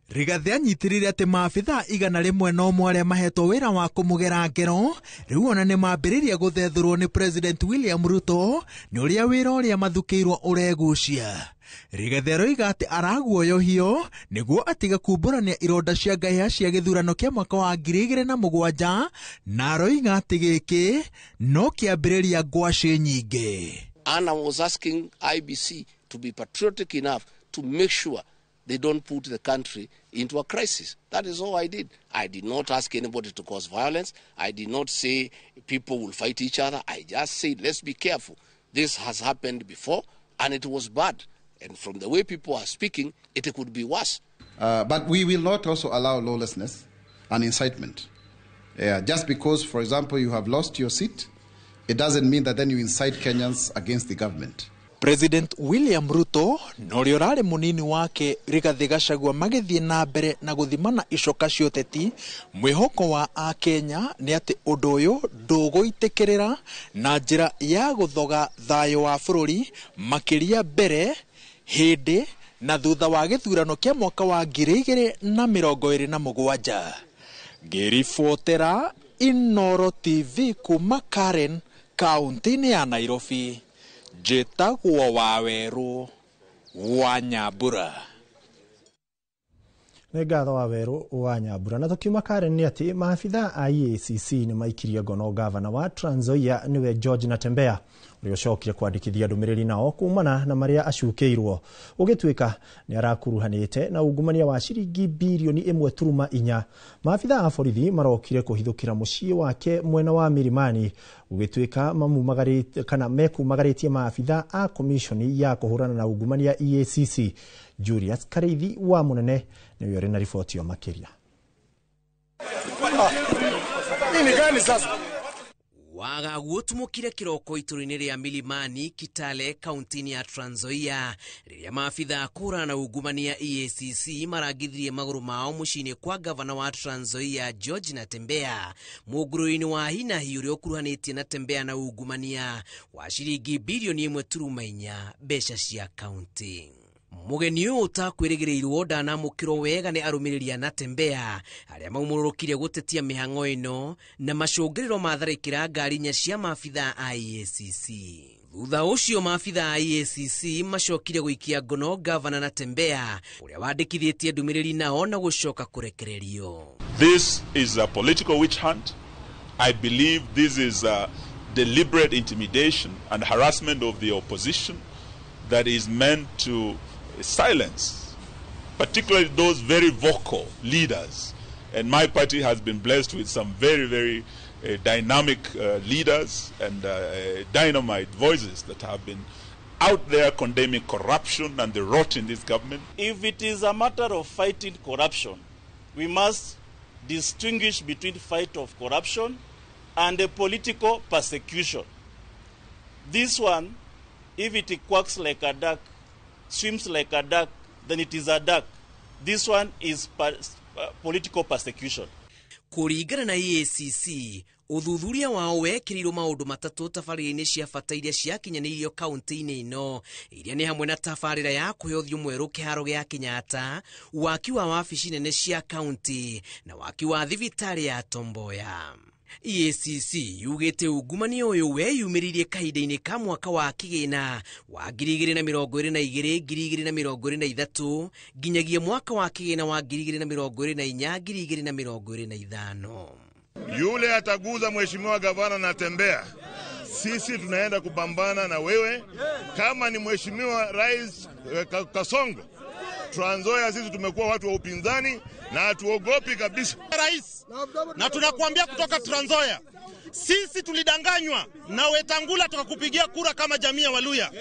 Rigathi anyitirire ati maabitha igana rimwe no mwe aria mahetwo wira wa kumugera ngero riu ona ni mambiriria guthethurwo ni President William Ruto ni uria wira uria mathukiirwo uregucia. Rigathi aroiga ati araguoyohio niguo atiga kumburania ironda cia ngahia cia githurano kia mwaka wa 2007 na aroiga ati giki no kiambiriria ngwaci nyingi. And I was asking IBC to be patriotic enough to make sure they don't put the country into a crisis. That is all I did. I did not ask anybody to cause violence. I did not say people will fight each other. I just said, let's be careful. This has happened before, and it was bad. And from the way people are speaking, it could be worse. But we will not also allow lawlessness and incitement. Just because, for example, you have lost your seat, it doesn't mean that then you incite Kenyans against the government. President William Ruto nori urari munini wake Rigathi Gachagua magithie na mbere na guthimana icoka cia uteti. Mwihoko wa a Kenya ni ati undu uyu nduguitikirira na njira ya guthoga thayo wa bururi makiria mbere hindi na thutha wa githurano kia mwaka wa 2027. Ngiribotera Inooro TV kuma Karen, kaunti ya Nairobi. Jetagwo Waweru wa Nyambura. Nĩ ngatho Waweru wa Nyambura. Na tukiuma Karen ni ati maabitha a IEACC ni maikirie ngono gavana wa Trans Nzoia niwe George Natembeya uria ucokire kwandikithia ndumiriri nao kumana na maria acukeirwo ugituika ni arakuruhanite na ungumania wa ciringi bilioni 1.4. Maabitha a borithi marokire kuhithukira mucii wake mwena wa Milimani ugituika mamumagarite kana mekumagaritie maabitha a commission ya kuhurana na ungumania IEACC. Julius Kareithi wa Munene ni yore na ripoti ya makiria. Nini gani sasa? Waga gutumukire kiroko iturini ria Milimani, Kitale, kauntini ya Trans Nzoia riria maabitha kura na ungumania IEACC maragithirie maguru mao mucini kwa gavana wa Trans Nzoia George Natembeya muguruini wa hinahi uria ukuruhanitie Natembeya na ungumania wa ciringi bilioni 1.4 mbeca cia kaunti. Mugeni uyu utakwirigirirwo ndanamukirwo wega ni arumiriri a Natembeya aria maumururukire gutetia mihango ino na macungiriro matharikira ngari nya cia maabitha a IEACC. Thutha ucio maabitha a IEACC macokire guikia ngono gavana Natembeya uria wandikithietie ndumiriri nao na gucoka kurekererio. This is a political witch hunt. I believe this is a deliberate intimidation and harassment of the opposition that is meant to silence, particularly those very vocal leaders. And my party has been blessed with some very, very dynamic leaders and dynamite voices that have been out there condemning corruption and the rot in this government. If it is a matter of fighting corruption, we must distinguish between fight of corruption and a political persecution. This one, if it quacks like a duck, swims like a duck, then it is a duck. This one is political persecution. Kuringana na IEACC, uthuthuria wao wekirirwo maundu matatu tabarĩra-inĩ cia bata iria ciakinyanĩirio kaunti-inĩ ino, iria nĩ hamwe na tabarĩra ya kũheothio mwerũ kĩharo gĩa Kenyatta, waki wa wabici nene cia kaunti na waki wa thibitarĩ ya Tom Mboya. IEACC yugite ungumania uyu weyumiririe kahinda-inĩ ka mwaka wa kigina wa 2022-2023 nginyagia mwaka wa kigina wa 2024-2025. Yule ataguza mheshimiwa gavana Natembeya, sisi tunaenda kupambana na wewe. Kama ni mheshimiwa Rais Kasongo, Trans Nzoia sisi tumekuwa watu wa upinzani na hatuogopi kabisa rais. Na tunakuambia kutoka Trans Nzoia, sisi tulidanganywa na Wetangula tukakupigia kura kama jamii ya Waluya.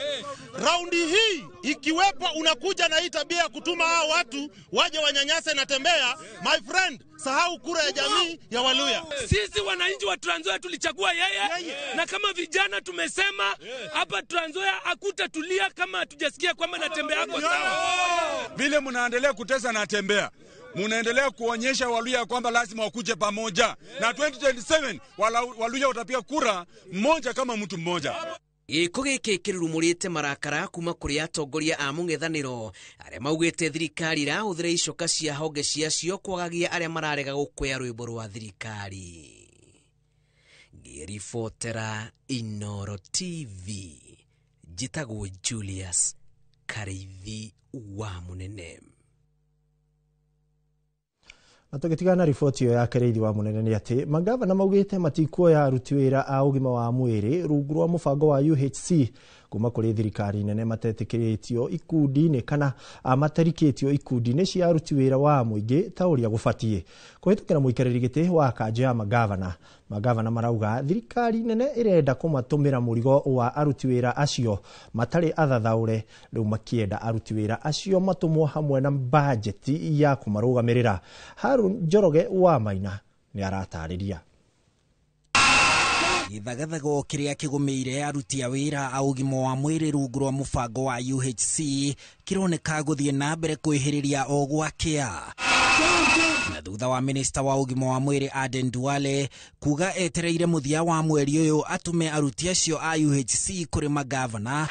Raundi hii ikiwepo unakuja na hii tabia ya kutuma hao watu waje wanyanyase Natembeya, my friend, sahau kura ya jamii ya Waluya. Sisi wananchi wa Trans Nzoia tulichagua yeye. Na kama vijana tumesema hapa Trans Nzoia hakutatulia kama hatujasikia kwamba Natembeya yako sawa. Vile mnaendelea kutesa Natembeya, munaendelea kuonyesha Waluya kwamba lazima wakuje pamoja, na 2027 Waluya watapiga kura mmoja kama mtu mmoja. gĩko gĩkĩ kĩrurumũrĩte marakara kuma kũrĩ atongoria a mũng'ethanĩro arĩa maugĩte thirikari irahũthĩra icoka cia honge ciacio kwagagia arĩa mararega gũkũya rwĩmbo rwa thirikari. Ngĩribotera Inooro TV, njĩtagwo Julius Kareithi wa Mũnene. Na tũgĩtigana riboti ĩyo ya Kareithi wa Mũnene nĩ atĩ magavana maugĩte matikuoya aruti wĩra a ũgima wa mwĩrĩ rungu rwa mũbango wa UHC kuma kũrĩ thirikari nene matetĩkĩrĩtio ikundi-inĩ kana matarikĩtio ikundi-inĩ cia aruti wĩra wa mũingĩ ta ũrĩa gũbatiĩ. Kũhĩtũkĩra mũikarĩri gĩtĩ wa kanjũ ya magavana marauga thirikari nene ĩrenda kũmatũmĩra mũrigo wa aruti wĩra acio matarĩ athathaũre, rĩu makĩenda aruti wĩra acio matũmwo hamwe na bajeti ya kũmarũgamĩrĩra. Harun Njoroge wa Maina nĩ aratarĩria. Gĩthagathago kĩrĩa kĩgũmĩire aruti a wĩra a ũgima wa mwĩrĩ rungu rwa mũbango wa UHC kĩroneka gũthiĩ na mbere kwĩhĩrĩria o gwakĩa. Na thutha wa minista wa ũgima wa mwĩrĩ Aden Duale kuga etereire mũthia wa mweri ũyũ atume aruti acio a UHC kũrĩ magavana.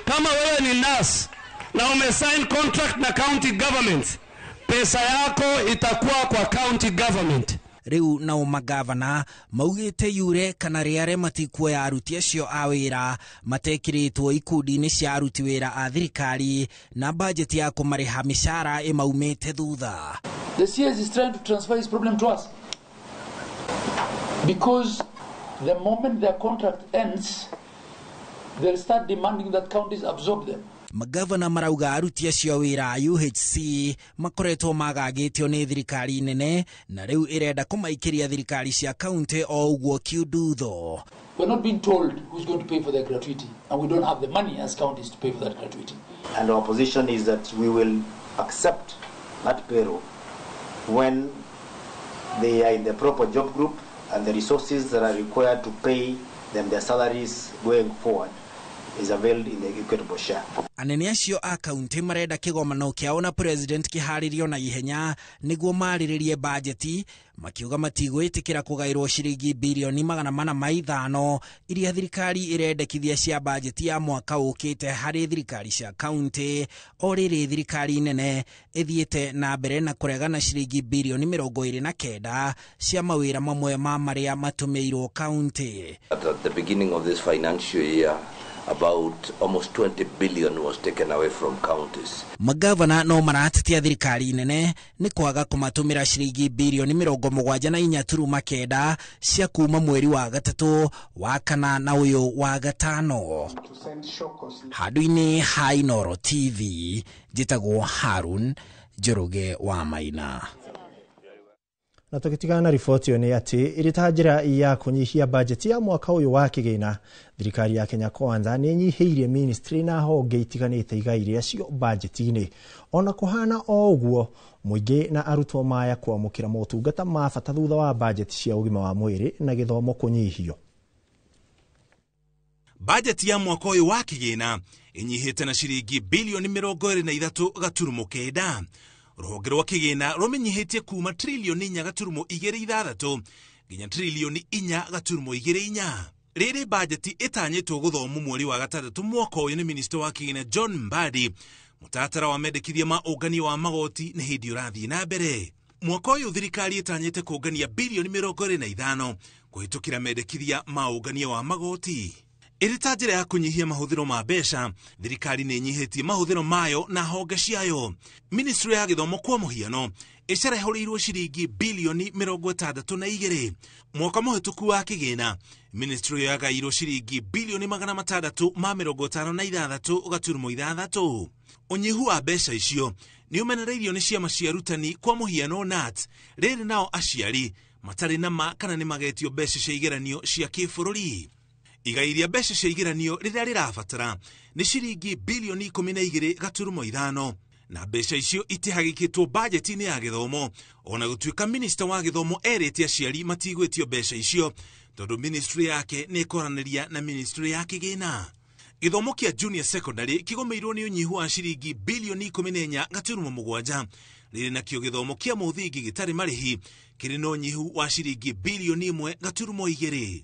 Kama wewe ni nurse na umesign contract na county government, pesa yako itakuwa kwa county government. Riu nao magavana maugĩte yure kana rĩare matikuoya aruti acio a wĩra matekĩrĩtwo ikundi-inĩ cia aruti wĩra a thirikari na bajeti ya kũmarĩha mĩcara ĩmaumĩte thutha. The CS is trying to transfer his problem to us because the moment their contract ends they'll start demanding that counties absorb them. Magavana marauga aruti acio wĩra a UHC makoretwo magagĩtio nĩ thirikari nene na rĩu ĩrenda kũmaikĩria thirikari cia county o ũguo kiundutho. We're not being told who's going to pay for their gratuity and we don't have the money as counties to pay for that gratuity. And our position is that we will accept that payroll when they are in the proper job group and the resources that are required to pay them their salaries going forward is availed in the equitable share. Anene acio a county marenda kĩgomano kĩao na president kĩharĩrio na ihenya nĩguo marĩrĩrie bajeti, makiuga matigwĩtĩkĩra kũgaĩrwo ciringi bilioni 405 iria thirikari irendekithia cia bajeti ya mwaka ũkĩte harĩ thirikari cia county, o rĩrĩ thirikari nene ĩthiĩte na mbere na kũregana ciringi bilioni 29 cia mawĩra mamwe ma marĩa matũmĩirwo county. At the beginning of this financial year, about almost 20 billion was taken away from counties. Magavana no maratetia thirikari nene nĩ kwaga kũmatũmĩra ciringi bilioni 74.9 cia kuma mweri wa gatatũ, wa kana na ũyũ wa gatano. Handũ-inĩ ha Inooro TV, njĩtagwo Harun Njoroge wa Maina. Na tũgĩtigana na riboti ĩyo nĩ atĩ ĩrĩ ta njĩra ya kũnyihia bajeti ya mwaka ũyũ wa kĩgĩna, thirikari ya Kenya Kwanza nĩ nyihĩirie ministry na honge itiganĩte igai rĩacio bajeti-inĩ. Ona kũhana o ũguo, mũingĩ na arutwo maya kwamũkĩra motungata ma bata thutha wa bajeti cia ũgima wa mwĩrĩ na gĩthomo kũnyihio. Bajeti ya mwaka ũyũ wa kĩgĩna ĩnyihĩte na ciringi bilioni 23.9. Rũhonge rwa kĩgĩna rũmenyihĩtie kuma trilioni 4.26 nginya trilioni 4.24. Rĩrĩ bajeti ĩtanyĩtwo gũthomwo mweri wa gatatũ mwaka ũyũ nĩ minista wa kĩgĩna John Mbadi. Mũtaratara wa mendekithia ma ũngania wa magoti nĩ hĩndĩ ũrathiĩ na mbere. Mwaka ũyũ thirikari ĩtanyĩte kũngania bilioni 25 kũhĩtũkĩra mendekithia ma ũngania wa magoti. Ĩrĩ ta njĩra ya kũnyihia mahũthĩro ma mbeca, thirikari nĩ nyihĩtie mahũthĩro mayo na honge ciayo. Ministry ya gĩthomo kwa mũhiano ĩcarehoreirwo ciringi bilioni 62. Mwaka mũhĩtũku wa kĩgĩna, ministry yagairwo ciringi bilioni 656.6. Ũnyihu wa mbeca icio nĩ ũmenereirio nĩ ciama cia arutani kwa mũhiano NAT, rĩrĩ nao aciari matarĩ na ma kana nĩ magetio mbeca cia igeranio cia kĩbũrũri. Igai rĩa mbeca cia igeranio rĩrĩa rĩrabatara nĩ ciringi bilioni 12.5, na mbeca icio itihagĩkĩtwo bajeti-inĩ ya gĩthomo, ona gũtuĩka minista wa gĩthomo erĩte aciari matigwĩtio mbeca icio tondũ ministry yake nĩ ĩkoranĩria na ministry ya kĩgĩna. Gĩthomo kĩa junior secondary kĩgũmĩirwo nĩ ũnyihu wa ciringi bilioni 14.7, rĩrĩ nakĩo gĩthomo kĩa mũthingi gĩtarĩ marĩhi kĩrĩ na ũnyihu wa ciringi bilioni 1.2.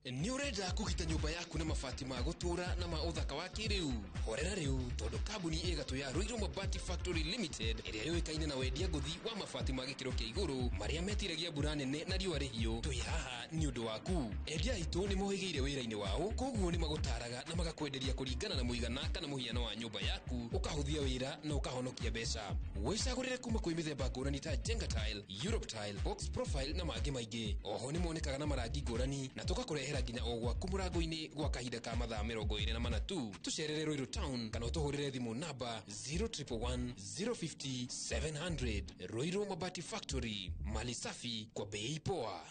Ni urenda kugita nyumba yaku na mabati ma gutura na ma uthaka wa kiriu horera riu tondu kambuni igatu ya Ruiru Mabati Factory Limited iria yoikaine na wendia nguthi wa mabati ma gikiro kia iguru maria metiragia mbura nene na riua rihio twi haha ni undu waku endia itu ni mohigeire wira-ini wao koguo ni magutaraga na magakwenderia kuringana na muigana kana muhiano wa nyumba yaku ukahuthia wira na ukahonokia mbeca wicagurire kuma kwi mithemba ngurani ta Jenga Tile, Europe Tile, Box Profile na mangi maingi oho ni monekaga na marangi ngurani na tukakurehera nginya o gwaku murango-ini gwa kahinda ka mathaa 24 tu tucerere Ruiru Town kana utuhurire thimu namba 0111 050 700 Ruiru Mabati Factory, mali safi kwa bei poa.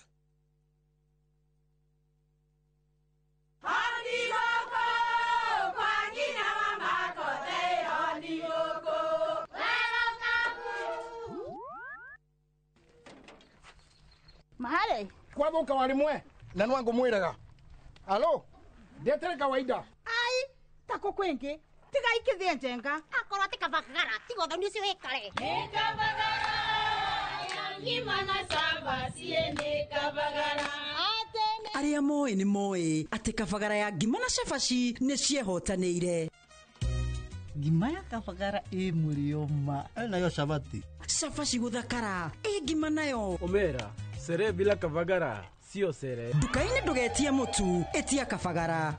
Mahali kwa boka walimwe na nwangu mwiraga alo ndetere kawaida ai tako kwenge tiga ikithie njenga akorwo tikabagara tigotho nicio hikare nikabagara ngimana samba siende kabagara aria moe ni moe ati kabagara ya ngima na cabaci ni ciehotanĩire. Ngima ya kabagara ĩ mũrioma nayo cabati cabaci guthakara ĩ ngima nayo omera sere bila kabagara sio sere. Duka-ini ndugetie mutu etia kabagara.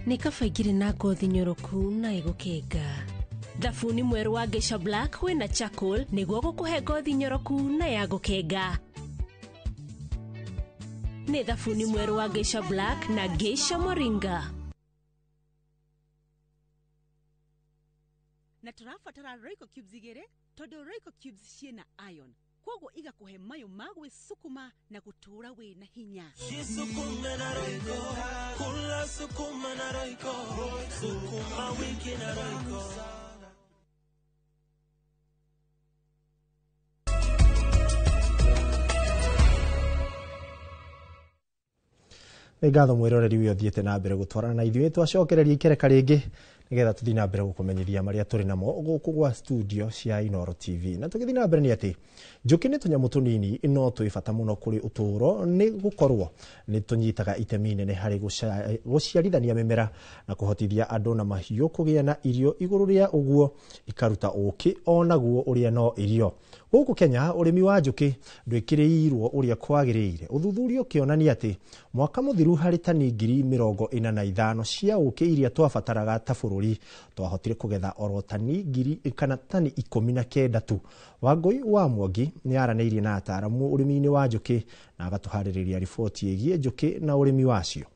Ni kabaigire na ngothi nyoroku na igukenga. Thabuni mweru wa Geisha Black wina charcoal niguo gukuhe ngothi nyoroku na ya gukenga. Ni thabuni mweru wa Geisha Black na Geisha Moringa. Na turafatara Royco Cubes igere todo Royco Cubes ciena iron kogo igakuhe mayo magwe sukuma na gutura we na hinya. Sukuma na Royco, kula sukuma na Royco, sukuma wiki na Royco. ngatho mwiroreri wi othiete na mbere gutwarana na ithuĩ twacokereria ikereka ringi nigetha tuthi na mbere gukumenyithia maria turi namo guku gwa studio cia Inooro TV na tugithi na mbere ni ati njuki ni tunyamu tunini no twi bata muno kuri uturo ni gukorwo ni tunyitaga itemi nene hari guciarithania mimera na kuhotithia andu na mahiu kugia na irio iguru ria uguo ikaruta uki onaguo uria no irio guku Kenya urimi wa njuki ndwikiriirwo uria kwagiriire uthuthurio kionania ati mwaka muthiru hari tani 45,000 cia uki iria twabataraga ta bururi twahotire kugetha oro tani 19 tu. Wangui wa Mwangi ni araneirie na ataramu urimi-ini wa njuki na agatuhaririria riboti yegie njuki na urimi wacio.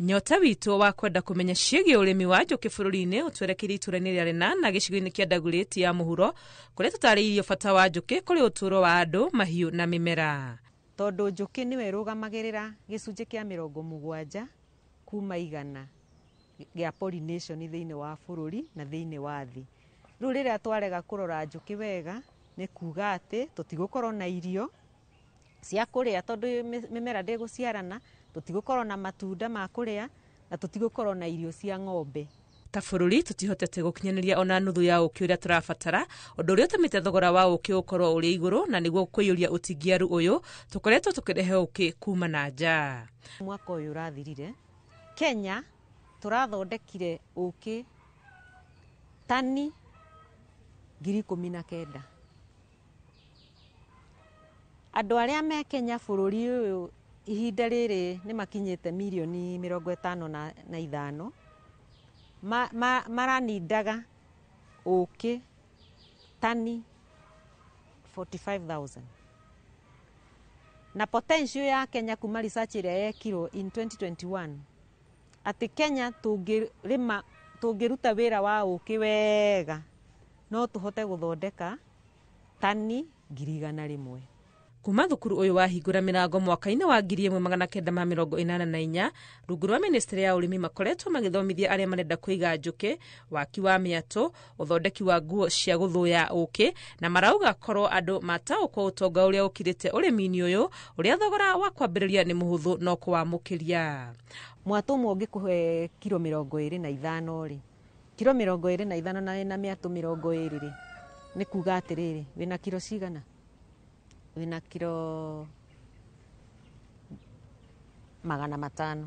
Nyota witũ wa kwenda kumenya ciĩgiĩ ũrĩmi wa njuki bũrũri-inĩ ũtwerekeire itũra-inĩ rĩa Rena na gĩcigo-inĩ kĩa Dagoretti ya mũhuro kũrĩa tũtarĩirio bata wa njuki kũrĩ ũtũũro wa andũ, mahiũ na mĩmera. Tondũ njuki nĩwe ĩrũgamagĩrĩra gĩcunjĩ kĩa 70 kuma 100 gĩa pollination thĩinĩ wa bũrũri na thĩinĩ wa thĩ. Rĩu rĩrĩa twarega kũrora njuki wega nĩ kuga atĩ tũtigũkorwo na irio cia kũrĩa tondũ mĩmera ndĩgũciarana, tũtigũkorwo na matunda ma kũrĩa na tũtigũkorwo na irio cia ng'ombe. Ta bũrũri tũtihotete gũkinyanĩria ona nuthu ya ũkĩ ũrĩa tũrabatara, ũndũ ũrĩa ũtũmĩte thogora wa ũkĩ ũkorwo ũrĩ igũrũ na nĩguo kũiyũria ũtingiaru ũyũ tũkoretwo tũkĩrehe ũkĩ kuma na nja. Mwaka ũyũ ũrathirire Kenya tũrathondekire ũkĩ tani 19,000. Andũ arĩa me Kenya bũrũri ũyũ ihinda rĩrĩ nĩ makinyĩte milioni 55 maranindaga ũkĩ tani 45,000. Na potential ya Kenya kuma research ĩrĩa yekirwo in 2021 atĩ Kenya tũngĩruta wĩra wa ũkĩ wega no tũhote gũthondeka tani 100,000. Kuma thukuru ũyũ wahingũra mĩrango mwaka-inĩ wa 1984 rungu rwa ministry ya ũrĩmi makoretwo magĩthomithia arĩa marenda kũiga njuki, waki wa mĩatũ, ũthondeki wa nguo cia gũthũya ũkĩ na marauga korwo andũ mataũkwo ũtonga ũrĩa ũkirĩte ũrĩmi-inĩ ũyũ ũrĩa thogora wa kwambĩrĩria nĩ mũhũthũ no kũwamũkĩria. Mwatũ ũmwe ũngĩkũhe kilo 25 rĩ, kilo 25 na mĩatũ 20 rĩ, nĩ kuga atĩrĩrĩ wĩna kilo cigana? wina kilo 500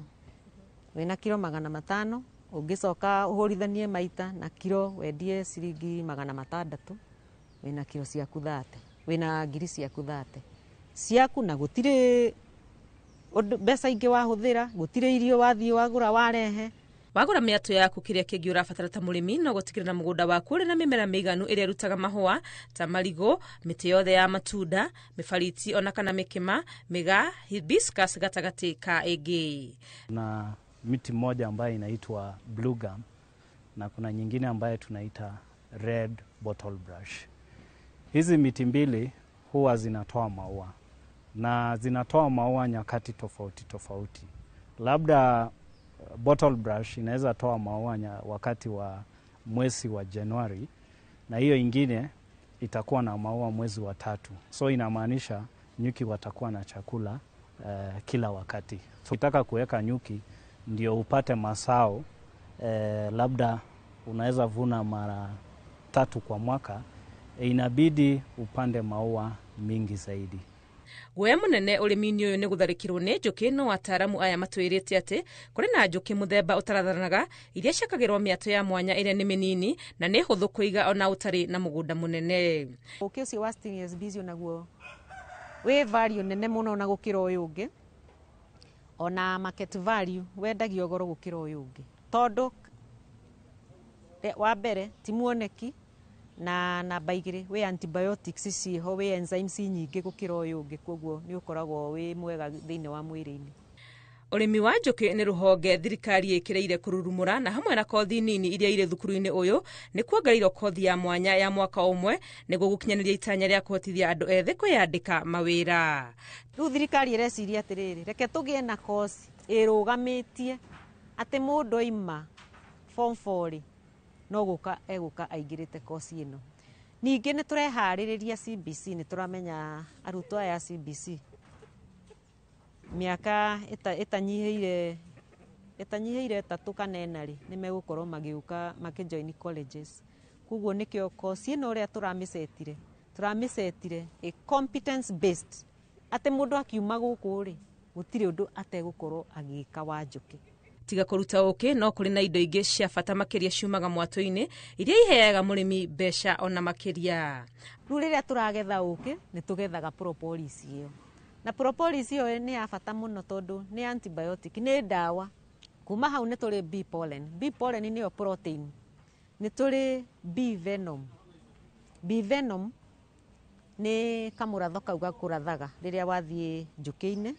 wina kilo 500 ungicoka uhurithanie maita na kilo wendie ciringi 600 wina kilo ciaku 30 wina ngiri ciaku 30 ciaku na gutire mbeca ingi wahuthira gutire irio wathii wagura warehe wagura miato yaku kiria kingi urabatara ta murimi no gutikirira mugunda waku uri na mimera miganu iria rutaga mahua ta marigo miti yothe ya matunda mifariti ona kana mikima miga hibiscus gatagati ka igi na miti moja ambayo inaitwa blue gum na kuna nyingine ambayo tunaita red bottle brush. Hizi miti mbili huwa zinatoa maua na zinatoa maua nyakati tofauti tofauti. Labda bottle brush inaweza toa maua wakati wa mwezi wa Januari na hiyo ingine itakuwa na maua mwezi wa 3. So inamaanisha nyuki watakuwa na chakula kila wakati. So ukitaka kuweka nyuki ndio upate masao labda unaweza vuna mara 3 kwa mwaka, inabidi upande maua mingi zaidi. we munene urimini uyu ni gutharikirwo ni njuki no ataramu aya matwirite ati kuri na njuki muthemba utarathanaga iria ciakagirwo miato ya mwanya iria ni minini na ni huthu kuiga ona utari na mugunda munene. Uki ucio wa sting is busy naguo we value nene muno na gukira uyu ungi ona market value wendagio goro gukira uyu ungi tondu wa mbere ti muoneki na namba igiri we antibiotics ciho we enzymes nyingi gukira uyu ungi koguo ni ukoragwo we mwega thiini wa mwiri-ini. Urimi wa njuki ni ruhonge thirikari ikireire kururumura na hamwe na kothi nini iria ire thukuru-ini uyu ni kuongereirwo kothi ya mwanya ya mwaka umwe niguo gukinyaniria itanya ria kuhotithia andu ethi kwiyandika mawira. Riu thirikari ireciria atiriri reke tugie na course irugamitie ati mundu oima form 4 no guka eguka aingirite course ino. Ningi ni turehaririria CBC ni turamenya arutwo aya CBC miaka itanyiheire 3 kana 4 ni megukorwo magiuka makijoin colleges. Kuguo nikio course ino ria turamisetire a competence based ate mundu akiuma guku ri gutire undu ategukorwo agika wa njuki. Tiga kuruta uki no kuri na indo ingi cia bata makiria ciumaga mwato-ini iria iheaga murimi mbeca ona makiria. Riu riria turagetha uki ni tugethaga propolis iyo na propolis iyo ni ya bata muno tondu ni antibiotic ni dawa. Kuma hau ni turi bee pollen. Bee pollen ni yo protein. Ni turi bee venom. Bee venom ni kamuratho kau gakurathaga riria wathie njuki-ini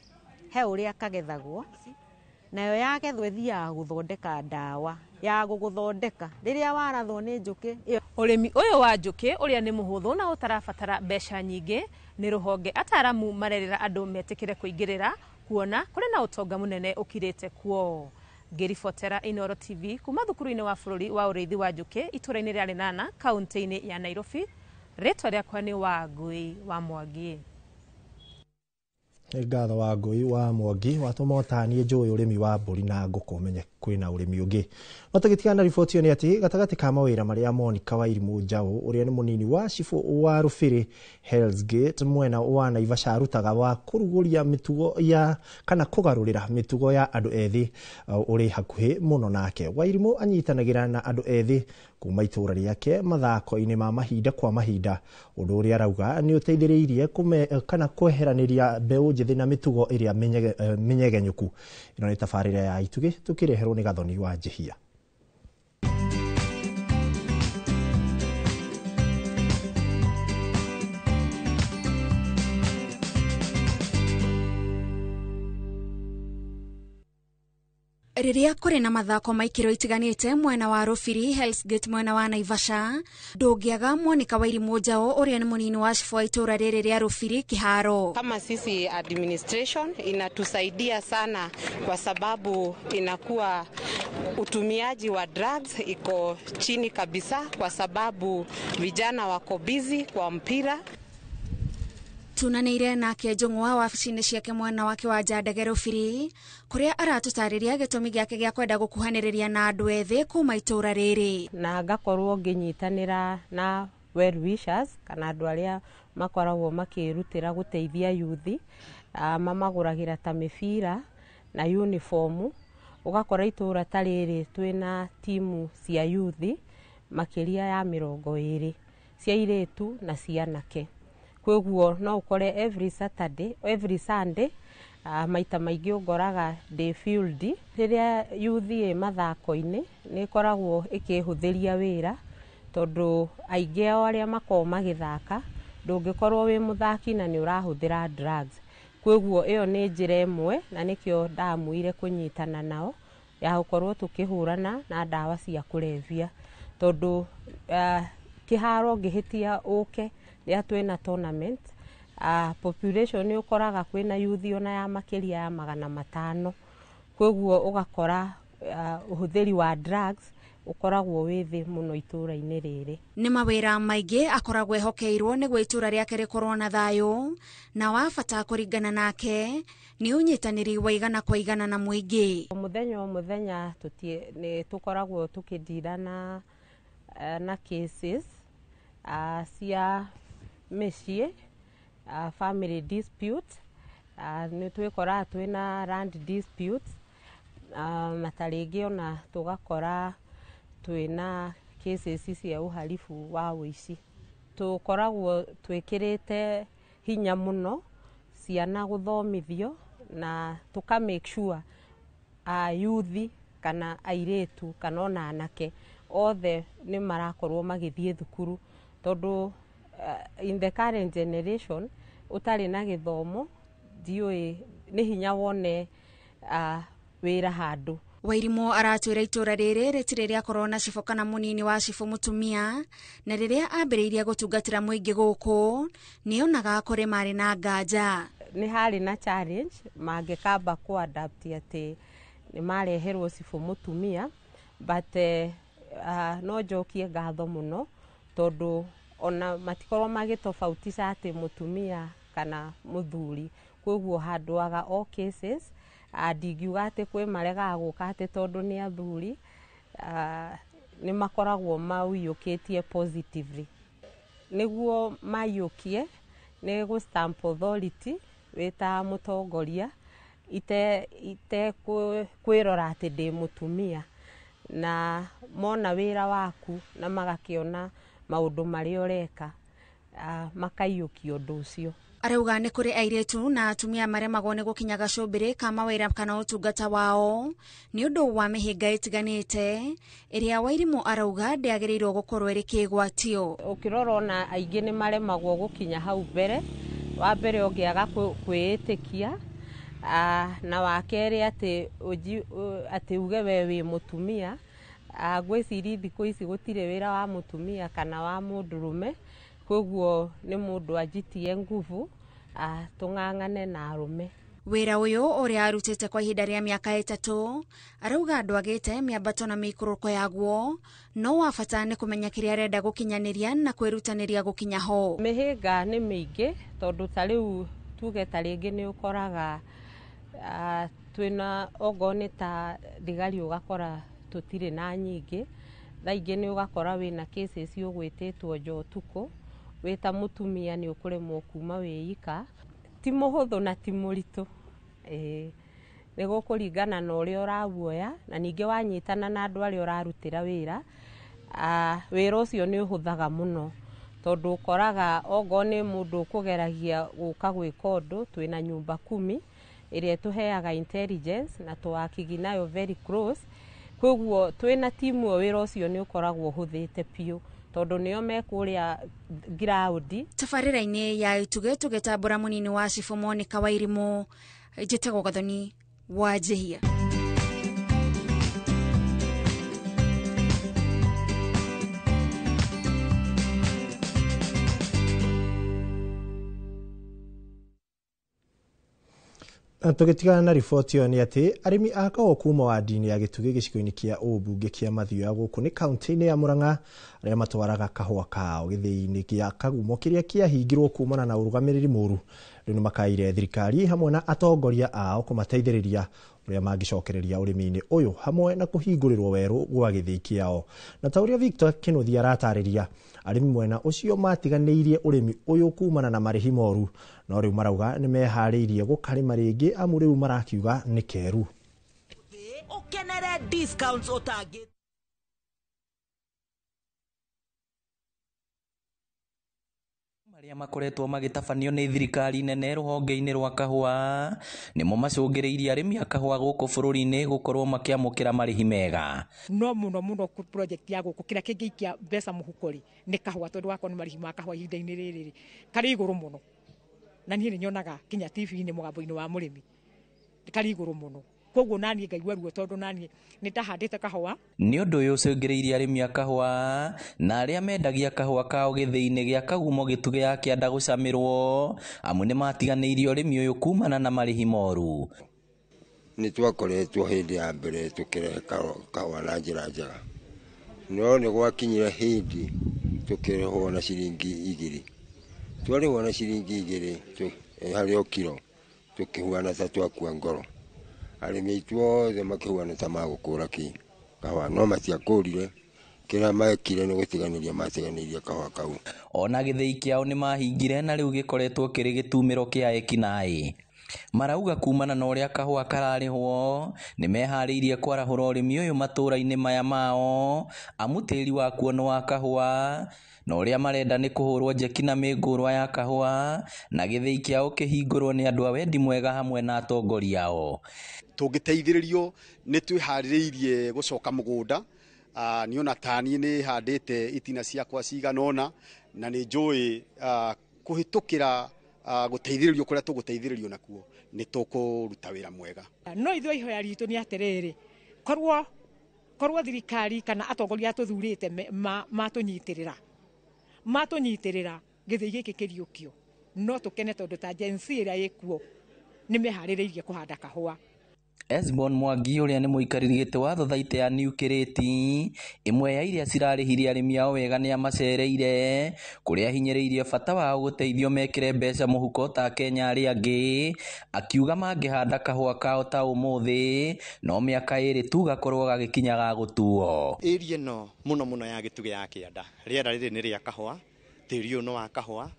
he uria kagethagwo nayo yagethwo ithiaga guthondeka dawa ya guguthondeka riria warathwo ni njuki. Urimi uyu wa njuki uria ni muhuthu na utarabatara mbeca nyingi ni ruhonge ataramu marerera andu metikire kuingirira kuona kuri na utonga munene ukirite kuo. Ngiribotera Inooro TV kuma thukuru-ini wa bururi wa urithi wa njuki itura-ini ria Lenana kaunti-ini ya Nairobi. Ritwa riakwa ni Wangui wa Mwangi. Ngatho wa Ngui wa Mwangi watuma utanie njui urimi wa mburi na nguku menye kwina urimi ungi. No tugitigana riboti yo ni ati gatagati ka mawira maria Monica Wairimu Njau uria ni munini wa cifu wa Rufiri Hell's Gate mwena wa Naivasha arutaga wa kuruguria mitugo ya kana kugarurira mitugo ya andu ethi uri hakuhi muno nake. Wairimu anyitanagira na andu ethi kuma itura riake mathako-ini ma mahinda kwa mahinda undu uria arauga ni uteithiriirie kana kweheraniria mbeu njithi na mitugo iria menyegenyuku. Ino ni tabarira ya itugi tukireherwo ni Gathoni wa Njihia. Riria kuri na mathako maikiro itiganite mwena wa Rufiri Hell's Gate mwena wa Naivasha ndungiaga Monica Wairimu Njau uria ni munini wa cifu wa itura riri ria Rufiri kiharo. Kama sisi administration inatusaidia sana kwa sababu inakuwa utumiaji wa drugs iko chini kabisa kwa sababu vijana wako busy kwa mpira. Tunanire nake Njung'wa wabici-ini ciake mwena wake wa Njandege Rufiri kuria aratutariria gitumi giake gia kwenda gukuhaniriria na andu ethi kuma itura riri na ngakorwo nginyitanira na well wishers kana andu aria makoragwo makirutira guteithia yuthi, mamaguragira ta mibira na uniform. Ugakora itura ta riri twina timu cia yuthi makiria ya 20 cia iretu na cia anake. Kwoguo no ukore every Sunday maita maingĩ ũgoraga day field rĩrĩa yuthi mathako-inĩ nĩ koragwo ĩkĩhũthĩria wĩra tondũ aingĩ ao arĩa makoragwo magĩthaka ndũngĩkorwo wĩ mũthaki na nĩ ũrahũthĩra drugs. Kwoguo ĩyo nĩ njĩra ĩmwe na nĩkĩo ndamuire kũnyitana nao ya gũkorwo tũkĩhũrana na ndawa cia kũrebia tondũ kĩharo ngĩhĩtia ũke rĩrĩa twĩna tournament population nĩ ũkoraga kwĩna yuthi ona ya makĩria ya 500. Kwoguo ũgakora ũhũthĩri wa drugs ukoragwo wĩ thĩ mũno itũra-inĩ rĩrĩ. Nĩ mawĩra maingĩ akoragwo ehokeirwo nĩguo itũra rĩake rĩkorwo na thayũ, na wa bata kũringana nake nĩ ũnyitanĩri wa igana kwa igana na mũingĩ. Mũthenya o mũthenya nĩ tũkoragwo tũkĩdira na cases cia mĩciĩ, family dispute, nĩ twĩkoraga twĩna land disputes, na tarĩngĩ ona tũgakora twĩna cases cia uhalifu wa ũici. Tũkoragwo twĩkĩrĩte hinya mũno ciana gũthomithio na tũka make sure yuthi kana airetu kana ona anake othe nĩ marakorwo magĩthiĩ thukuru tondũ in the current generation utarĩ na gĩthomo ndiũĩ nĩ hinya wone wĩra handũ. Wairimu aratwĩra itũra rĩrĩ rĩtirĩ rĩakorwo na cibũ kana mũnini wa cibũ mũtumia, na rĩrĩa ambĩrĩirie gũtungatĩra mũingĩ gũkũ nĩonaga kũrĩ marĩ na nganja. Nĩ harĩ na challenge mangĩkamba ku-adapt atĩ nĩ mareherwo cibũ mũtumia, but no njokie ngatho mũno tondũ ona matikorwo magĩtofautisha atĩ mũtumia kana mũthuri. Kwoguo handũaga all cases ndingiuga atĩ kwĩ maregaga gũka atĩ tondũ nĩ athuri, nĩ makoragwo maũiyũkĩtie positively. Nĩguo maiyũkie nĩ gũ-stamp authority wĩta mũtongoria kwĩrora atĩ ndĩ mũtumia, na mona wĩra waku na magakĩona maũndũ marĩa ũreka makaiyũkia ũndũ ũcio. Arauga nĩ kũrĩ airetu na atumia maremagwo nĩ gũkinya gacũmbĩrĩ ka mawĩra kana ũtungata wao nĩ ũndũ wa mĩhĩnga ĩtiganĩte ĩrĩa Wairimu arauga ndĩagĩrĩirwo gũkorwo ĩrĩ kĩgwatio. Ũkĩrora ona aingĩ nĩ maremagwo gũkinya hau mbere, wa mbere ũngĩaga kwĩĩtĩkia, na wa kerĩ atĩ uge we wĩ mũtumia. Ngwĩciria thikũ ici gũtirĩ wĩra wa mũtumia kana wa mũndũrũme, kwoguo nĩ mũndũ anjitie nguvu tũng'ang'ane na arũme. Wĩra ũyũ ũrĩa arutĩte kwa ihinda rĩa mĩaka 3 arauga ndwagĩte mĩambato na mĩikũrũko yaguo, no wa bata nĩ kũmenya kĩrĩa arenda gũkinyanĩria na kwĩrutanĩria gũkinya ho. Mĩhĩnga nĩ mĩingĩ tondũ ta rĩu tuge ta rĩngĩ nĩ ũkoraga twĩna ogo nĩ ta thigari ũgakora tũtirĩ na nyingĩ, thaa ingĩ nĩ ũgakora wĩna cases ũgwĩtĩtwo nja ũtukũ, wĩta mũtumia nĩ ũkũremwo kuma wĩika. Ti mũhũthũ na ti mũritũ, nĩ gũkũringana na ũrĩa ũraguoya, na ningĩ wanyitana na andũ arĩa ũrarutĩra wĩra, wĩra ũcio nĩ ũhũthaga mũno tondũ ũkoraga ogo nĩ mũndũ ũkũgeragia gũka gwĩka ũndũ, twĩna nyumba 10 ĩrĩa tũheaga intelligence na tũwakigi nayo very close. Kwoguo twĩna timu wĩra ũcio nĩ ũkoragwo ũhũthĩte piũ tondũ nĩo mekũrĩa ground. Tabarĩra-inĩ ya ituge tũgĩtambũra mũnini wa cibũ Monica Wairimu, njĩtagwo Gathoni Wanjihia. Tũgĩtigana na riboti ĩyo nĩ atĩ arĩmi a kahũa kuma wadi-inĩ ya Gĩtugĩ gĩcigo-inĩ kĩa ũmbunge kĩa Mathioya gũkũ nĩ kaunti-inĩ ya Murang'a arĩa matwaraga kahũa kao gĩthĩi-inĩ gĩa Kagumo kĩrĩa kĩahingirwo kumana na ũrũgamĩrĩri mũru, rĩu nĩ makaire thirikari hamwe na atongoria ao kũmateithĩrĩria uria mangicokereria urimi-ini uyu hamwe na kuhingurirwo weru gwa githii kiao. Na ta uria Victor Kinuthia aratariria, arimi mwena ucio matiganeirie urimi uyu kumana na marihi moru, no riu marauga ni mehariirie gukarima ringi amu riu marakiuga ni keru. Ukenere discounts otangi maria makoretwo magitabanio ni thirikari nene ruhonge-ini rwa kahua nimo macungiriirie arimi a kahua guku bururi-ini gukorwo makiamukira marihi mega. No muno project ya guku kira kingiikia mbeca muhukori ni kahua tondu wako ni marihi ma kahua ihinda-ini riri kari iguru muno, na nie ni nyonaga kinya TV-ini mugambo-ini wa murimi kari iguru muno, koguo nanie ngaigua ruo tondu nanie ni ndahandite kahua. Ni undu uyu ucungiriirie arimi a kahua na aria mendagia kahua kao githii-ini gia kagumo gituge ya kianda gucamirwo amu ni matiganeirie urimi uyu kumana na marihi moru. Ni twakoretwo hindi ya mbere tukirehe kahua na njira njega, no ni gwakinyire hindi tukirehwo na ciringi 2, twarehwo na ciringi 2 hari o kiro, tukihuana ta twakua ngoro. Arimi aitu othe makihuana ta magukura ki kahua, no matiakurire, kira maekire ni gutiganiria matiganirie kahua kau. Ona githii kiao ni mahingire na riu gikoretwo kiri gitumiro kia ekinai. Marauga kumana na uria kahua kararihwo ni mehariirie kwarahura urimi uyu matura-ini maya mao amu tiri wa kuono wa kahua na uria marenda ni kuhurwo njeki na mingurwa ya kahua na githii kiao kihingurwo ni andu a wendi mwega hamwe na atongoria ao. Tungiteithiririo ni twihaririirie gucoka mugunda, ni ona tani ni handite itina ciakwa ciganona na ni njui kuhitukira guteithiririo kuria tuguteithiririo nakuo ni tukuruta wira mwega. No ithuĩ ihoya ritu ni atiriri, korwo thirikari kana atongoria atuthurite matunyitirira githii giki kiriukio, no tukene tondu ta jensi iria ikuo ni mehaririirie kuhanda kahua. Esbon Mwangi uria ni muikariri giti wa thothaitĩ ya New Kiriti, imwe ya iria cirarihirie arimi ao wega ni amacereire kuria hinyiriirie bata wao guteithio mekire mbeca muhuko ta Kenya aria angi, akiuga mangihanda kahua kao ta umuthi no miaka 2 tu gakorwo gagikinya ga gutuo. Area no muno ya gituge ya kianda riera riri ni ria kahua, tiri uno wa kahua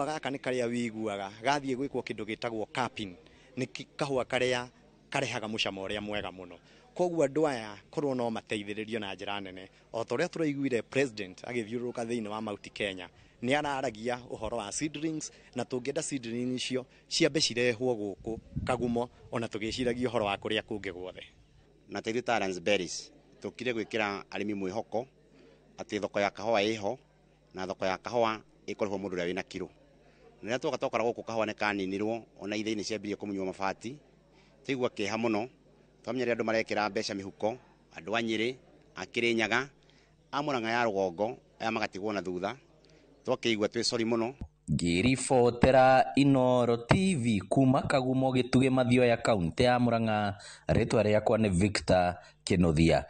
gaka ni karia wiguaga gathie gwikwo kindu gitagwo capping, ni kahua karia karehaga mucamo uria mwega muno. Koguo andu aya korwo no mateithiririo na njira nene, o ta uria turaiguire president agithiururuka thiini wa Mount Kenya ni araragia uhoro wa seedlings na tungienda seedlings icio ciambe cirehwo guku kagumo ona tugiciragia uhoro wa kuria kungi guothe. Na teithio ta raspberries tukire gwikira arimi mwihoko ati thoko ya kahua iho na thoko ya kahua ikorwo mundu uria wina kiro. Rĩrĩa twakora gũkũ kahua nĩ kaninirwo ona ithe-inĩ ciambirie kũmunywo mabati, tũigua kĩeha mũno, twamenya andũ marekĩra mbeca mĩhuko, andũ a Nyĩrĩ, a Kĩrĩnyaga, a Mũrang'a ya rũgongo, aya magatigwo na thutha, twakĩigua twĩ sorry mũno. Ngĩribotera Inooro TV kuma Kagumo Gĩtugĩ Mathioya kaunti ya Mũrang'a, rĩtwa rĩakwa nĩ Victor Kinuthia.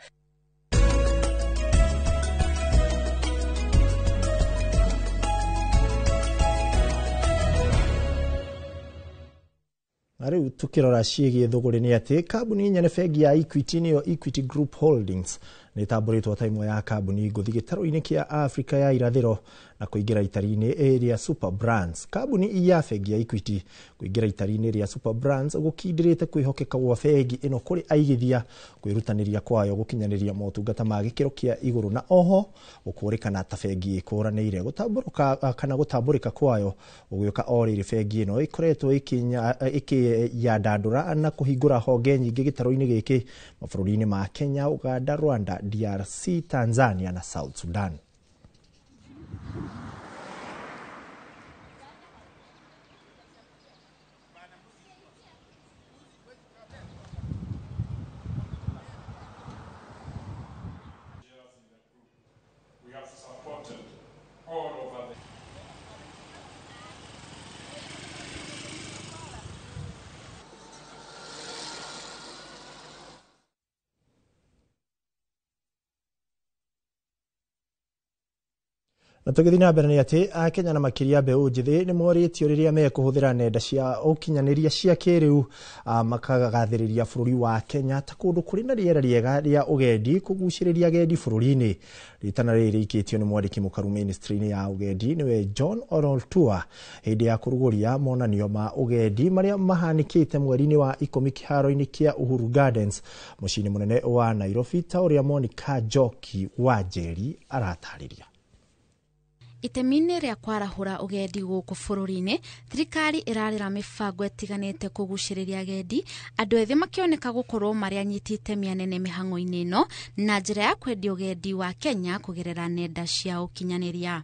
Na riu tukirora ciĩgiĩ thũgũrĩ nĩ atĩ kambuni nyene bengi ya Equity nĩyo Equity Group Holdings nĩ tamburĩtwo ta imwe ya kambuni ngũthi gĩtarũ-inĩ kĩa Afrika ya irathĩro na kũingĩra itari-inĩ ĩrĩa Super Brands. Kambuni ya bengi ya Equity kũingĩra itari-inĩ ĩrĩa Super Brands gũkindĩrĩte kwĩhokeka gwa bengi ĩno kũrĩ aigithia kwĩrutanĩria kwayo gũkinyanĩria motungata ma gĩkĩro kĩa igũrũ na oho gũkũrĩkana ta bengi ĩkũranĩire gũtambũrũka kana gũtambũrĩka kwayo gũgĩũka o rĩrĩ bengi ĩno ĩkoretwo ĩkĩyandandũra na kũhingũra honge nyingĩ gĩtarũ-inĩ gĩkĩ mabũrũri-inĩ ma Kenya, Uganda, Rwanda, DRC, Tanzania na South Sudan. Na tũgĩthiĩ na mbere nĩ atĩ Akenya na makĩria mbeũ njĩthĩ nĩ morĩtio rĩrĩa mekũhũthĩra nenda cia ũkinyanĩria cia kĩrĩu makagathĩrĩria bũrũri wa Kenya ta kũndũ kũrĩ na rĩera rĩega rĩa ũgendi kũgucĩrĩria agendi bũrũri-inĩ. Ritana rĩrĩ rĩikĩtio nĩ mwandĩki mũkaru ministry-inĩ ya ũgendi nĩwe John Ololtua hĩndĩ ya kũrugũria monanio ma ũgendi marĩa mahanĩkĩte mweri-inĩ wa 10 kĩharo-inĩ kĩa Uhuru Gardens mũciĩ-inĩ mũnene wa Nairobi, ta ũrĩa Monica Njoki wa Njeri aratarĩria. Itemi-inĩ rĩa kwarahũra ũgendi gũkũ bũrũri-inĩ, thirikari ĩrarĩra mĩbango ĩtiganĩte kũgucĩrĩria agendi, andũ ethĩ makĩoneka gũkorwo marĩ anyiti itemi anene mĩhang'o-inĩ ĩno na njĩra ya kwendia ũgendi wa Kenya kũgerera nenda cia ũkinyanĩria.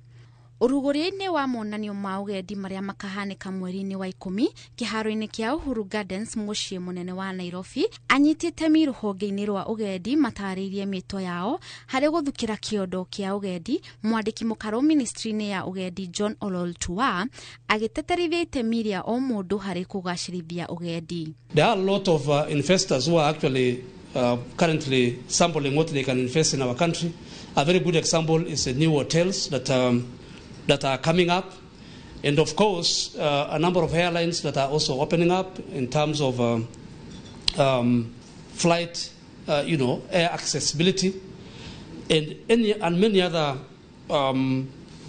Ũrugũria-inĩ wa monanio ma ũgendi marĩa makahanĩka mweri-inĩ wa 10 kĩharo-inĩ kĩa Uhuru Gardens mũciĩ mũnene wa Nairobi, anyiti itemi rũhonge-inĩ rwa ũgendi matarĩirie mĩto yao harĩ gũthukĩra kĩondo kĩa ũgendi. Mwandĩki mũkaru ministry-inĩ ya ũgendi John Ololtua agĩteterithia itemi rĩa o mũndũ harĩ kũgacĩrithia ũgendi. There are a lot of investors who are actually currently sampling what they can invest in our country. A very good example is the new hotels that are coming up, and of course a number of airlines that are also opening up in terms of flight, air accessibility, and many other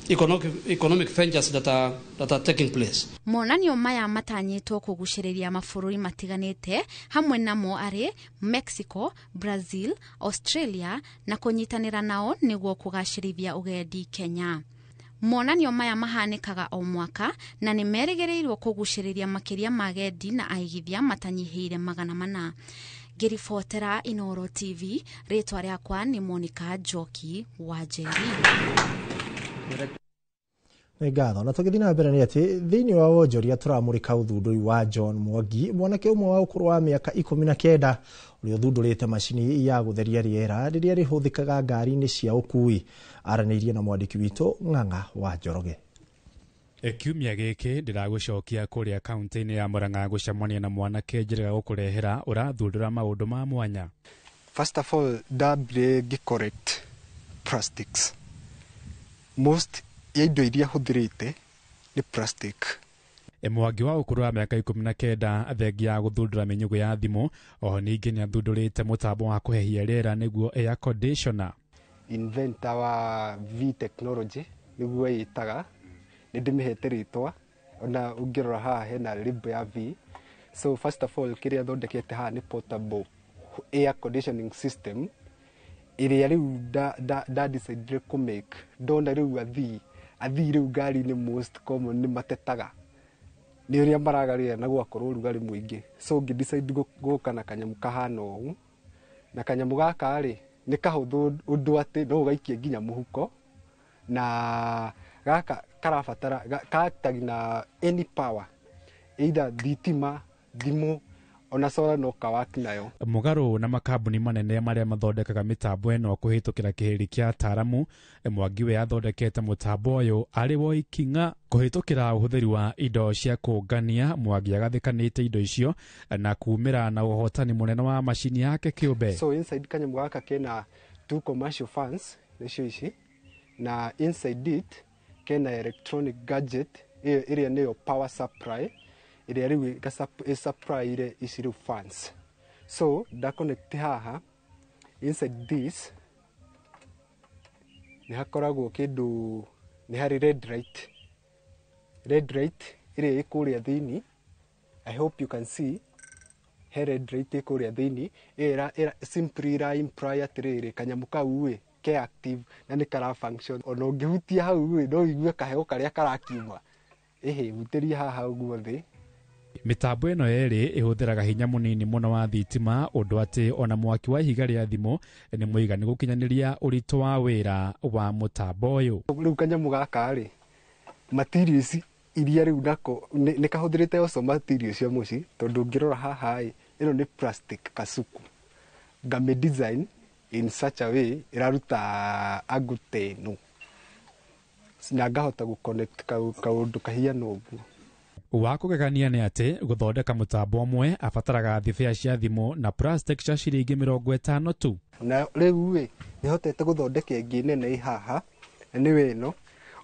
economic ventures that are taking place. Monanio maya matanyĩtwo kũgucĩrĩria mabũrũri matiganĩte, hamwe namo arĩ Mexico, Brazil, Australia na kũnyitanĩra nao nĩguo kũgacĩrithia ũgendi Kenya. Monanio maya mahanĩkaga o mwaka na nĩ merĩgĩrĩirwo kũgucĩrĩria makĩria ma agendi na aigithia matanyihĩire 400. Ngĩribotera Inooro TV, rĩtwa rĩakwa nĩ Monica Njoki wa Njeri. Ngatho. Na tũgĩthiĩ na mbere nĩ atĩ thĩinĩ wa wonjoria tũramũrĩka ũthundũri wa John Mwangi, mwanake ũmwe wa ũkũrũ wa mĩaka 19 ũrĩa ũthundũrĩte macini ya gũtheria rĩera rĩrĩa rĩhũthĩkaga ngari-inĩ cia ũkui. Aranĩirie na mwandĩki witũ Ng'ang'a wa Njoroge. Kiumia gĩkĩ ndĩragũcokia kũrĩa kaunti-inĩ ya Murang'a gũcemania na mwanake njĩra gũkũrehera ũrathundũra maũndũ ma mwanya. First of all, ndambire ngĩcorrect plastics. Most ya indo iria hũthĩrĩte nĩ plastic. Mwangi wa ũkũrũ wa mĩaka 19 athengia gũthundũra mĩnyugu ya thimũ, oho ningĩ nĩ athundũrĩte mũtambo wa kũhehia rĩera nĩguo air conditioner. Inventor wa V technology nĩguo yĩtaga, nĩ ndĩmĩhete rĩtwa, ona ũngĩrora haha hena rĩmbo ya V. So first of all, kĩrĩa thondekete haha nĩ portable air conditioning system ĩrĩa rĩu decide kũ make. Ndona rĩu athii rĩu ngari-inĩ most common nĩ matetaga nĩ ũrĩa maragarĩra na gwakorwo ũrugarĩ mũingĩ. So ngĩdecide gũka na kanyamũ kahana ũũ, na kanyamũ gaka rĩ nĩ kahũthũ ũndũ atĩ no ũgaikie nginya mũhuko, na gaka karabatara kaactagi na any power, either thitima, thimũ, ona solar no kawaki nayo. Mũgarũ na makambuni manene marĩa mathondekaga mĩtambo ĩno kũhĩtũkĩra kĩhĩri kĩa ataaramu, Mwangi we athondekete mũtambo ũyũ arĩ wo ikinya kũhĩtũkĩra ũhũthĩri wa indo cia kũngania. Mwangi agathĩkanĩte indo icio na kumĩra na ũhotani mũnene wa macini yake kĩũmbe. So inside kanyamũ gaka kena 2 commercial fans nĩcio ici, na inside it kena electronic gadget ĩrĩa nĩyo power supply ĩrĩa rĩu supply ire ici rĩu fans. So da connect haha inside this nĩ hakoragwo kĩndũ, nĩ harĩ red light ĩrĩa ĩkũrĩa thĩinĩ. I hope you can see he red light ĩkũrĩa thĩinĩ ĩrĩa simply imply atĩrĩrĩ kanyamũ kau ke active na nĩ kara function. Ona ũngĩhutia hau no igue kaheo karĩa karakiuma. Hutĩria haha ũguo thĩ. Mitambo ĩno yerĩ ĩhũthĩraga hinya mũnini mũno wa thitima, ũndũ atĩ ona mwaki wa ihiga rĩa thimũ nĩ mũiganu gũkinyanĩria ũritũ wa wĩra wa mũtambo ũyũ. Rĩu kanyamũ gaka rĩ, materials iria rĩu nako nĩ kahũthĩrĩte oso materials cia mũciĩ, tondũ ũngĩrora haha ĩno nĩ plastic kasuku game design in such a way ĩraruta agute no na ngahota gũconnect kaũndũ kahiana ũguo. Wa kũgegania nĩ atĩ gũthondeka mũtambo ũmwe abataraga thibĩa cia thimũ na plastic cia ciringi 50 tu. Na rĩu nĩ hotete gũthondeka ĩngĩ nene haha, nĩwe ĩno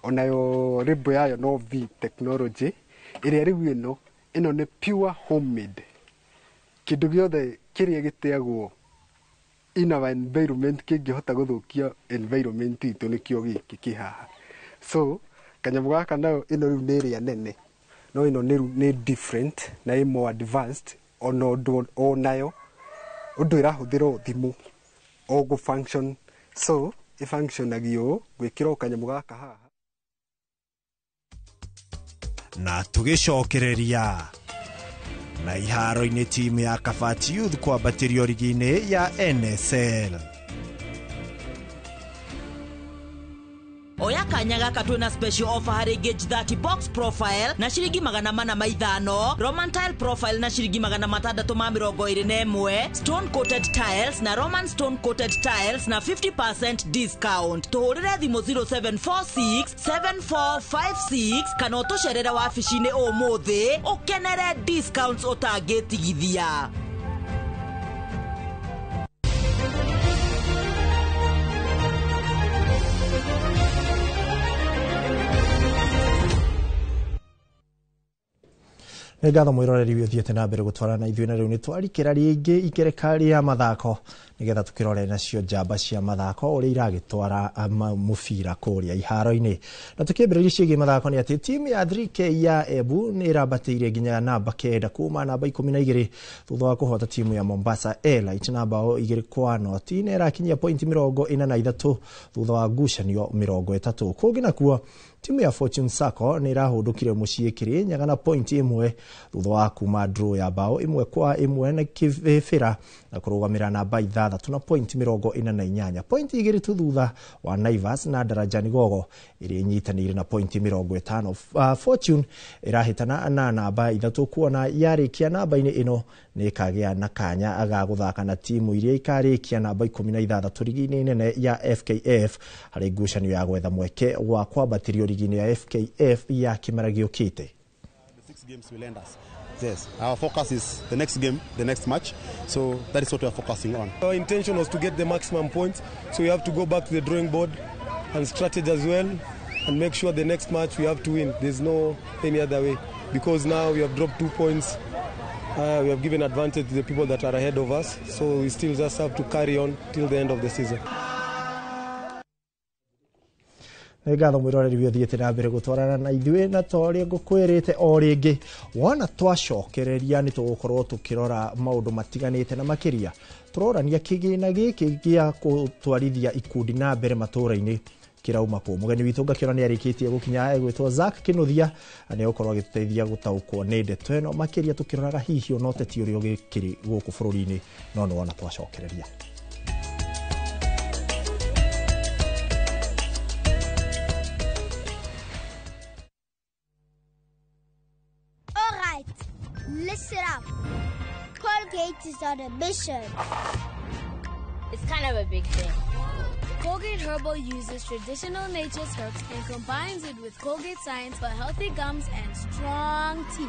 onayo rebo yayo no V technology iria riu ino ni pure homemade kindu giothe kiria giteagwo in our environment kingihota guthukia environment itu nikio giki kihaha. So kanyamu gaka nayo ino riu ni ria nene no ino ni different na i more advanced onayo undu irahuthira thimu o go function. So i function agio gwikira kanyamu gaka haha na tugicokereria na iharo-inĩ timu ya Kabati Youth kwambatĩrio rigi-inĩ ya NSL. Oya kanya gaka twina special offer hari gauge 30 box profile na shiringi 450, Roman tile profile na shiringi 621, stone coated tiles na Roman stone coated tiles na 50% discount. Tuhurire thimu 0746 7456 kana utusherera wabici-inĩ ũmũthĩ ukenere discounts ũtangĩtigithia. Ngatho mwiroreri wi uthiete na mbere gutwarana ithuĩ na riu ni twarikira ringi ikerekari ya mathako nigetha tukirore nacio njamba cia mathako uria iragitwara mubira kuria iharo-ini. Na tukiambĩrĩria ciĩgiĩ mathako ni ati timu ya 3K ya Embu ni irabatĩire nginya namba 9 kuma namba 12 thutha wa kuhota timu ya Mombasa Airlight namba 2 kwa noti ni irakinyia point 43 thutha wa ngucanio 30. Kungi nakuo timu ya Fortune Sacco ni irahundukire muciĩ Kirinyaga na point 1 thutha wa kuma draw ya bao 1-1 na Kibira na kurugamira namba 6 na point 48. Point 2 tu thutha wa Naivas na Darajani Gogo iri nyitanire na point 50. Fortune irahitana na namba 3 kuona yarikia namba-ini ino ni kagea na kanya aga guthaka na timu iria ikarikia namba 16 rigi-ini nene ya FKF hari ngucanio ya gwetha mweke wa kwambatirio rigi-ini ya FKF ya kimera giukite. 6 games will end us. Yes, our focus is the next game, the next match. So that is what we are focusing on. Our intention was to get the maximum points. So we have to go back to the drawing board and strategy as well and make sure the next match we have to win. There's no any other way because now we have dropped 2 points. We have given advantage to the people that are ahead of us. So we still just have to carry on till the end of the season. Ngatho mwiroreri wi uthiete na mbere gutwarana na ithuĩ na toria ngukwirite o ringi wona twacokereria ni tugukorwo tukirora maundu matiganite na makiria turorania kigina giki gia gutwarithia ikundi na mbere matura-ini kirauma ku mugeni witu ngakira ni arikitie gukinya egwitwo Zack Kinuthia ani ukorwo agiteithia gutaukwo ni ndeto eno makiria tukiroraga hihi ono teti urio gikiri guku bururi-ini no wona twacokereria. Listen up. Colgate is on a mission. It's kind of a big thing. Colgate Herbal uses traditional nature's herbs and combines it with Colgate Science for healthy gums and strong teeth.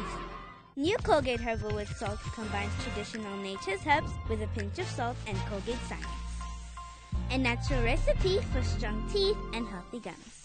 New Colgate Herbal with Salt combines traditional nature's herbs with a pinch of salt and Colgate Science. A natural recipe for strong teeth and healthy gums.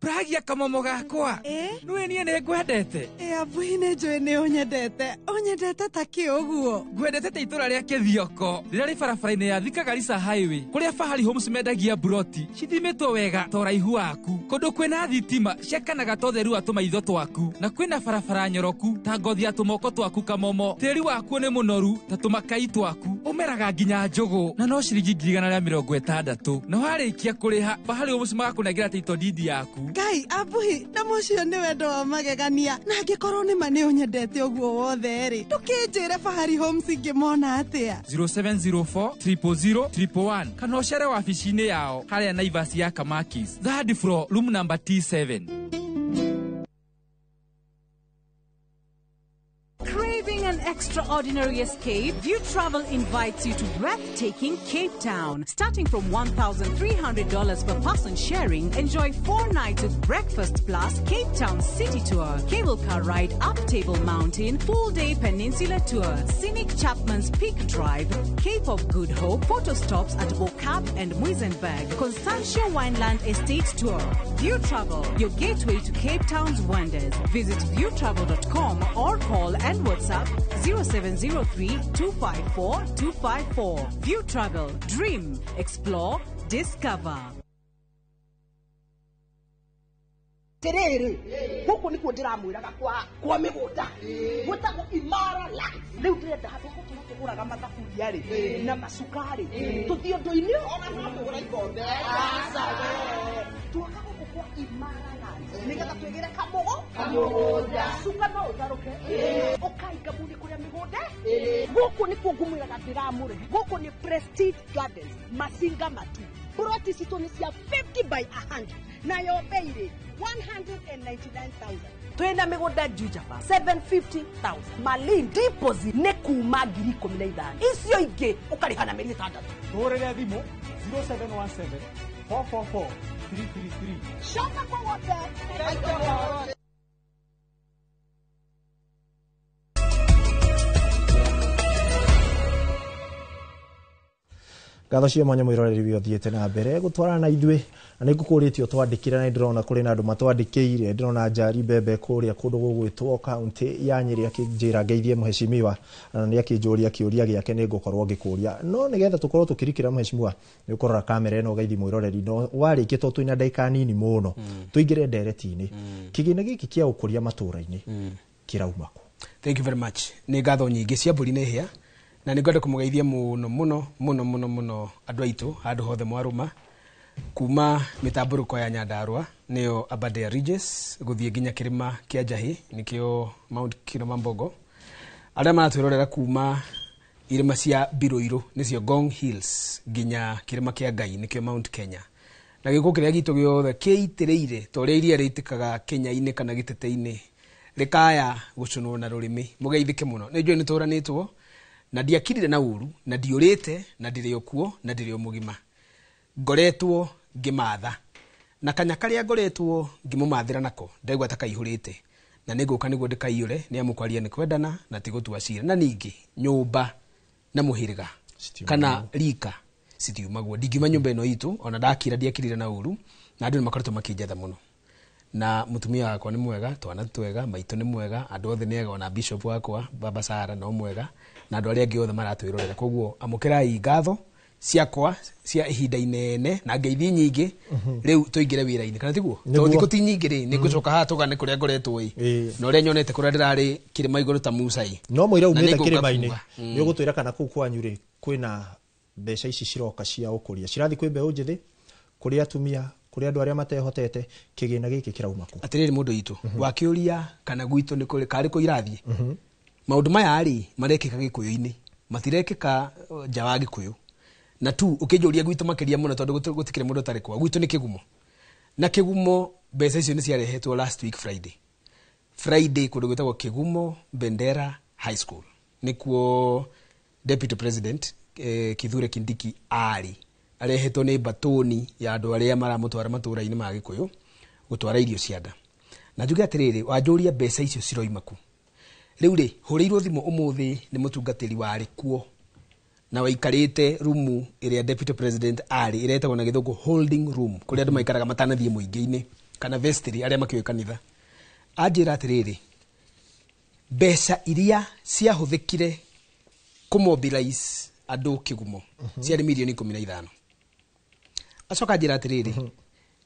Pragia kamomo gakwa nwe nie ne ngwendete abuine njwe ne onyendete ta kĩoguo ngwendete ta itura ria Kithioko rĩrĩa rĩ barabara-inĩ ya Thika Garissa Highway kũrĩa Fahari Homes mendagia buroti cithimitwo wega ta ũraihu waku kũndũ kwĩna thitima ciakanaga ta ũtheru wa tũmaitho twaku na kwĩna barabara nyoroku ta ngothi ya tũmoko twaku kamomo tĩri waku nĩ mũnoru ta tũmakai twaku ũmeraga nginya njũgũ na no ciringi 160 na warĩkia kũrĩha Fahari Homes magakũnengera title deed yaku Ngai abuhi na mucio ni wendo wa magegania na ngikorwo ni mane unyendete uguo wothe ri tukinjire Fahari Homes ingimona atia 0704 000 111 kana ucere wabici-inĩ yao haria Naivas ya Kamakis third floor room number T7. Craving an extraordinary escape, View Travel invites you to breathtaking Cape Town. Starting from $1,300 per person sharing, enjoy 4 nights with breakfast plus Cape Town City Tour, cable car ride up Table Mountain, full-day peninsula tour, scenic Chapman's Peak Drive, Cape of Good Hope, photo stops at Bokap and Muizenberg, Constantia Wineland Estate Tour. View Travel, your gateway to Cape Town's wonders. Visit viewtravel.com or call and WhatsApp 0703-254-254. View Travel, dream, explore, discover. Terere huko niko ndiramwiraga kwa migunda gutagwo Imara Land riu ndirenda handu ko tuguraga mathaburia ri na macukari tuthio ndoini ona twagura ikombe twakaga kwa Imara Land nigetha twigire kamugunda suka no utaruke ukaika budi kuria migunda guku niko ngumwiraga ndiramure guku ni Prestige Gardens Masinga Matu Buroti sitoni cia 50 by 100 na yo beire 199,000. Twena migunda Juja 750,000. Malin deposit ne kuma 15,000. Icio ingi ukariha na meri 6. Torere thimo 0717 444 333. Shaka kwa wote. ngatho cia mwanya mwiroreri bio thiete na mbere gutwarana na ithuĩ na nĩ ngũkũrĩtio twandĩkĩre na ndĩrona kũrĩ na andũ matwandĩkĩire ndĩrona Njari Mbembe kũrĩa kũndũ gũgwĩtwo kaunti ya Nyeri akĩnjĩra ngeithie mheshimiwa na nĩ akĩnjũria kĩũria gĩake nĩ ngũkorwo ngĩkũria no nĩgetha tũkorwo tũkĩrikĩra mheshimiwa nĩ ũkorora kamera ĩno ngeithi mwiroreri no warĩkie to twĩna ndagĩka nini mũno tũingĩre ndereti-inĩ kĩgĩna gĩkĩ kĩa ũkũria matũũra-inĩ kĩrauma kũ? Thank you very much. Nĩ ngatho nyingĩ cia mbũri nĩ hĩa na nĩ ngwenda kũmũgeithia mũno andũ aitũ handũ hothe mwarũma kuma mĩtambũrũko ya Nyandarua nĩyo Aberdare Ridges gũthiĩ nginya kĩrĩma kĩa Njahĩ nĩkĩo Mount Kilimanjaro arĩa maratwĩrorera kuma irĩma cia Biroiro nĩcio Ngong Hills nginya kĩrĩma kĩa Ngai nĩkĩo Mount Kenya na gĩkũ kĩrĩa gitũ gĩothe kĩitĩrĩire ta ũrĩa iria rĩitĩkaga Kenya-inĩ kana gĩtete-inĩ rĩkaya gũcũnwo na rũrĩmĩ mũgeithĩke mũno nĩ njũĩ nĩ tũranĩtwo na ndiakirire na uru na ndiũrĩte na ndirĩ okuo na ndirĩ mũgima ngoretwo ngimatha na kanya karĩa ngoretwo ngimũmathĩra nako ndaigua ta kaihũrĩte na nĩngũka nĩguo ndĩkaiyũre nĩ amu kwaria nĩ kwendana na ti gũtua cira na ningĩ nyũmba na mũhĩrĩga kana rika citiumagwo ndingiuma nyũmba ĩno itũ ona ndakira ndiakirire na uru na andũ nĩ makoretwo makĩnjetha mũno na mutumia wakwa nĩ mwega twana twega maitũ nĩ mwega andũ othe nĩ ega ona bishop wakwa baba Sara no mwega na andũ arĩa angĩ othe maratwĩrorera koguo amũkĩrai ngatho ciakwa cia ihinda inene na ngeithi nyingĩ rĩu tũingĩre wĩra-inĩ kana tiguo to thikũ ti nyingĩ rĩ nĩ ngũcoka haha tũgane kũrĩa ngoretwo na ũrĩa nyonete kũrĩa ndĩrarĩ kĩrĩma igũrũ ta Musa no mũira umĩte kĩrĩma-inĩ nĩ ũgũtwĩra kana kũu kwanyu rĩ kwĩna mbeca ici ciroka cia ũkũria cirathiĩ kwĩ mbeũ njĩthĩ kũrĩ atumia kũrĩ andũ arĩa matehotete kĩgĩna gĩkĩ kĩrauma kũ? Atĩrĩrĩ mũndũ witũ wakĩũria kana gwitũ nĩ kũrĩ karĩ kũ irathiĩ maũndũ maya rĩ marekĩka Gĩkũyũ-inĩ matirekĩka nja wa Gĩkũyũ na tu ũkĩnjũria gwitũ makĩria mũno tondũ gũtikĩrĩ mũndũ ũtarĩ kwa gwitũ nĩ Kĩgumo na Kĩgumo mbeca icio nĩ ciarehetwo last week Friday kũndũ gwĩtagwo Kĩgumo Bendera High School nĩkuo Deputy President Kithure Kindiki arehetwo nĩ batoni ya andũ arĩa maramũtwara matũũra-inĩ ma Gĩkũyũ gũtwara irio cia nda na njuge atĩrĩrĩ wanjũria mbeca icio ciroima kũ rĩu rĩ hũrĩirwo thimũ ũmũthĩ nĩ mũtungatĩri warĩ kuo na waikarĩte rumu ĩrĩa Deputy President ĩretagwo na Gĩthũngũ holding room kũrĩa andũ maikaraga matanathiĩ mũingĩ-inĩ kana vestry arĩa makĩũĩ kanitha anjĩra atĩrĩrĩ mbeca iria ciahũthĩkire kũmobilize andũ Kĩgumo ciarĩ mirioni 15 acoka njĩra atĩrĩrĩ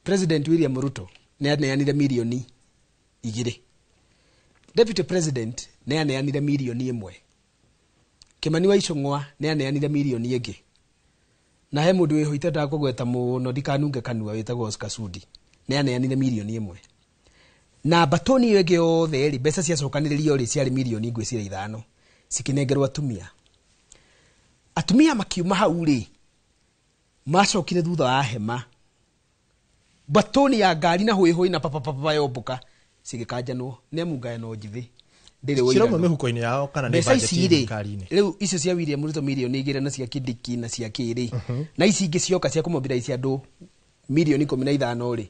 President William Ruto nĩ aneanire mirioni 2 Deputy President nĩ aneanire mirioni 1 Kimani wa Icũng'wa nĩ aneanire mirioni 2 na he mũndũ wĩho itendaga kũgweta mũno ndikanunge kanua wĩtagwo Oscar Sudi nĩ aneanire mirioni 1 na batoni ĩyo ĩngĩ yothe rĩ mbeca ciacokanĩrĩrio rĩ ciarĩ mirioni 5 cikĩnengerwo atumia makiuma hau rĩ macokire thutha wa hema batoni ya ngari na hũihũi na papapapa yomboka cigĩkanjanwo nĩ amu ngayano njithĩ Ciroma mihuko-ini yao kana ni budget thirikari-ini. Riu icio cia William Ruto milioni 2 na cia Kindiki na cia Kiri. Na ici ingi cioka cia kumobilize andu milioni 15 ri.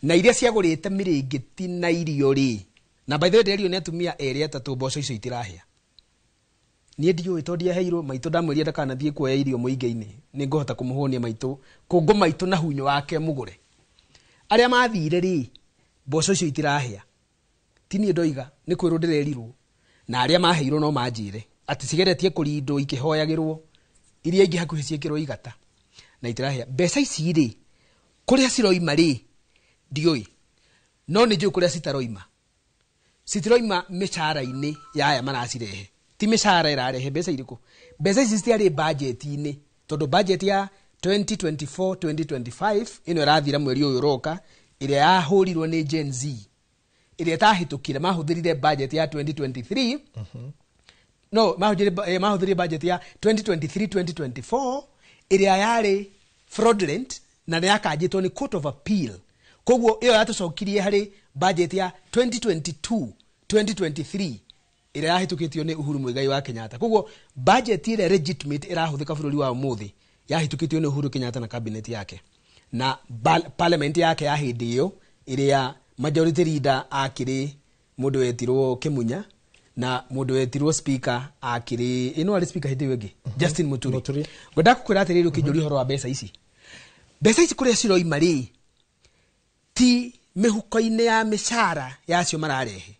Na iria ciagurite miringiti na irio ri. Na by the way nderio ni atumia eri atatu mboco icio itirahia. Nie ndiyo tondia heiro maitu ndamweria ndakanathie kuoya irio muinge-ini. Ni ngohota kumuhonia maitu kungu maitu na hunyo wake mugure. Aria mathire ri mboco icio itirahia. Tini ndoiga ni kwiro ndirerirwo na aria maheirwo no manjire ati cigeretie kurindo ikihoyagirwo iria ingi hakuhi ciekirwo igata na itirahia mbeca ici ri kuria ciroima ri ndioi no ni nju kuria citaroima citiroima mishara-ini ya aya maracirehe ti mishara irarehe mbeca iriku mbeca ici citiari budget-ini tondu budget ya 2024 2025 ino irathira mweri uyu roka iria yahurirwo ni Gen Z iria tahitukire mahuthirire budget ya 2023 no mahuthirire budget ya 2023-2024 iria yari fraudulent na yakajitwo ni Court of Appeal koguo iyo yatucokirie hari budget ya 2022-2023 iria yahitukitio ni Uhuru Muigai wa Kenyatta koguo budget ile legitimate irahuthika bururi wa muthi yahitukitio ni Uhuru Kenyatta na cabinet yake na parliament yake ya hindi iyo iria majority leader akiri mundu wetirwo Kimunya na mundu wetirwo speaker akiri ino ali speaker hindi wege Justin Muturi ngoda kukwira atiri ukijuri horo wa mbeca ici kuria ciroima ri ti mihuko-ini ya mishara yacio mararehe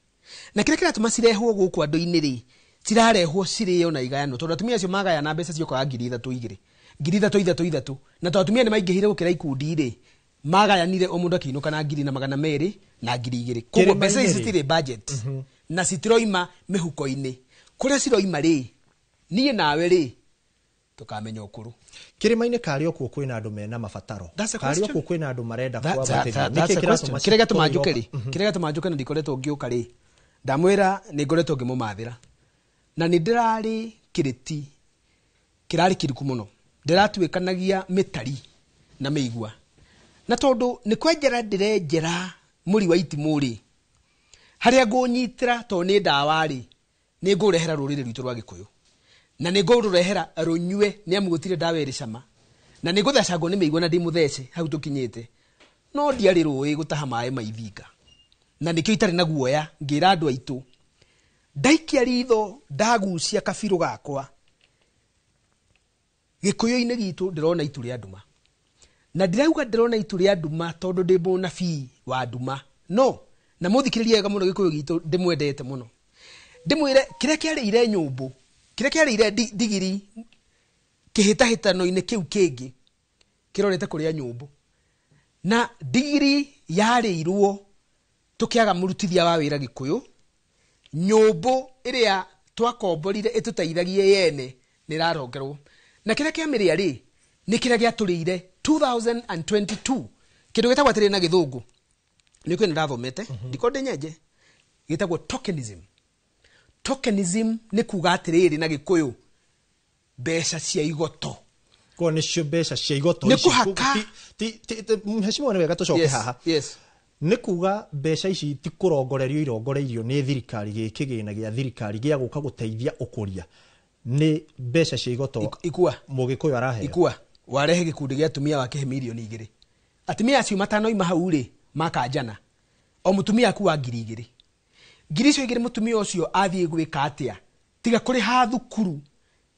na kire kiratuma cirehwo guku andu-ini ri cirarehwo cirio na igayano tondu atumia acio magaya na mbeca ciokaga 3,300 na atumia ni maingihire gukira ikundi ri magayanire o mundu akinuka na 200 na 2,000 koguo mbeca ici citire budget na citiroima mihuko-ini kuria ciroima ri nie nawe ri tukamenya ukuru kirima-ini kario kuo kwina andu mena mabataro kario kuo kwina andu marenda kuabatithia kirega tumajuke na ndikoretwo ngiuka ri ndamwira ni ngoretwo ngimumathira na ni ndirari kiriti kirari kiriku muno ndiratuikanagia mitari na meigua na tondu ni kwenjera ndirenjera muri wa itimuri haria ngunyitira to ni ndawa ri ni ngurehera rurire rwitu rwa Gikuyu na ni ngurehera runywe ni amugutire ndawa iri cama na ni nguthacangwo ni meigua na ndimuthece hau tukinyite no ndiari ruwi gutaha mai maithinga na nikio itari na guoya ngira andu aitu ndaikia ritho ndagucia kabiru gakwa Gikuyu-ini gitu ndirona itu ria nduma na ndirauga ndirona itu ria nduma tondu ndi munabii wa nduma no na muthikiririe wega muno Gikuyu gitu ndimwendete muno ndimwire kiria kiarire nyumbu kiria kiarire digiri kihitahitano-ini kiu kingi kirorete kuria nyumbu na digiri yarirwo tukiaga murutithia wa wira Gikuyu nyumbu iria twakomborire itutaithagie yene nirarongerwo na kiria kiamiria ri ni kiria giaturire 2022 kindu gitagwo atiri na githungu ni kwina ndathomete ndiko ndenyeje gitagwo tokenism ni kuga atiriri na Gikuyu mbeca cia igoto ko ni cio mbeca cia igoto ni kuhaka mheshimiwa ni wega tucoke haha yes ni kuga mbeca ici ti kurongorerio irongoreirio ni thirikari gikigina gia thirikari gia guka guteithia ukuria ni mbeca cia igoto ikua Mugikuyu arahe ikua warehe gikundi gia atumia wake milioni 2 atumia acio matano ima hau ri makanjana o mutumia akuwa 2,000 ngiri cio 2 mutumia ucio athie gwika atia tiga kuri ha thukuru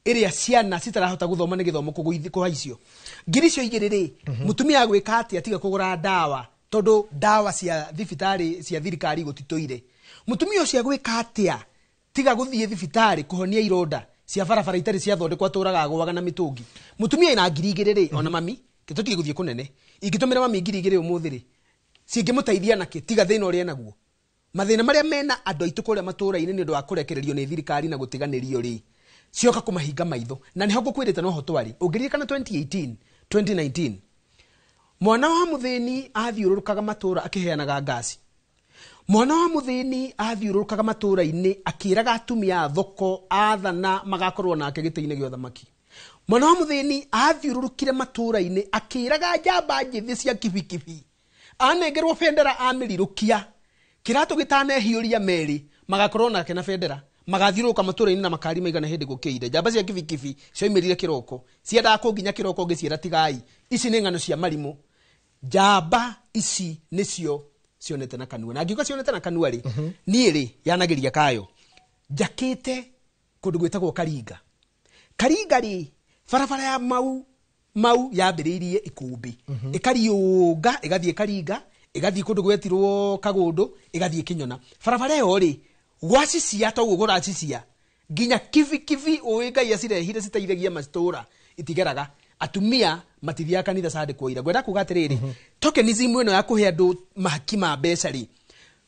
iria ciana citarahota guthoma ni githomo kuguithiko icio ngiri cio 2 ri mutumia agwika atia tiga kugura dawa tondu dawa cia thibitari cia thirikari gutitoire mutumia ucio agwika atia tiga guthie thibitari kuhonia ironda cia barabara itari cia thondekwa turaga gwaga na mitungi mutumia ina 2,000 ri ona mami kitutige guthie kunene ingitumira mami 2,000 umuthi ri cingimuteithia naki tiga thina uri naguo mathina maria mena andu aitu kuria matura-ini ni ndu wa kurekererio ni thirikari na gutiganirio ri cioka kumahinga maitho na niho ngukwirite no hotwari ungiririkana 2018-2019 mwana wa muthini athiururukaga matura akiheanaga ngasi mwana wa muthini athiururukaga matura-ini akiraga atumia thoko athana magakorwo nake gite-ini gio thamaki mwana wa muthini athiururukire matura-ini akiraga njamba njithi cia kibikibi anengerwo bendera amirirukia kiratu gitanehiuria meri magakorwo nake na bendera magathiũrũrũka matũra-inĩ na makari maigana hĩndĩ gũkĩire. Njamba cia kibikibi cioimĩrire kĩroko ciendaga kũnginya kĩroko ngĩciĩra tigai, ici nĩ ng'ano cia marimũ. Njamba ici nĩcio cionete na kanua, na ngiuga cionete na kanua rĩ niĩ rĩ yanagĩria kayo njakĩte kũndũ gwĩtagwo Karinga. Karinga rĩ barabara ya mau yambĩrĩirie Ikũmbĩ ĩkariũnga ĩgathiĩ Karinga ĩgathiĩ kũndũ gwetirwo Kagũndũ ĩgathiĩ Kĩnyona. Barabara ĩyo rĩ gwacicia toguo gũracicia nginya kibikibi ũĩ Ngai acirehire citeithagia matũra itigeraga. Atumia matithiaga kanitha Sunday kwa ira. Ngwenda kuga atĩrĩrĩ tokenism ĩno ya kũhe andũ mahaki ma mbeca rĩ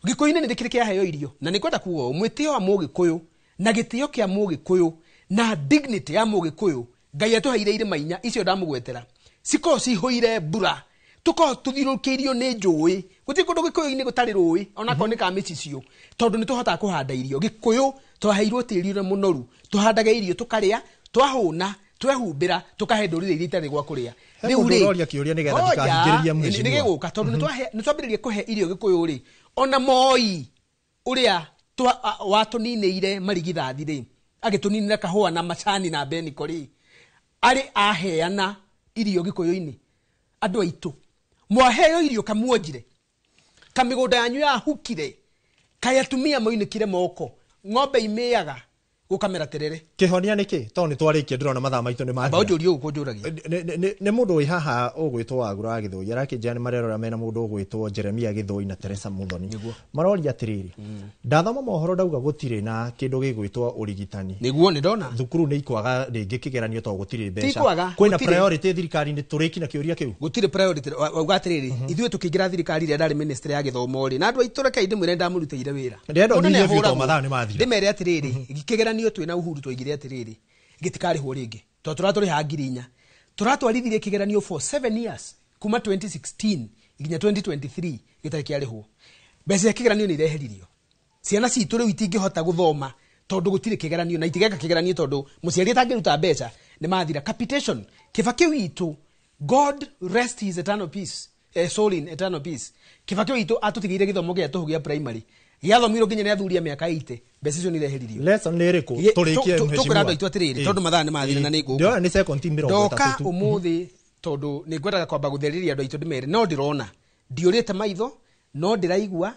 Gĩkũyũ-inĩ nĩ kĩrĩ kĩaheo irio, na nĩ kwenda kuga mwĩtĩo wa Mũgĩkũyũ na gĩtĩo kĩa Mũgĩkũyũ na dignity ya Mũgĩkũyũ Ngai atũheire irĩma-inya icio ndamũgwetera cikorwo cihũire mbura tukorwo tũthirũkĩirio nĩ njũĩ. Gũtirĩ kũndũ Gĩkũyũ-inĩ gũtarĩ rũĩ onakorwo nĩ kamĩcicio, tondũ nĩ tũhotaga kũhanda irio. Gĩkũyũ twaheirwo tĩri ũrĩa mũnoru, tũhandaga irio tũkarĩa, twahũna, twehumbĩra, tũkahe ndũrĩrĩ iria itarĩ gwa kũrĩa. Rĩu rĩ nĩgĩgũka tondũ nĩ twambĩrĩrie kũhe irio Gĩkũyũ rĩ. Ona Moi ũrĩa watũninĩire marigithathi rĩ agĩtũninĩra kahũa na macani na mbeniko rĩ arĩ aheana irio Gĩkũyũ-inĩ. Andũ aitũ mwaheo irio kamuonjire, kamĩgũnda yanyu yahukire, kaĩ atumia moinĩkire moko, ng'ombe imĩaga gũkamera terere. Kĩhonia nĩkĩ? Tondũ nĩ twarĩkia ndĩrona mathaa maitũ nĩ mathira. Mbonjoria ũguo kũnjũragia. Nĩ mũndũ wĩ haha ũgwĩtwo Wagũra Gĩthũi arakĩnjĩra nĩ marerora mena mũndũ ũgwĩtwo Jeremia Gĩthũi na Teresa Muthoni. Maroria atĩrĩrĩ ndathoma mohoro ndauga gũtirĩ na kĩndũ gĩgwĩtwo ũrigitani. Nĩguo nĩ ndona thukuru nĩ ikwaga rĩngĩ kĩgeranio tondũ gũtirĩ mbeca. Kwĩna priority thirikari-inĩ tũrĩki na kĩũria kĩu. Gũtirĩ priority. Wauga atĩrĩrĩ ithuĩ tũkĩingĩra thirikari ĩrĩa ndarĩ ministry ya gĩthomo rĩ na andũ aitũ reke ndĩmwĩre ndamũrutĩire wĩra. Ndĩmere atĩrĩrĩ kĩgeranio twĩna Uhuru twaigire atĩrĩrĩ gĩtikarĩhwo rĩngĩ tondũ tũratũrĩha 4,000 tũratwarithirie kĩgeranio for 7 years kuma 2016 nginya 2023 gĩtarĩ kĩarĩhwo. Mbeca cia kĩgeranio nĩ ireheririo. Ciana citũ rĩu itingĩhota gũthoma tondũ gũtirĩ kĩgeranio na itigeka kĩgeranio tondũ mũciari atangĩruta mbeca nĩ mathira. Capitation Kibaki witũ, God rest his eternal peace, soul in eternal peace. Kibaki witũ atũtigĩire gĩthomo gĩa tũhũ gĩa primary gĩathomirwo nginya nĩ athuria mĩaka 80. Mbeca icio nĩ ireheririo. Lesson nĩ ĩrĩkũ tũrĩkie mheshimiwa? Tũkũra andũ aitũ atĩrĩrĩ tondũ mathaa nĩ mathira na nĩ ngũka. Ndĩrona nĩ second team 30. Ndoka ũmũthĩ tondũ nĩ ngwendaga kwamba gũtheriria andũ aitũ ndĩmere no ndĩrona ndiũrĩte maitho no ndĩraigua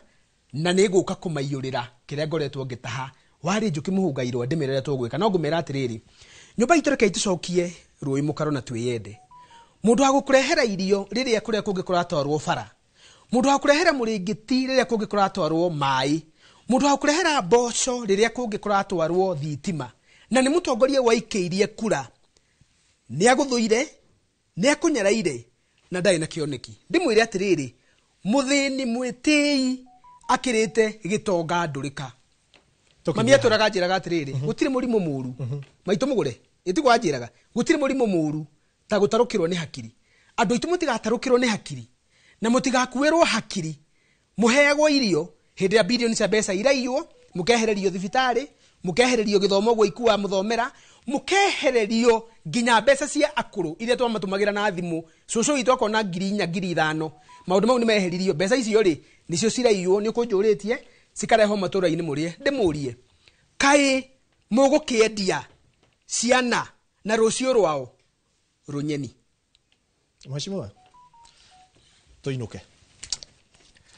na nĩ ngũka kũmaiyũrĩra kĩrĩa ngoretwo ngĩtaha. Warĩ njũkĩ mũhũngairwo ndĩmere tũgwĩka no ngũmera atĩrĩrĩ nyũmba itũ reke tũcokie rũĩ mũkaro na twĩyende. Mũndũ wa gũkũrehera irio rĩrĩa kũrĩa kũngĩ kũratwarwo bara, mũndũ wa kũrehera mũrĩngĩti rĩrĩa kũngĩ kũratwarwo maĩ, mũndũ wa kũrehera mboco rĩrĩa kũngĩ kũratwarwo thitima, na nĩ mũtongoria waikĩirie kura nĩ agũthũire nĩ akũnyaraire na ndarĩ na kĩoneki. Ndĩmwĩre atĩrĩrĩ mũthĩni mwĩtĩi akĩrĩte gĩtonga ndũrĩka. Mami atũraga njĩraga atĩrĩrĩ gũtirĩ mũrimũ mũru maitũ mũgũre ĩtigwa njĩraga gũtirĩ mũrimũ mũru ta gũtarũkĩrwo nĩ hakiri. Andũ aitũ mũtigatarũkĩrwo nĩ hakiri na mũtigakuĩrwo hakiri, mũheagwo irio hĩndĩ ya bilioni cia mbeca iraiywo, mũkehererio thibitarĩ, mũkehererio gĩthomo gwa ikua mũthomera, mũkehererio nginya mbeca cia akũrũ iria twamatũmagĩra na thimũ. Cũcũ witũ akona 4,000 5,000 maũndũ mau nĩ meheririo. Mbeca icio rĩ nĩcio ciraiywo nĩ kũnjũrĩtie cikarehwo matũra-inĩ mũrĩe. Ndĩmũrie kaĩ mũgũkĩendia ciana na rũciũ rwao rũnyeni? Mheshimiwa tũinũke.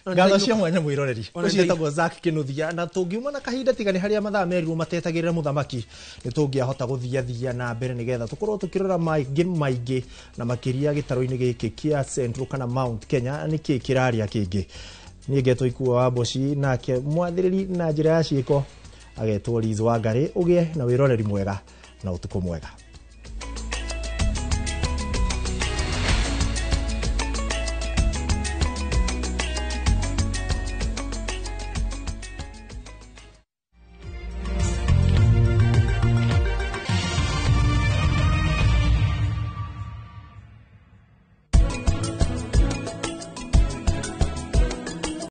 Ngatho cia mwanya mwĩroreri ũcio etagwo Zack Kĩnuthia na tũngiuma na kahinda tigani harĩa mathaa merirwo matetagĩrĩra mũthamaki nĩ tũngĩahota gũthiathia na mbere nĩgetha tũkorwo tũkĩrora maingĩ na makĩria gĩtarũ-inĩ gĩkĩ kĩa Central kana Mount Kenya nĩkĩ kĩrarĩa kĩngĩ. Niĩ ngetwo Ikuo wa Mboci nake mwathĩrĩri na njĩra ya ciĩko agetwo Liz Wangari. Ũgĩe na wĩroreri mwega na ũtukũ mwega.